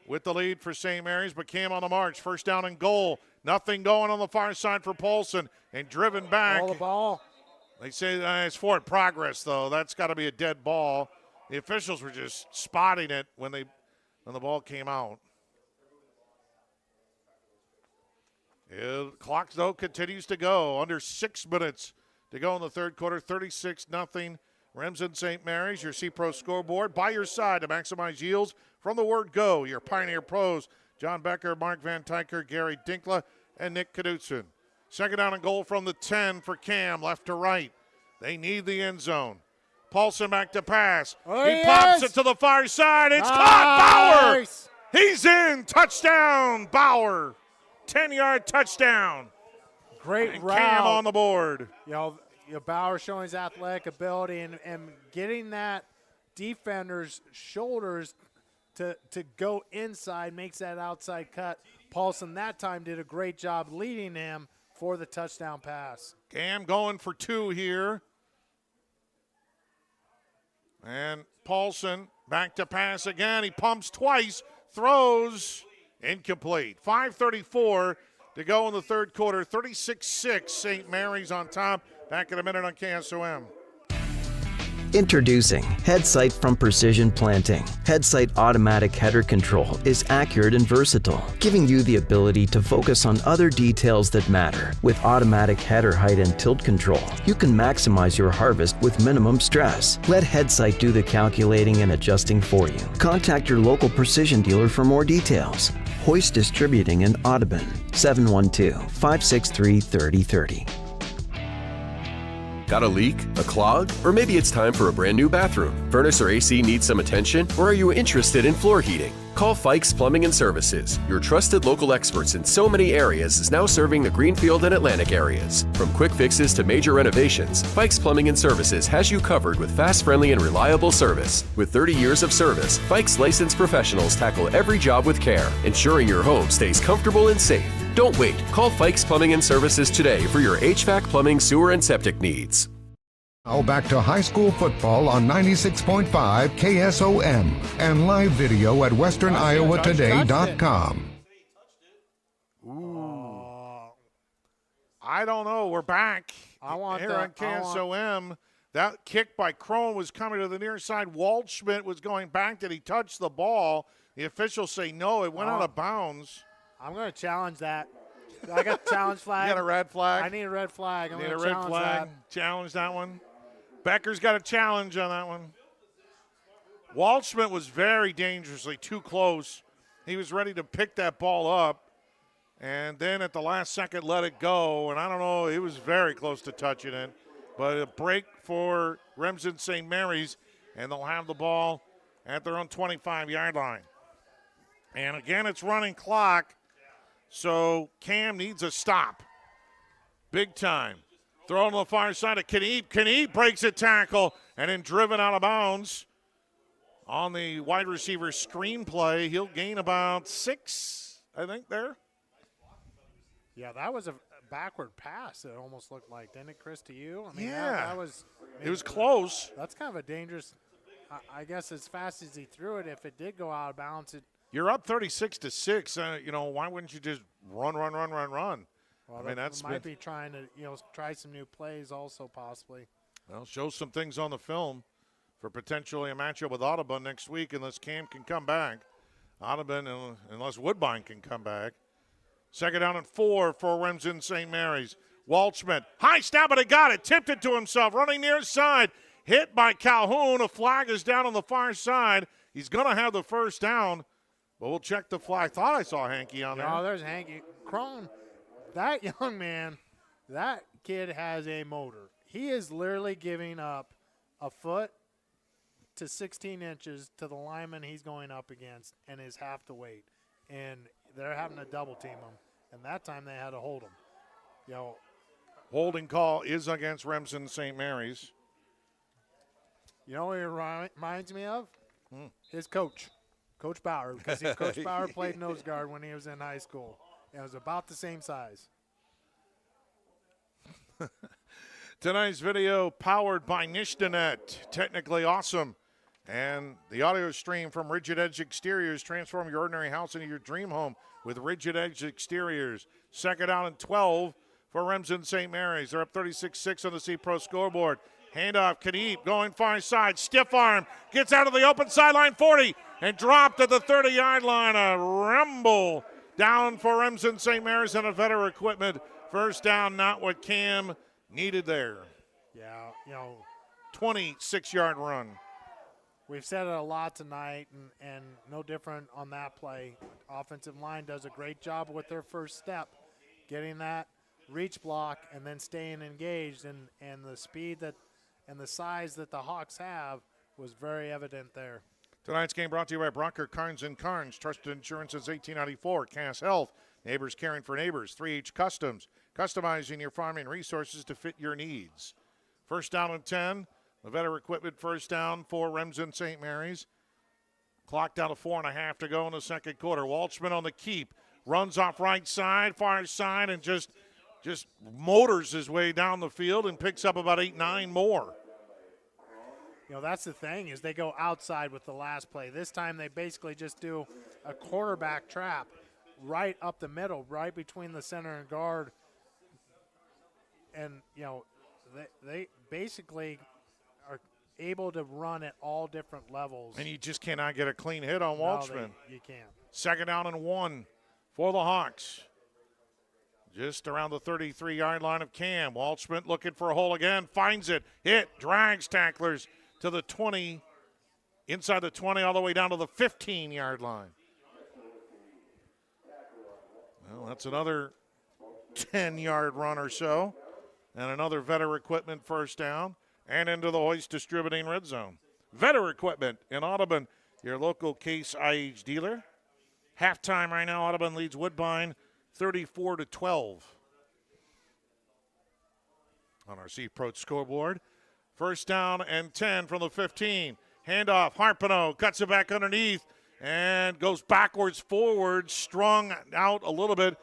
with the lead for St. Mary's, but Cam on the march. First down and goal. Nothing going on the far side for Paulson, and driven back. All the ball. They say it's forward progress, though. That's got to be a dead ball. The officials were just spotting it when the ball came out. Clock, though, continues to go. Under 6 minutes to go in the third quarter. 36-0. Remsen St. Mary's, your C-Pro scoreboard. By your side to maximize yields from the word go. Your Pioneer Pros, John Becker, Mark Van Tyker, Gary Dinkla, and Nick Knudsen. Second down and goal from the 10 for Cam, left to right. They need the end zone. Paulson back to pass. He pops it to the far side. It's caught. Bauer. He's in. Touchdown, Bauer. 10-yard touchdown. Great and route. Cam on the board. Bauer showing his athletic ability and getting that defender's shoulders to go inside, makes that outside cut. Paulson that time did a great job leading him for the touchdown pass. Cam going for 2 here. And Paulson back to pass again. He pumps twice, throws, incomplete. 5:34 to go in the third quarter. 36-6, St. Mary's on top. Back in a minute on KSOM. Introducing HeadSight from Precision Planting. HeadSight automatic header control is accurate and versatile, giving you the ability to focus on other details that matter. With automatic header height and tilt control, you can maximize your harvest with minimum stress. Let HeadSight do the calculating and adjusting for you. Contact your local Precision dealer for more details. Hoist Distributing in Audubon, 712-563-3030. Got a leak? A clog? Or maybe it's time for a brand new bathroom. Furnace or AC needs some attention? Or are you interested in floor heating? Call Fikes Plumbing and Services. Your trusted local experts in so many areas is now serving the Greenfield and Atlantic areas. From quick fixes to major renovations, Fikes Plumbing and Services has you covered with fast, friendly, and reliable service. With 30 years of service, Fikes licensed professionals tackle every job with care, ensuring your home stays comfortable and safe. Don't wait. Call Fikes Plumbing and Services today for your HVAC, plumbing, sewer, and septic needs. Now back to high school football on 96.5 KSOM and live video at westerniowatoday.com. I don't know. We're back I want here that, on KSOM. That kick by Crone was coming to the near side. Waldschmidt was going back. Did he touch the ball? The officials say no. It went out of bounds. I'm going to challenge that. I got the challenge flag. You got a red flag? I need a red flag. I'm need going a to red challenge flag. that. Challenge that one. Becker's got a challenge on that one. Waldschmidt was very dangerously too close. He was ready to pick that ball up, and then at the last second let it go. And I don't know, he was very close to touching it. But a break for Remsen St. Mary's, and they'll have the ball at their own 25-yard line. And again, it's running clock, so Cam needs a stop. Big time. Throw on the far side of Kniep. Kniep breaks a tackle and then driven out of bounds on the wide receiver screen play. He'll gain about 6, I think, there. Yeah, that was a backward pass, it almost looked like, didn't it, Chris, to you? I mean, yeah. That was. It was close. That's kind of a dangerous, I guess as fast as he threw it, if it did go out of bounds, You're up 36-6. Why wouldn't you just run? Well, I mean, that's might be trying to, try some new plays also possibly. Well, show some things on the film for potentially a matchup with Audubon next week unless Cam can come back. Audubon, unless Woodbine can come back. Second down and 4 for Remsen St. Mary's. Waldschmidt, high snap, but he got it. Tipped it to himself, running near side. Hit by Calhoun. A flag is down on the far side. He's going to have the first down, but we'll check the flag. Thought I saw Hanky on there. Oh, there's Hanky. Crone, that young man, that kid has a motor. He is literally giving up a foot to 16 inches to the lineman he's going up against and is half the weight. And they're having to double team him. And that time they had to hold him. Holding call is against Remsen St. Mary's. You know what it reminds me of? His coach, Coach Bauer, because Coach Bauer played nose guard when he was in high school. It was about the same size. Tonight's video powered by Nishdanet. Technically awesome. And the audio stream from Rigid Edge Exteriors. Transform your ordinary house into your dream home with Rigid Edge Exteriors. Second down and 12 for Remsen St. Mary's. They're up 36-6 on the C-Pro scoreboard. Handoff, Kadeep going far side. Stiff arm. Gets out of the open sideline 40 and dropped at the 30-yard line. A rumble down for Remsen St. Mary's and a Vetter equipment. First down, not what Cam needed there. Yeah, 26-yard run. We've said it a lot tonight, and no different on that play. Offensive line does a great job with their first step, getting that reach block and then staying engaged, and the speed that and the size that the Hawks have was very evident there. Tonight's game brought to you by Brocker Carnes & Carnes. Trusted insurance since 1894. Cass Health. Neighbors caring for neighbors. 3H Customs. Customizing your farming resources to fit your needs. First down and 10. The Vetter equipment first down for Remsen St. Mary's. Clock down to 4.5 to go in the second quarter. Walshman on the keep. Runs off right side, far side, and just motors his way down the field and picks up about 8-9 more. That's the thing is they go outside with the last play. This time they basically just do a quarterback trap right up the middle, right between the center and guard. And, they basically are able to run at all different levels. And you just cannot get a clean hit on Walshman. No, you can't. Second down and 1 for the Hawks. Just around the 33-yard line of Cam. Walshman looking for a hole again. Finds it. Hit. Drags tacklers to the 20. Inside the 20 all the way down to the 15-yard line. Well, that's another 10-yard run or so. And another Vetter equipment first down. And into the Hoist Distributing red zone. Vetter equipment in Audubon, your local Case IH dealer. Halftime right now, Audubon leads Woodbine 34-12 on our C-Pro scoreboard. First down and 10 from the 15. Handoff, Harpino cuts it back underneath and goes backwards, forward, strung out a little bit.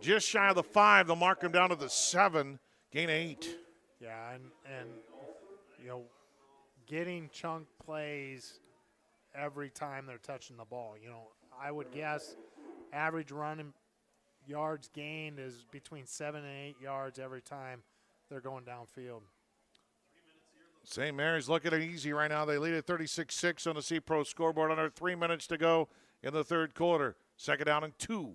Just shy of the 5. They'll mark him down to the 7, gain 8. Yeah, and getting chunk plays every time they're touching the ball. I would guess average running yards gained is between 7 and 8 yards every time they're going downfield. St. Mary's looking at it easy right now. They lead at 36-6 on the C-Pro scoreboard. Under 3 minutes to go in the third quarter. Second down and 2.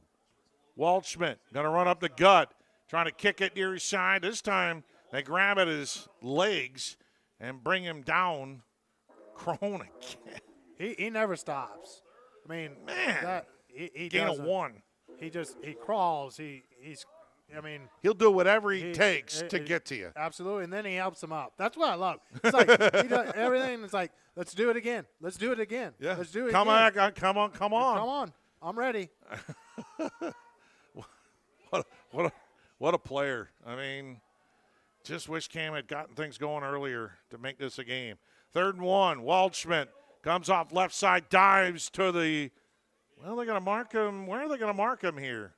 Waldschmidt going to run up the gut, trying to kick it near his side. This time they grab at his legs and bring him down. Crone again. He never stops. I mean, man, he gain of doesn't. 1. He crawls. He'll do whatever he takes to get to you. Absolutely, and then he helps him up. That's what I love. It's like he does everything. It's like, let's do it again. Let's do it again. Yeah. Let's do it Come again. on, come on. Come on. I'm ready. What a player. I mean, just wish Cam had gotten things going earlier to make this a game. 3rd and 1. Waldschmidt comes off left side, dives to the – well, they're going to mark him. Where are they going to mark him here?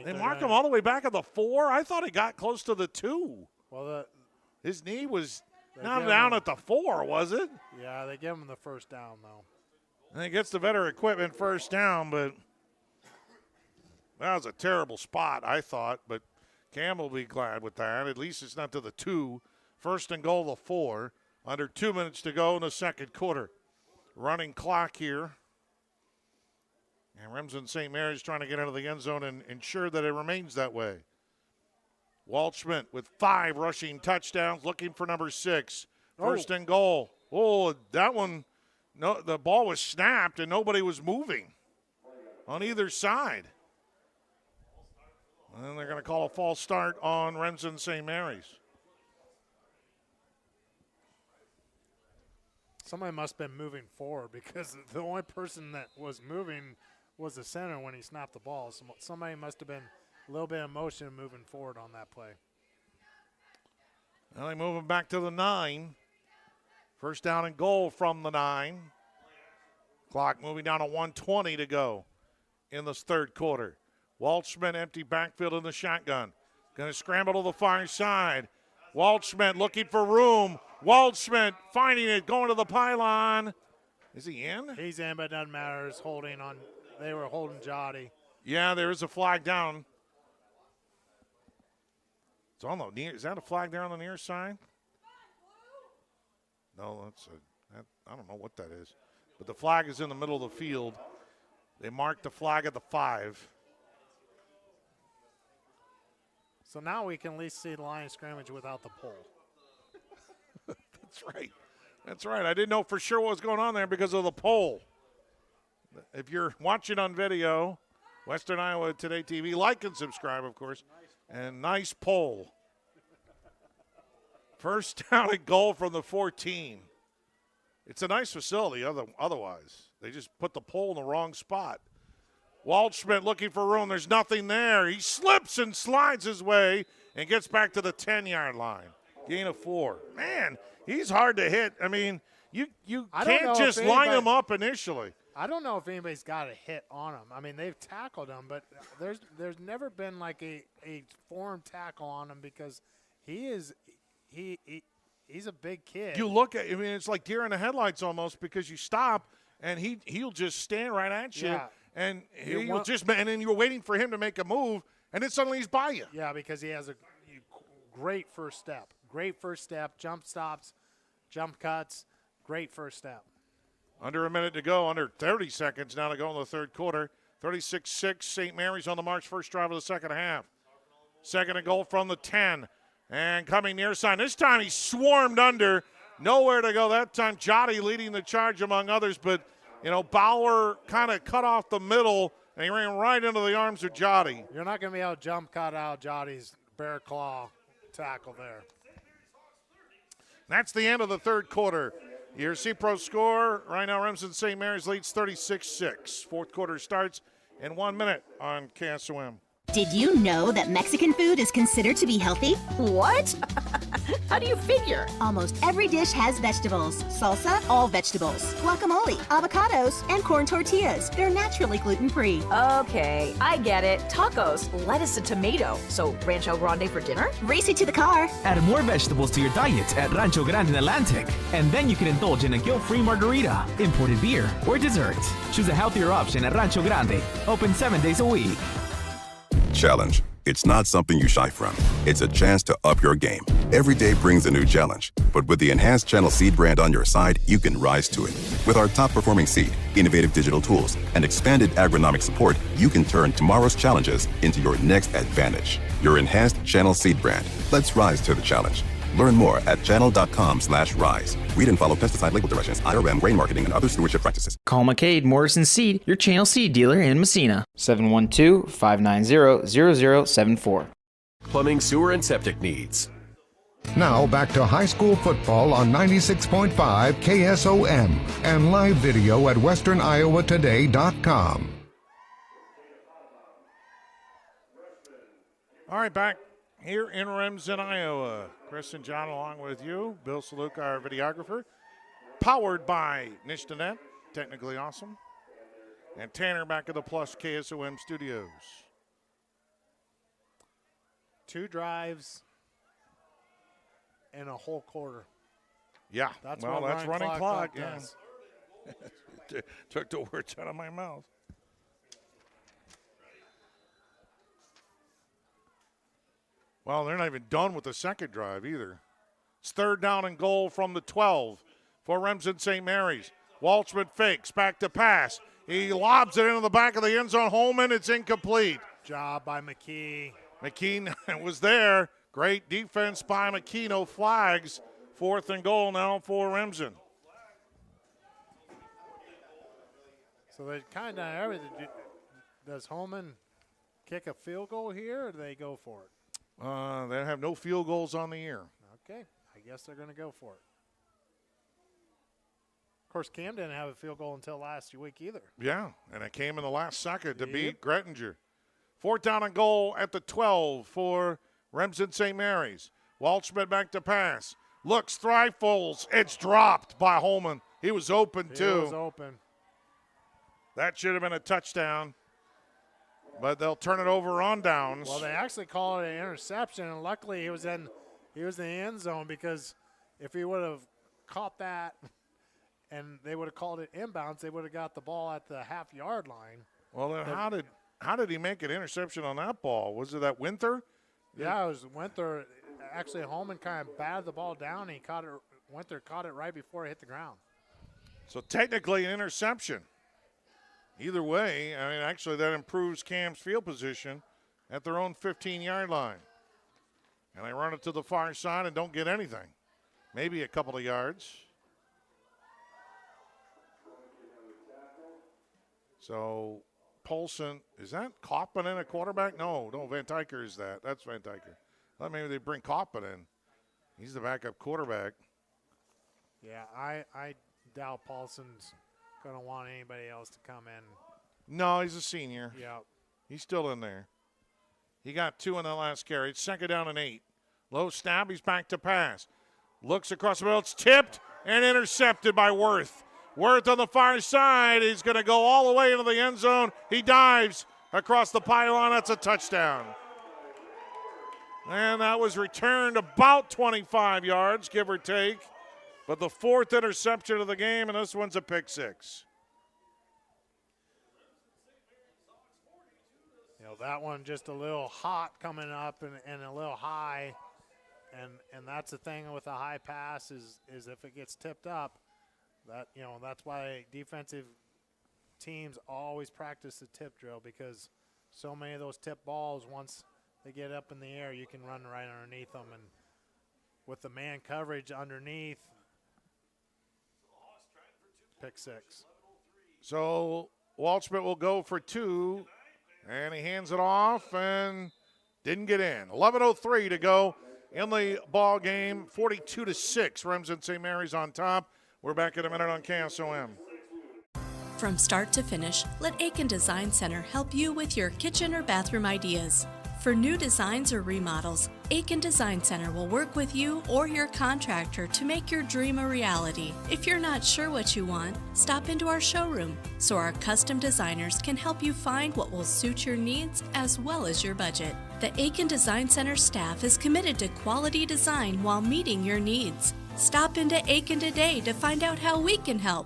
They mark him all the way back at the 4? I thought he got close to the 2. Well, his knee was not down at the 4, was it? Yeah, they give him the first down, though. And he gets the Vetter equipment first down, but that was a terrible spot, I thought. But Cam will be glad with that. At least it's not to the 2. First and goal, the 4. Under 2 minutes to go in the second quarter. Running clock here. And Remsen St. Mary's trying to get into the end zone and ensure that it remains that way. Waldschmidt with 5 rushing touchdowns, looking for number 6. First and goal. Oh, that one, no, the ball was snapped and nobody was moving on either side. And they're going to call a false start on Remsen St. Mary's. Somebody must have been moving forward because the only person that was moving was the center when he snapped the ball. So somebody must have been a little bit of motion moving forward on that play. Well, they move him back to the 9. First down and goal from the 9. Clock moving down to 1:20 to go in this third quarter. Waldschmidt empty backfield in the shotgun. Going to scramble to the far side. Waldschmidt looking for room. Waldschmidt finding it, going to the pylon. Is he in? He's in, but it doesn't matter. It's holding on. They were holding Jotty. Yeah, there is a flag down. It's on the near. Is that a flag there on the near side? No, I don't know what that is. But the flag is in the middle of the field. They marked the flag at the 5. So now we can at least see the line of scrimmage without the pole. That's right. That's right. I didn't know for sure what was going on there because of the pole. If you're watching on video, Western Iowa Today TV, like and subscribe, of course. And nice pole. First down and goal from the 14. It's a nice facility otherwise. They just put the pole in the wrong spot. Waldschmidt looking for room. There's nothing there. He slips and slides his way and gets back to the 10-yard line. Gain of 4. Man, he's hard to hit. I mean, you can't just line him up initially. I don't know if anybody's got a hit on him. I mean, they've tackled him, but there's never been like a form tackle on him because he's a big kid. You look at, I mean, it's like deer in the headlights almost because you stop and he'll just stand right at you. Yeah. And and then you're waiting for him to make a move, and then suddenly he's by you. Yeah, because he has a great first step. Great first step, jump stops, jump cuts, great first step. Under a minute to go, under 30 seconds now to go in the third quarter. 36-6, St. Mary's on the march, first drive of the second half. Second and goal from the 10. And coming near side. This time he swarmed under. Nowhere to go that time. Jotty leading the charge among others, but Bauer kind of cut off the middle, and he ran right into the arms of Jotty. You're not going to be able to jump cut out Jotty's bear claw tackle there. That's the end of the third quarter. Your C-Pro score right now, Remsen St. Mary's leads 36-6. Fourth quarter starts in 1 minute on KSOM. Did you know that Mexican food is considered to be healthy? What? How do you figure? Almost every dish has vegetables. Salsa, all vegetables. Guacamole, avocados, and corn tortillas. They're naturally gluten-free. Okay, I get it. Tacos, lettuce and tomato. So Rancho Grande for dinner? Race it to the car. Add more vegetables to your diet at Rancho Grande in Atlantic. And then you can indulge in a guilt-free margarita, imported beer, or dessert. Choose a healthier option at Rancho Grande. Open 7 days a week. Challenge. It's not something you shy from. It's a chance to up your game. Every day brings a new challenge. But with the enhanced Channel Seed brand on your side, you can rise to it. With our top-performing seed, innovative digital tools, and expanded agronomic support, you can turn tomorrow's challenges into your next advantage. Your enhanced Channel Seed brand. Let's rise to the challenge. Learn more at channel.com/rise. Read and follow pesticide label directions, IRM, grain marketing, and other stewardship practices. Call McCade Morrison Seed, your Channel Seed dealer in Messina. 712-590-0074. Plumbing, sewer, and septic needs. Now back to high school football on 96.5 KSOM and live video at westerniowatoday.com. All right, back here in Remsen, Iowa. Chris and John along with you. Bill Saluk, our videographer. Powered by Nishtanet, technically awesome. And Tanner back at the Plus KSOM studios. 2 drives in a whole quarter. Yeah, that's running clock. Yeah. Does. Took the words out of my mouth. Well, they're not even done with the second drive either. It's third down and goal from the 12 for Remsen St. Mary's. Waldschmidt fakes, back to pass. He lobs it into the back of the end zone. Holman, it's incomplete. Job by McKee. McKee was there. Great defense by McKee. No flags. Fourth and goal now for Remsen. So they kind of everything. Does Holman kick a field goal here, or do they go for it? They have no field goals on the year. Okay, I guess they're going to go for it. Of course, Cam didn't have a field goal until last week either. Yeah, and it came in the last second to beat Grettinger. Fourth down and goal at the 12 for Remsen St. Mary's. Waldschmidt back to pass. Looks, thriftles. It's dropped by Holman. He was open, too. He was open. That should have been a touchdown. but they'll turn it over on downs. Well, they actually called it an interception, and luckily he was in the end zone, because if he would have caught that and they would have called it inbounds, they would have got the ball at the half-yard line. Well, then how did he make an interception on that ball? Was it that Winther? Yeah, it was Winther. Actually, Holman kind of batted the ball down, and Winther caught it right before it hit the ground. So technically an interception. Either way, I mean, actually that improves Cam's field position at their own 15-yard line. And they run it to the far side and don't get anything. Maybe a couple of yards. So Polson, is that Coppin in a quarterback? No, Van Tyker is that. That's Van Tyker. Thought maybe they bring Coppin in. He's the backup quarterback. Yeah, I doubt Paulson's going to want anybody else to come in. No, he's a senior. Yeah. He's still in there. He got 2 in the last carry. It's 2nd down and 8. Low snap. He's back to pass. Looks across the middle. It's tipped and intercepted by Worth. Worth on the far side. He's going to go all the way into the end zone. He dives across the pylon. That's a touchdown. And that was returned about 25 yards, give or take. But the 4th interception of the game, and this one's a pick 6. That one just a little hot coming up and a little high. And that's the thing with a high pass is if it gets tipped up, that's why defensive teams always practice the tip drill, because so many of those tip balls, once they get up in the air, you can run right underneath them. And with the man coverage underneath, pick 6. So Waldschmidt will go for 2, and he hands it off and didn't get in. 11:03 to go in the ball game. 42-6. Remsen St. Mary's on top. We're back in a minute on KSOM. From start to finish, let Aiken Design Center help you with your kitchen or bathroom ideas. For new designs or remodels, Aiken Design Center will work with you or your contractor to make your dream a reality. If you're not sure what you want, stop into our showroom so our custom designers can help you find what will suit your needs as well as your budget. The Aiken Design Center staff is committed to quality design while meeting your needs. Stop into Aiken today to find out how we can help.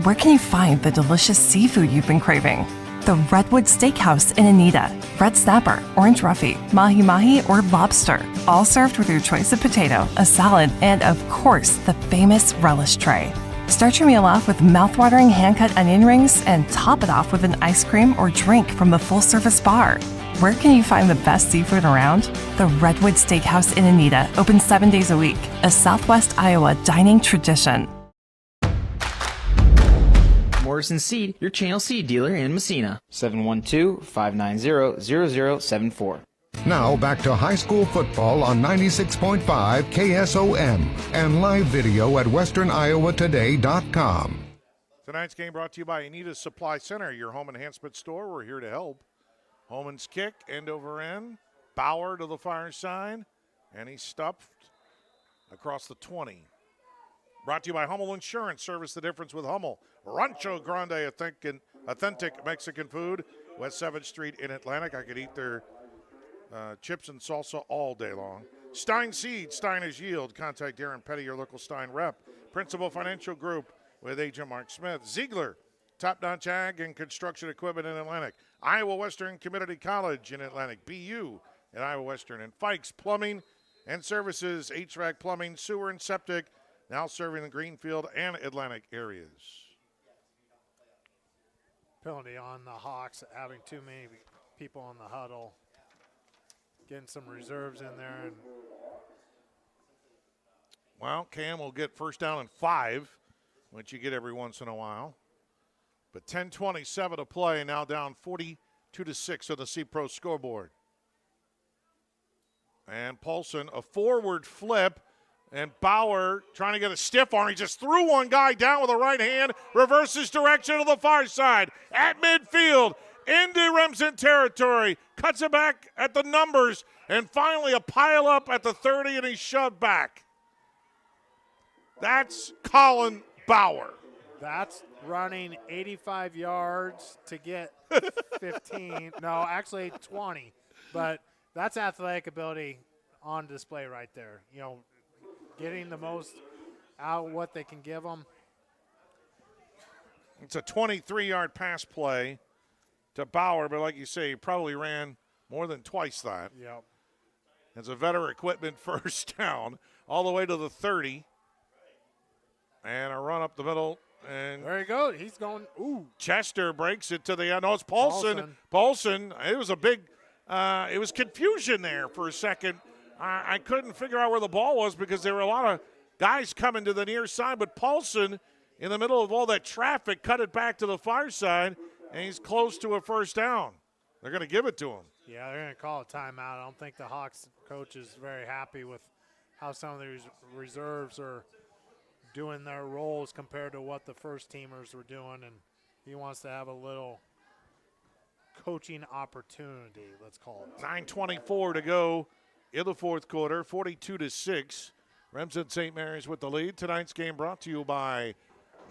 Where can you find the delicious seafood you've been craving? The Redwood Steakhouse in Anita. Red snapper, orange roughy, mahi-mahi, or lobster. All served with your choice of potato, a salad, and of course, the famous relish tray. Start your meal off with mouthwatering hand-cut onion rings and top it off with an ice cream or drink from the full-service bar. Where can you find the best seafood around? The Redwood Steakhouse in Anita, open 7 days a week. A Southwest Iowa dining tradition. Morrison Seed, your channel seed dealer in Messina. 712-590-0074. Now back to high school football on 96.5 KSOM and live video at westerniowatoday.com. Tonight's game brought to you by Anita's Supply Center, your home enhancement store. We're here to help. Holman's kick, end over end. Bauer to the far side, and he's stuffed across the 20. Brought to you by Hummel Insurance. Service the difference with Hummel. Rancho Grande, authentic Mexican food. West 7th Street in Atlantic. I could eat their chips and salsa all day long. Stein Seed, Stein is Yield. Contact Darren Petty, your local Stein rep. Principal Financial Group with Agent Mark Smith. Ziegler, top-notch ag and construction equipment in Atlantic. Iowa Western Community College in Atlantic. BU at Iowa Western. And Fikes Plumbing and Services, HVAC plumbing, sewer and septic, now serving the Greenfield and Atlantic areas. Penalty on the Hawks, having too many people in the huddle. Getting some reserves in there. And well, Cam will get first down and 5, which you get every once in a while. But 10:27 to play, now down 42-6 on the C-Pro scoreboard. And Paulson, a forward flip, and Bauer trying to get a stiff arm. He just threw one guy down with a right hand, reverses direction to the far side. At midfield, into Remsen territory, cuts it back at the numbers, and finally a pile up at the 30, and he's shoved back. That's Colin Bauer. That's running 85 yards to get 15. No, actually 20. But that's athletic ability on display right there. You know, getting the most out of what they can give them. It's a 23-yard pass play to Bauer, but like you say, he probably ran more than twice that. Yep. It's a veteran equipment first down all the way to the 30. And a run up the middle. And there you go. He's going. Ooh. Chester breaks it to the end. No, it's Paulson. Paulson. It was a big. It was confusion there for a second. I couldn't figure out where the ball was because there were a lot of guys coming to the near side. But Paulson, in the middle of all that traffic, cut it back to the far side, and he's close to a first down. They're going to give it to him. Yeah, they're going to call a timeout. I don't think the Hawks coach is very happy with how some of these reserves are doing their roles compared to what the first teamers were doing, and he wants to have a little coaching opportunity, let's call it. 9:24 to go in the fourth quarter, 42-6. Remsen St. Mary's with the lead. Tonight's game brought to you by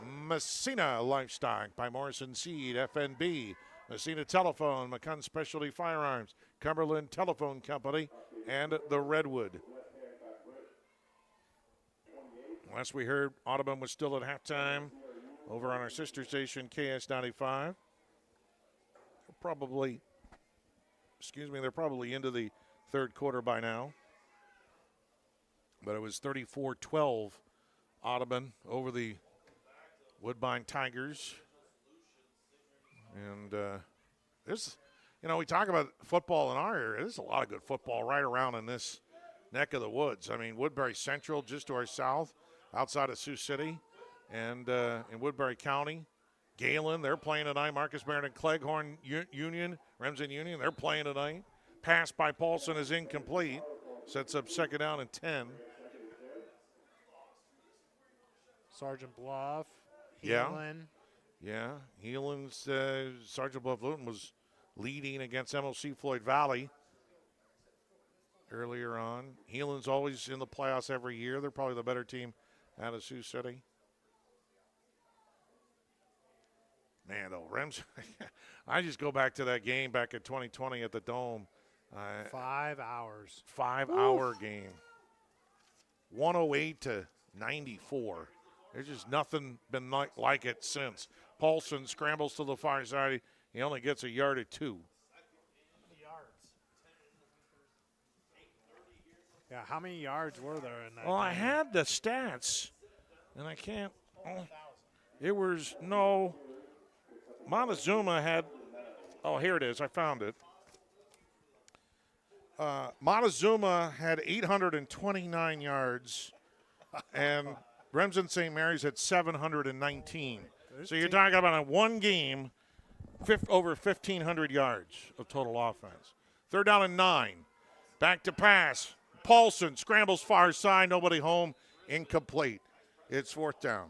Messina Livestock, by Morrison Seed, FNB, Messina Telephone, McCunn Specialty Firearms, Cumberland Telephone Company, and the Redwood. Last we heard, Audubon was still at halftime over on our sister station, KS95. They're probably into the third quarter by now. But it was 34-12 Audubon over the Woodbine Tigers. And we talk about football in our area. There's a lot of good football right around in this neck of the woods. I mean, Woodbury Central just to our south, outside of Sioux City, and in Woodbury County. Galen, they're playing tonight. Marcus Meriden, Cleghorn Union, Remsen Union, they're playing tonight. Pass by Paulson is incomplete. Sets up second down and 10. Sergeant Bluff, Heelan. Yeah, Heelan's Sergeant Bluff Luton was leading against MLC Floyd Valley earlier on. Heelan's always in the playoffs every year. They're probably the better team out of Sioux City. Man, though, Remsen, I just go back to that game back in 2020 at the Dome. 5 hours. 5-hour game. 108-94. There's just nothing been like it since. Paulson scrambles to the far side. He only gets a yard or two. Yeah, how many yards were there in that Well, game? I had the stats, and I can't. It was no. Montezuma had. Oh, here it is. I found it. Montezuma had 829 yards, and Remsen St. Mary's had 719. So you're talking about a one game, over 1,500 yards of total offense. Third down and 9. Back to pass. Paulson scrambles far side, nobody home, incomplete. It's fourth down.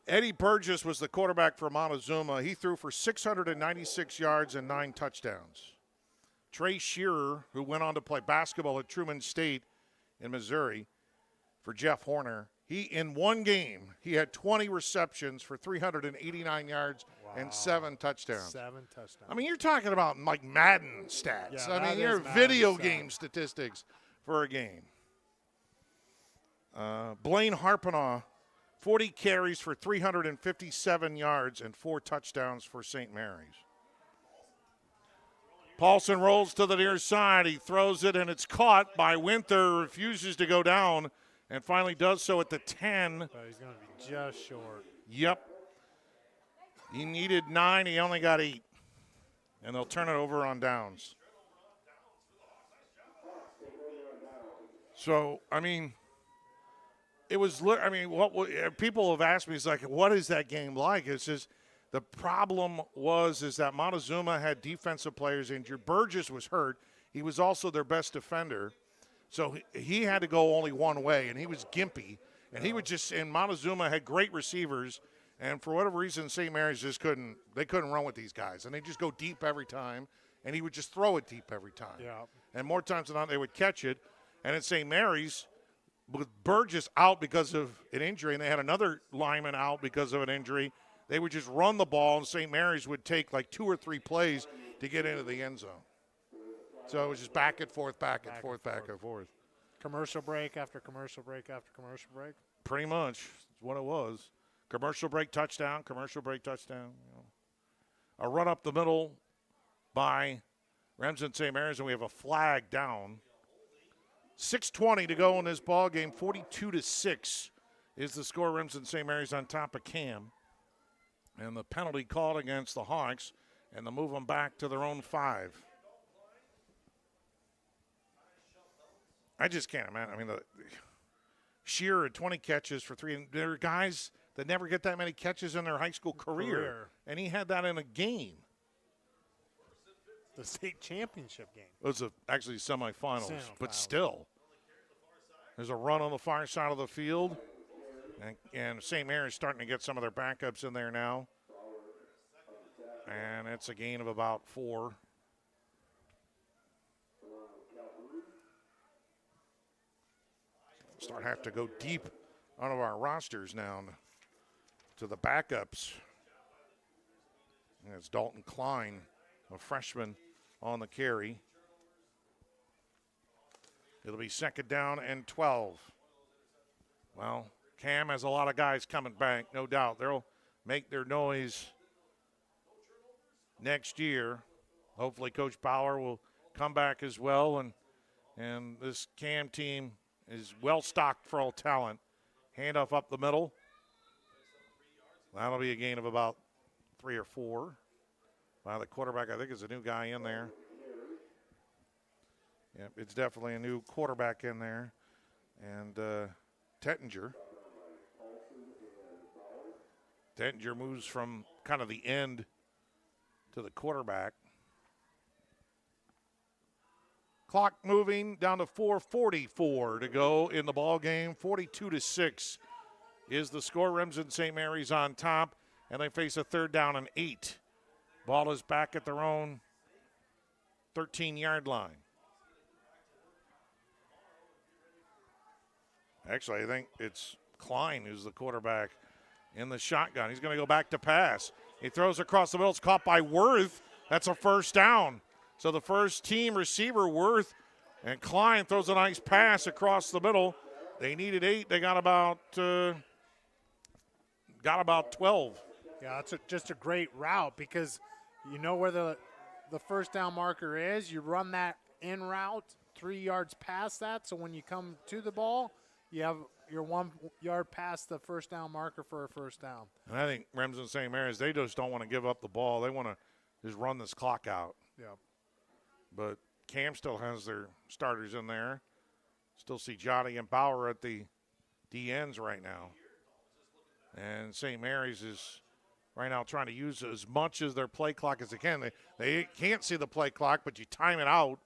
Eddie Burgess was the quarterback for Montezuma. He threw for 696 yards and 9 touchdowns. Trey Shearer, who went on to play basketball at Truman State in Missouri for Jeff Horner, in one game, he had 20 receptions for 389 yards and 7 touchdowns. 7 touchdowns. I mean, you're talking about like Madden stats. Yeah, I mean, you're Madden video stats. game statistics for a game. Blaine Harpanaugh, 40 carries for 357 yards and 4 touchdowns for St. Mary's. Paulson rolls to the near side. He throws it, and it's caught by Winther, refuses to go down, and finally does so at the 10. But he's going to be just short. Yep. He needed 9. He only got 8. And they'll turn it over on downs. So, I mean, it was, what people have asked me is like, what is that game like? It's just the problem is that Montezuma had defensive players injured. Burgess was hurt. He was also their best defender. So he had to go only one way, and he was gimpy. And and Montezuma had great receivers, and for whatever reason, St. Mary's couldn't run with these guys. And they just go deep every time, and he would just throw it deep every time. Yeah. And more times than not, they would catch it. And at St. Mary's, with Burgess out because of an injury, and they had another lineman out because of an injury, they would just run the ball, and St. Mary's would take like 2 or 3 plays to get into the end zone. So it was just back and forth, back and forth. Commercial break after commercial break after commercial break. Pretty much is what it was. Commercial break, touchdown, commercial break, touchdown. You know. A run up the middle by Remsen St. Mary's, and we have a flag down. 6:20 to go in this ball game. 42-6 is the score. Remsen St. Mary's on top of Cam. And the penalty called against the Hawks, and they move them back to their own 5. I just can't imagine. I mean, Shearer had 20 catches for 3. There are guys that never get that many catches in their high school career. And he had that in a game. The state championship game. It was actually semifinals, but still. There's a run on the far side of the field. And St. Mary's starting to get some of their backups in there now. And it's a gain of about 4. Start have to go deep out of our rosters now to the backups. And it's Dalton Klein, a freshman, on the carry. It'll be 2nd down and 12. Well, Cam has a lot of guys coming back, no doubt. They'll make their noise next year. Hopefully Coach Bauer will come back as well. And this Cam team is well stocked for all talent. Handoff up the middle. That'll be a gain of about 3 or 4 by the quarterback. I think it's a new guy in there. Yep, it's definitely a new quarterback in there. And Tettinger moves from kind of the end to the quarterback. Clock moving down to 4:44 to go in the ball game. 42-6 is the score. Remsen St. Mary's on top, and they face a 3rd down and 8. Ball is back at their own 13-yard line. Actually, I think it's Klein who's the quarterback in the shotgun. He's going to go back to pass. He throws across the middle. It's caught by Worth. That's a 1st down. So the first team receiver, Worth, and Klein throws a nice pass across the middle. They needed 8. They got about 12. Yeah, that's just a great route because you know where the 1st down marker is. You run that in route 3 yards past that. So when you come to the ball, you have your 1 yard past the 1st down marker for a 1st down. And I think Remsen St. Mary's, they just don't want to give up the ball. They want to just run this clock out. Yeah. But Cam still has their starters in there. Still see Jotty and Bauer at the DNs right now. And St. Mary's is right now trying to use as much as their play clock as they can. They can't see the play clock, but you time it out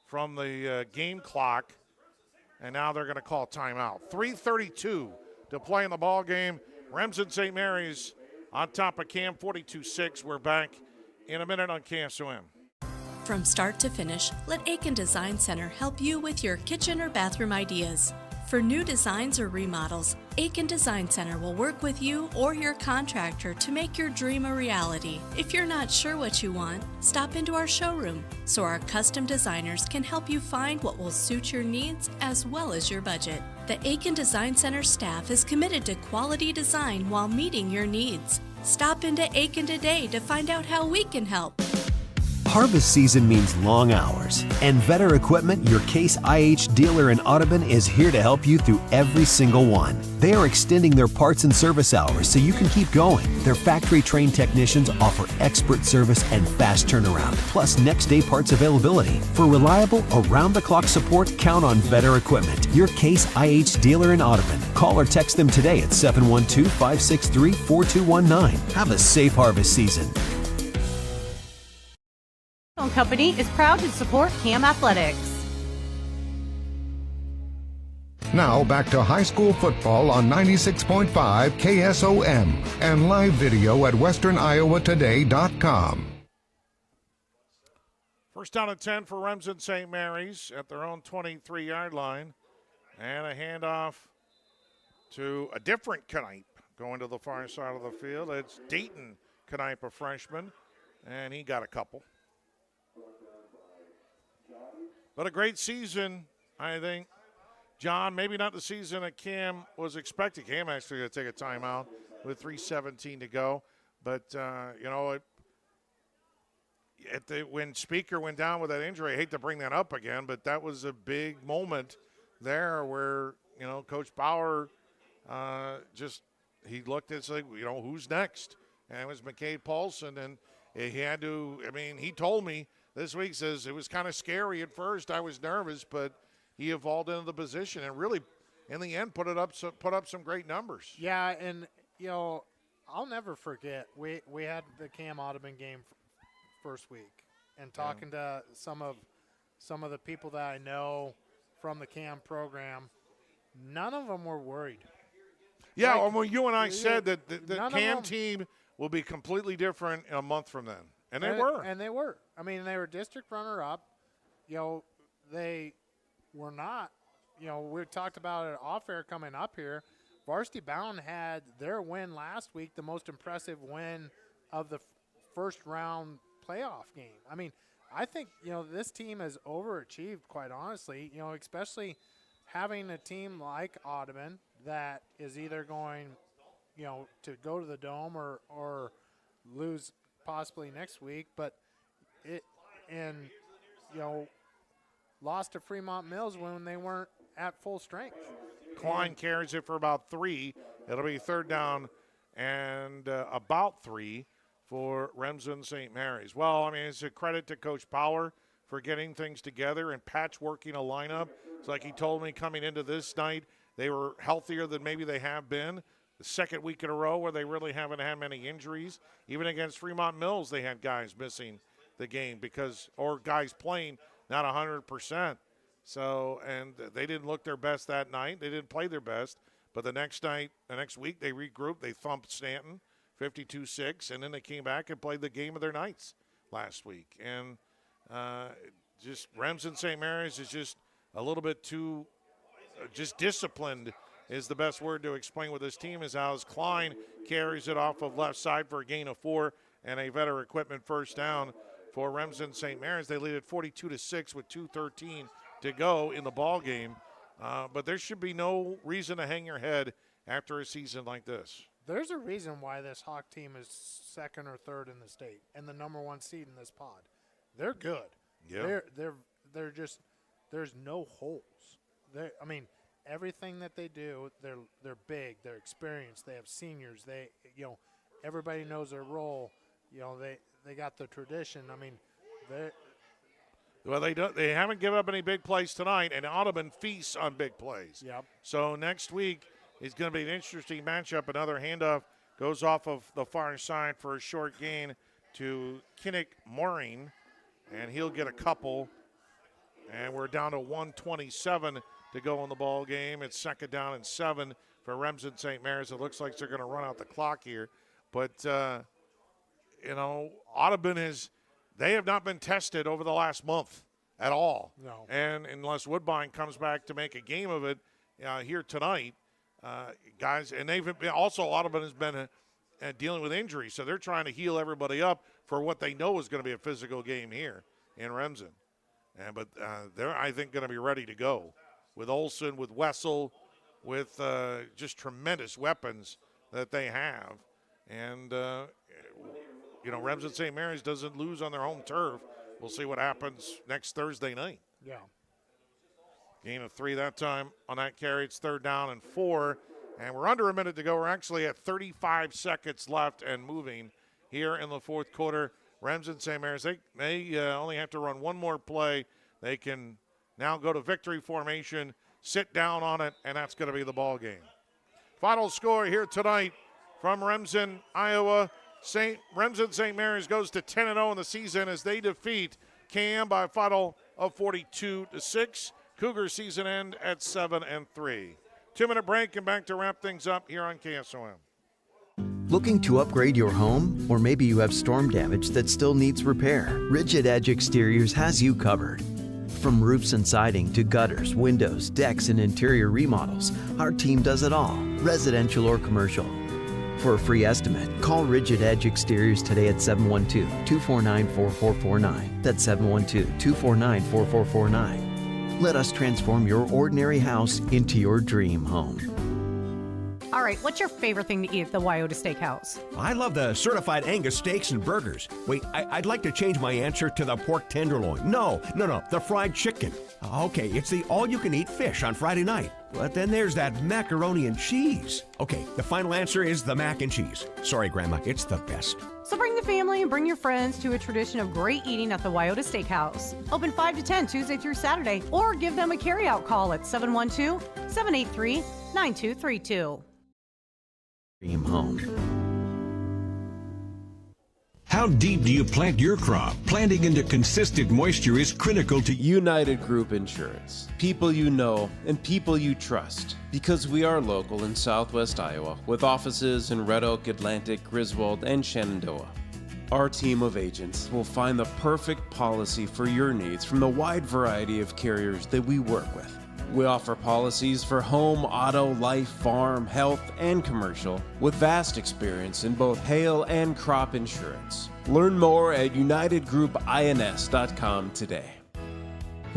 from the game clock. And now they're going to call timeout. 3:32 to play in the ball game. Remsen St. Mary's on top of Cam, 42-6. We're back in a minute on KSOM. From start to finish, let Aiken Design Center help you with your kitchen or bathroom ideas. For new designs or remodels, Aiken Design Center will work with you or your contractor to make your dream a reality. If you're not sure what you want, stop into our showroom so our custom designers can help you find what will suit your needs as well as your budget. The Aiken Design Center staff is committed to quality design while meeting your needs. Stop into Aiken today to find out how we can help. Harvest season means long hours, and Vetter Equipment, your Case IH dealer in Audubon, is here to help you through every single one. They are extending their parts and service hours so you can keep going. Their factory-trained technicians offer expert service and fast turnaround, plus next-day parts availability. For reliable, around-the-clock support, count on Vetter Equipment, your Case IH dealer in Audubon. Call or text them today at 712-563-4219. Have a safe harvest season. Company is proud to support CAM Athletics. Now back to high school football on 96.5 KSOM and live video at westerniowatoday.com. 1st down and 10 for Remsen St. Mary's at their own 23-yard line. And a handoff to a different Knipe going to the far side of the field. It's Dayton Knipe, a freshman, and he got a couple. But a great season, I think. John, maybe not the season that Cam was expecting. Cam actually going to take a timeout with 3:17 to go. But, when Speaker went down with that injury, I hate to bring that up again, but that was a big moment there where, Coach Bauer he looked at like, who's next? And it was McCade Paulson, and he had to, he told me this week, says it was kind of scary at first. I was nervous, but he evolved into the position and really, in the end, put up some great numbers. Yeah, and, I'll never forget, we had the Cam Audubon game first week, and talking to some of the people that I know from the Cam program, none of them were worried. Yeah, you and I said that the Cam team will be completely different in a month from then. And they were. And they were. They were district runner-up. They were not. We talked about it off-air coming up here. Varsity Bound had their win last week, the most impressive win of the first-round playoff game. I think, this team has overachieved, quite honestly, especially having a team like Audubon that is either going, to go to the Dome or lose possibly next week, but lost to Fremont Mills when they weren't at full strength. Klein carries it for about 3. It'll be third down and about 3 for Remsen St. Mary's. Well, it's a credit to Coach Power for getting things together and patchworking a lineup. It's like he told me coming into this night, they were healthier than maybe they have been. The second week in a row where they really haven't had many injuries. Even against Fremont Mills, they had guys missing the game or guys playing not 100%. So, and they didn't look their best that night. They didn't play their best. But the next week, they regrouped. They thumped Stanton 52-6, and then they came back and played the game of their nights last week. And just Remsen St. Mary's is just a little bit too just disciplined is the best word to explain what this team is. As Klein carries it off of left side for a gain of 4 and a Vetter Equipment first down for Remsen St. Mary's. They lead at 42-6 with 2:13 to go in the ball game. But there should be no reason to hang your head after a season like this. There's a reason why this Hawk team is second or third in the state and the number 1 seed in this pod. They're good. Yeah. They're just, there's no holes. Everything that they do, they're big, they're experienced, they have seniors, everybody knows their role. They got the tradition. They haven't given up any big plays tonight, and Audubon feasts on big plays. Yep. So next week is going to be an interesting matchup. Another handoff goes off of the far side for a short gain to Kinnick Mooring, and he'll get a couple. And we're down to 1:27 to go in the ball game. It's second down and 7 for Remsen St. Mary's. It looks like they're going to run out the clock here. But, Audubon they have not been tested over the last month at all. No. And unless Woodbine comes back to make a game of it here tonight, guys, and Audubon has been dealing with injuries, so they're trying to heal everybody up for what they know is going to be a physical game here in Remsen. But they're, I think, going to be ready to go with Olson, with Wessel, with just tremendous weapons that they have. And, Remsen St. Mary's doesn't lose on their home turf. We'll see what happens next Thursday night. Yeah. Gain of 3 that time on that carry. It's third down and 4. And we're under a minute to go. We're actually at 35 seconds left and moving here in the fourth quarter. Remsen St. Mary's, they only have to run one more play. They can now go to victory formation, sit down on it, and that's going to be the ball game. Final score here tonight from Remsen, Iowa. Remsen St. Mary's goes to 10-0 in the season as they defeat Cam by a final of 42-6. Cougars season end at 7-3. 2-minute break and back to wrap things up here on KSOM. Looking to upgrade your home? Or maybe you have storm damage that still needs repair? Rigid Edge Exteriors has you covered. From roofs and siding to gutters, windows, decks, and interior remodels, our team does it all, residential or commercial. For a free estimate, call Rigid Edge Exteriors today at 712-249-4449. That's 712-249-4449. Let us transform your ordinary house into your dream home. All right, what's your favorite thing to eat at the Wyoda Steakhouse? I love the certified Angus steaks and burgers. Wait, I'd like to change my answer to the pork tenderloin. No, the fried chicken. Okay, it's the all-you-can-eat fish on Friday night. But then there's that macaroni and cheese. Okay, the final answer is the mac and cheese. Sorry, Grandma, it's the best. So bring the family and bring your friends to a tradition of great eating at the Wyoda Steakhouse. Open 5 to 10 Tuesday through Saturday, or give them a carryout call at 712-783-9232. Dream home. How deep do you plant your crop? Planting into consistent moisture is critical to United Group Insurance. People you know and people you trust. Because we are local in Southwest Iowa, with offices in Red Oak, Atlantic, Griswold, and Shenandoah. Our team of agents will find the perfect policy for your needs from the wide variety of carriers that we work with. We offer policies for home, auto, life, farm, health, and commercial with vast experience in both hail and crop insurance. Learn more at unitedgroupins.com today.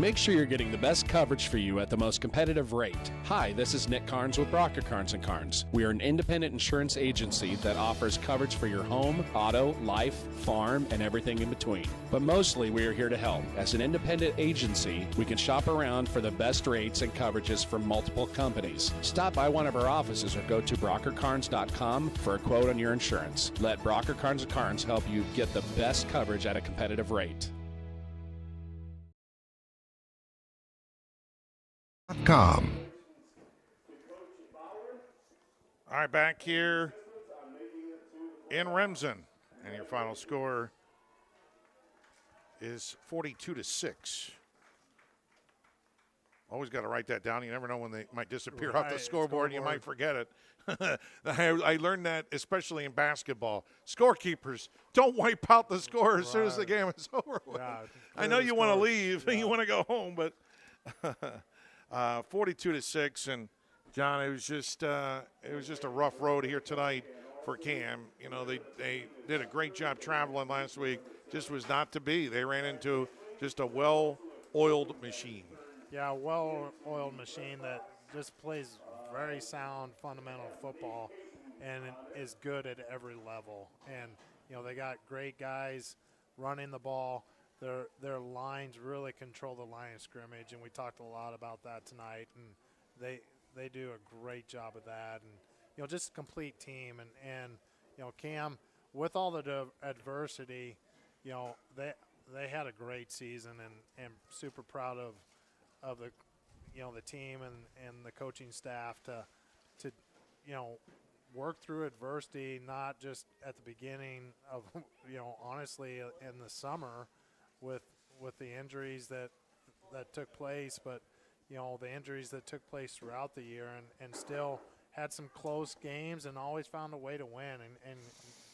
Make sure you're getting the best coverage for you at the most competitive rate. Hi, this is Nick Carnes with Brocker Carnes & Carnes. We are an independent insurance agency that offers coverage for your home, auto, life, farm, and everything in between. But mostly we are here to help. As an independent agency, we can shop around for the best rates and coverages from multiple companies. Stop by one of our offices or go to brockercarnes.com for a quote on your insurance. Let Brocker Carnes & Carnes help you get the best coverage at a competitive rate. .com. All right, back here in Remsen, and your final score is 42-6. Always got to write that down. You never know when they might disappear off the scoreboard. You might forget it. I learned that especially in basketball. Scorekeepers don't wipe out the score as soon as the game is over. Yeah, I know you want to leave, you want to go home, but 42-6, and John, it was just a rough road here tonight for Cam. You know, they did a great job traveling last week. Just was not to be. They ran into just a well-oiled machine. Yeah, a well-oiled machine that just plays very sound fundamental football and is good at every level. And you know, they got great guys running the ball. Their lines really control the line of scrimmage, and we talked a lot about that tonight. And they do a great job of that. And you know, just a complete team. And you know, Cam, with all the adversity, you know, they had a great season, and super proud of the, you know, the team and the coaching staff to you know, work through adversity, not just at the beginning of, you know, honestly in the summer with the injuries that took place, but you know, the injuries that took place throughout the year, and still had some close games and always found a way to win, and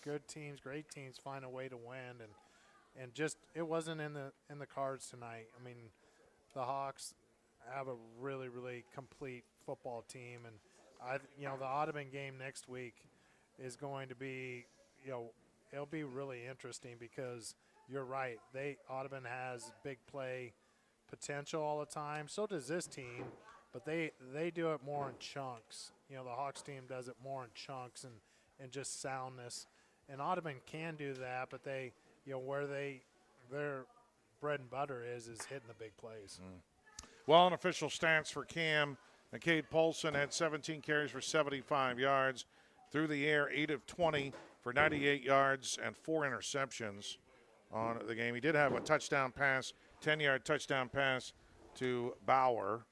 good teams, great teams find a way to win, and just it wasn't in the cards tonight. I mean, the Hawks have a really, really complete football team, and you know, the Audubon game next week is going to be, you know, it'll be really interesting because you're right. Audubon has big play potential all the time. So does this team, but they do it more in chunks. You know, the Hawks team does it more in chunks and just soundness. And Audubon can do that, but they, you know, where their bread and butter is hitting the big plays. Well, unofficial stats for Cam. McCade Paulson had 17 carries for 75 yards. Through the air, 8 of 20 for 98 yards and 4 interceptions on the game. He did have a touchdown pass, 10-yard touchdown pass to Bauer.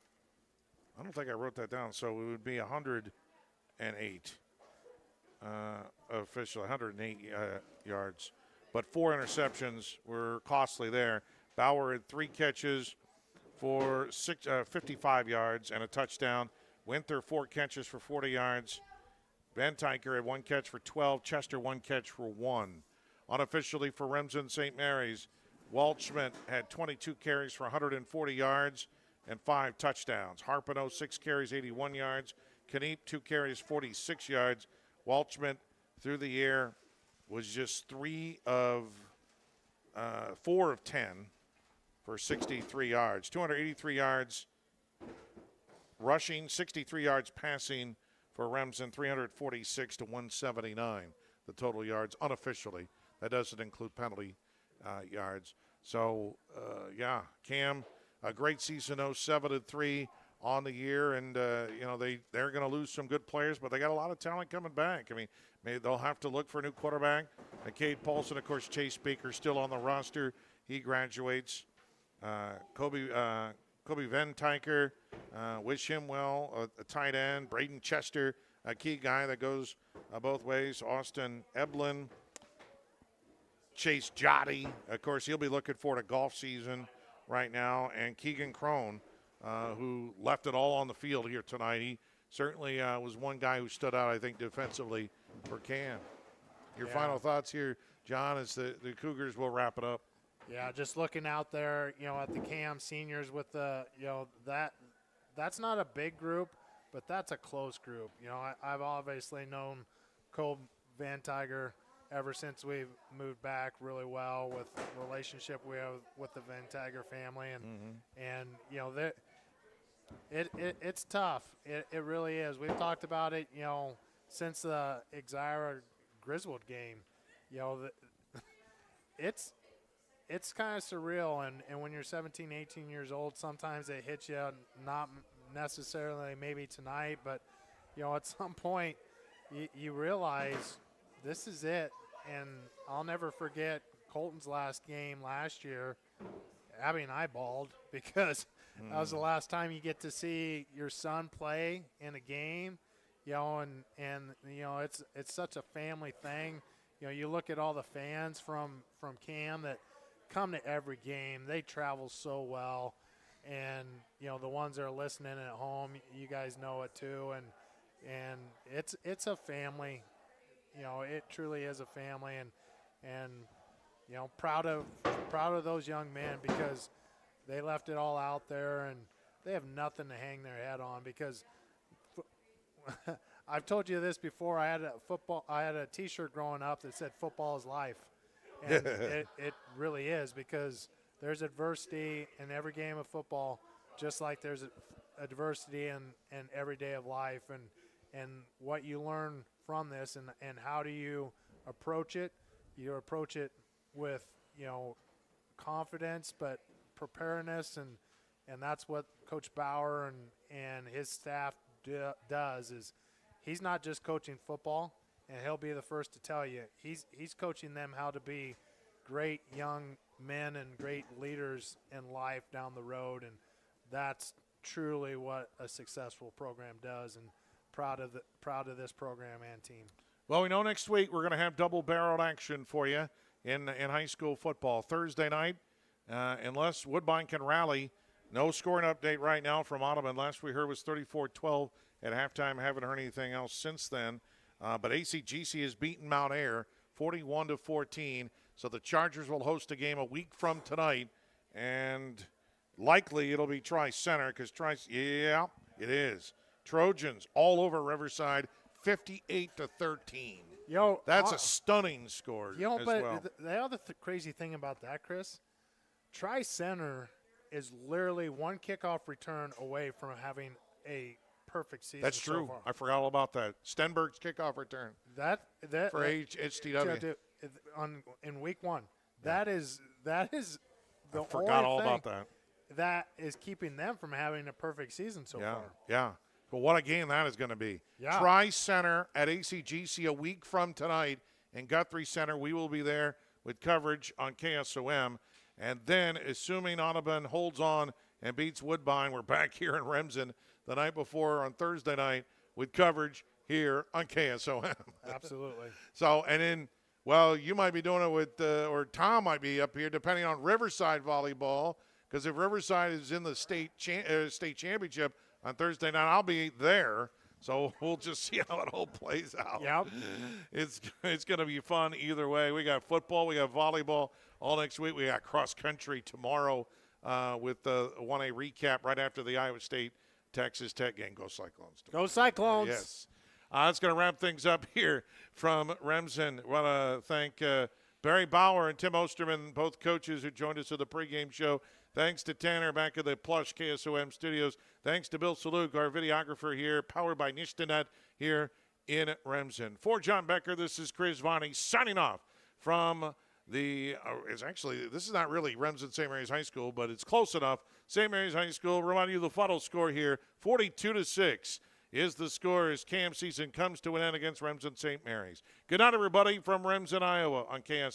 I don't think I wrote that down, so it would be 108 official, 108 yards. But 4 interceptions were costly there. Bauer had 3 catches for 55 yards and a touchdown. Winther 4 catches for 40 yards. Van Tyker had 1 catch for 12. Chester 1 catch for 1. Unofficially for Remsen St. Mary's, Waldschmidt had 22 carries for 140 yards and 5 touchdowns. Harpino, 6 carries, 81 yards. Kniep, 2 carries, 46 yards. Waldschmidt through the air was just 4 of 10 for 63 yards. 283 yards rushing, 63 yards passing for Remsen, 346 to 179, the total yards unofficially. That doesn't include penalty yards. So, Cam, a great season, 7-3 on the year, and, they're going to lose some good players, but they got a lot of talent coming back. I mean, maybe they'll have to look for a new quarterback. McCade Paulson, of course, Chase Baker still on the roster. He graduates. Kobe Van Tyker, wish him well, a tight end. Braden Chester, a key guy that goes both ways. Austin Eblin, Chase Jotty, of course, he'll be looking forward to golf season right now. And Keegan Crone, who left it all on the field here tonight. He certainly was one guy who stood out, I think, defensively for Cam. Your final thoughts here, John, as the Cougars will wrap it up. Yeah, just looking out there, at the Cam seniors with the, that's not a big group, but that's a close group. I've obviously known Cole Van Tiger ever since we've moved back really well with the relationship we have with the Van Tiger family. And it's tough. It really is. We've talked about it, since the Exira Griswold game. It's kind of surreal, and when you're 17, 18 years old, sometimes it hits you, not necessarily maybe tonight, but, at some point you realize this is it. And I'll never forget Colton's last game last year. Abby and I bawled because that was the last time you get to see your son play in a game, and it's such a family thing. You look at all the fans from Cam that come to every game. They travel so well, and the ones that are listening at home, you guys know it too, and it's a family. It truly is a family, and proud of those young men because they left it all out there, and they have nothing to hang their head on because I've told you this before. I had a T-shirt growing up that said "Football is life," and it really is because there's adversity in every game of football, just like there's adversity in every day of life, and what you learn from this and how do you approach it? You approach it with confidence, but preparedness, and that's what Coach Bauer and his staff does. Is he's not just coaching football, and he'll be the first to tell you he's coaching them how to be great young men and great leaders in life down the road, and that's truly what a successful program does. And proud of this program and team. Well, we know next week we're going to have double-barreled action for you in high school football. Thursday night, unless Woodbine can rally, no scoring update right now from Audubon. Last we heard was 34-12 at halftime. Haven't heard anything else since then. But ACGC has beaten Mount Ayr 41-14. So the Chargers will host a game a week from tonight, and likely it'll be Tri-Center because it is. Trojans all over Riverside, 58-13. That's a stunning score. As well. The other crazy thing about that, Chris, Tri-Center is literally one kickoff return away from having a perfect season. That's true. So far. I forgot all about that. Stenberg's kickoff return. That for HTW in week one. That is the I forgot all about that. That is keeping them from having a perfect season so far. Yeah. But what a game that is going to be. Yeah. Tri-Center at ACGC a week from tonight in Guthrie Center. We will be there with coverage on KSOM. And then, assuming Audubon holds on and beats Woodbine, we're back here in Remsen the night before on Thursday night with coverage here on KSOM. Absolutely. So, and then, well, you might be doing it with, or Tom might be up here, depending on Riverside volleyball, because if Riverside is in the state championship on Thursday night, I'll be there So we'll just see how it all plays out. Yep. It's going to be fun either way. We got football, we got volleyball all next week. We got cross country tomorrow with the 1A recap right after the Iowa State Texas Tech game. Go Cyclones. Go Cyclones. Yes. That's going to wrap things up here from Remsen. I want to thank Barry Bauer and Tim Osterman, both coaches who joined us at the pregame show. Thanks to Tanner back at the plush KSOM studios. Thanks to Bill Saluk, our videographer here, powered by Nishtanet here in Remsen. For John Becker, this is Chris Varney signing off from the this is not really Remsen St. Mary's High School, but it's close enough. St. Mary's High School, reminding you the final score here, 42-6 is the score as CAM season comes to an end against Remsen St. Mary's. Good night, everybody, from Remsen, Iowa on KSOM.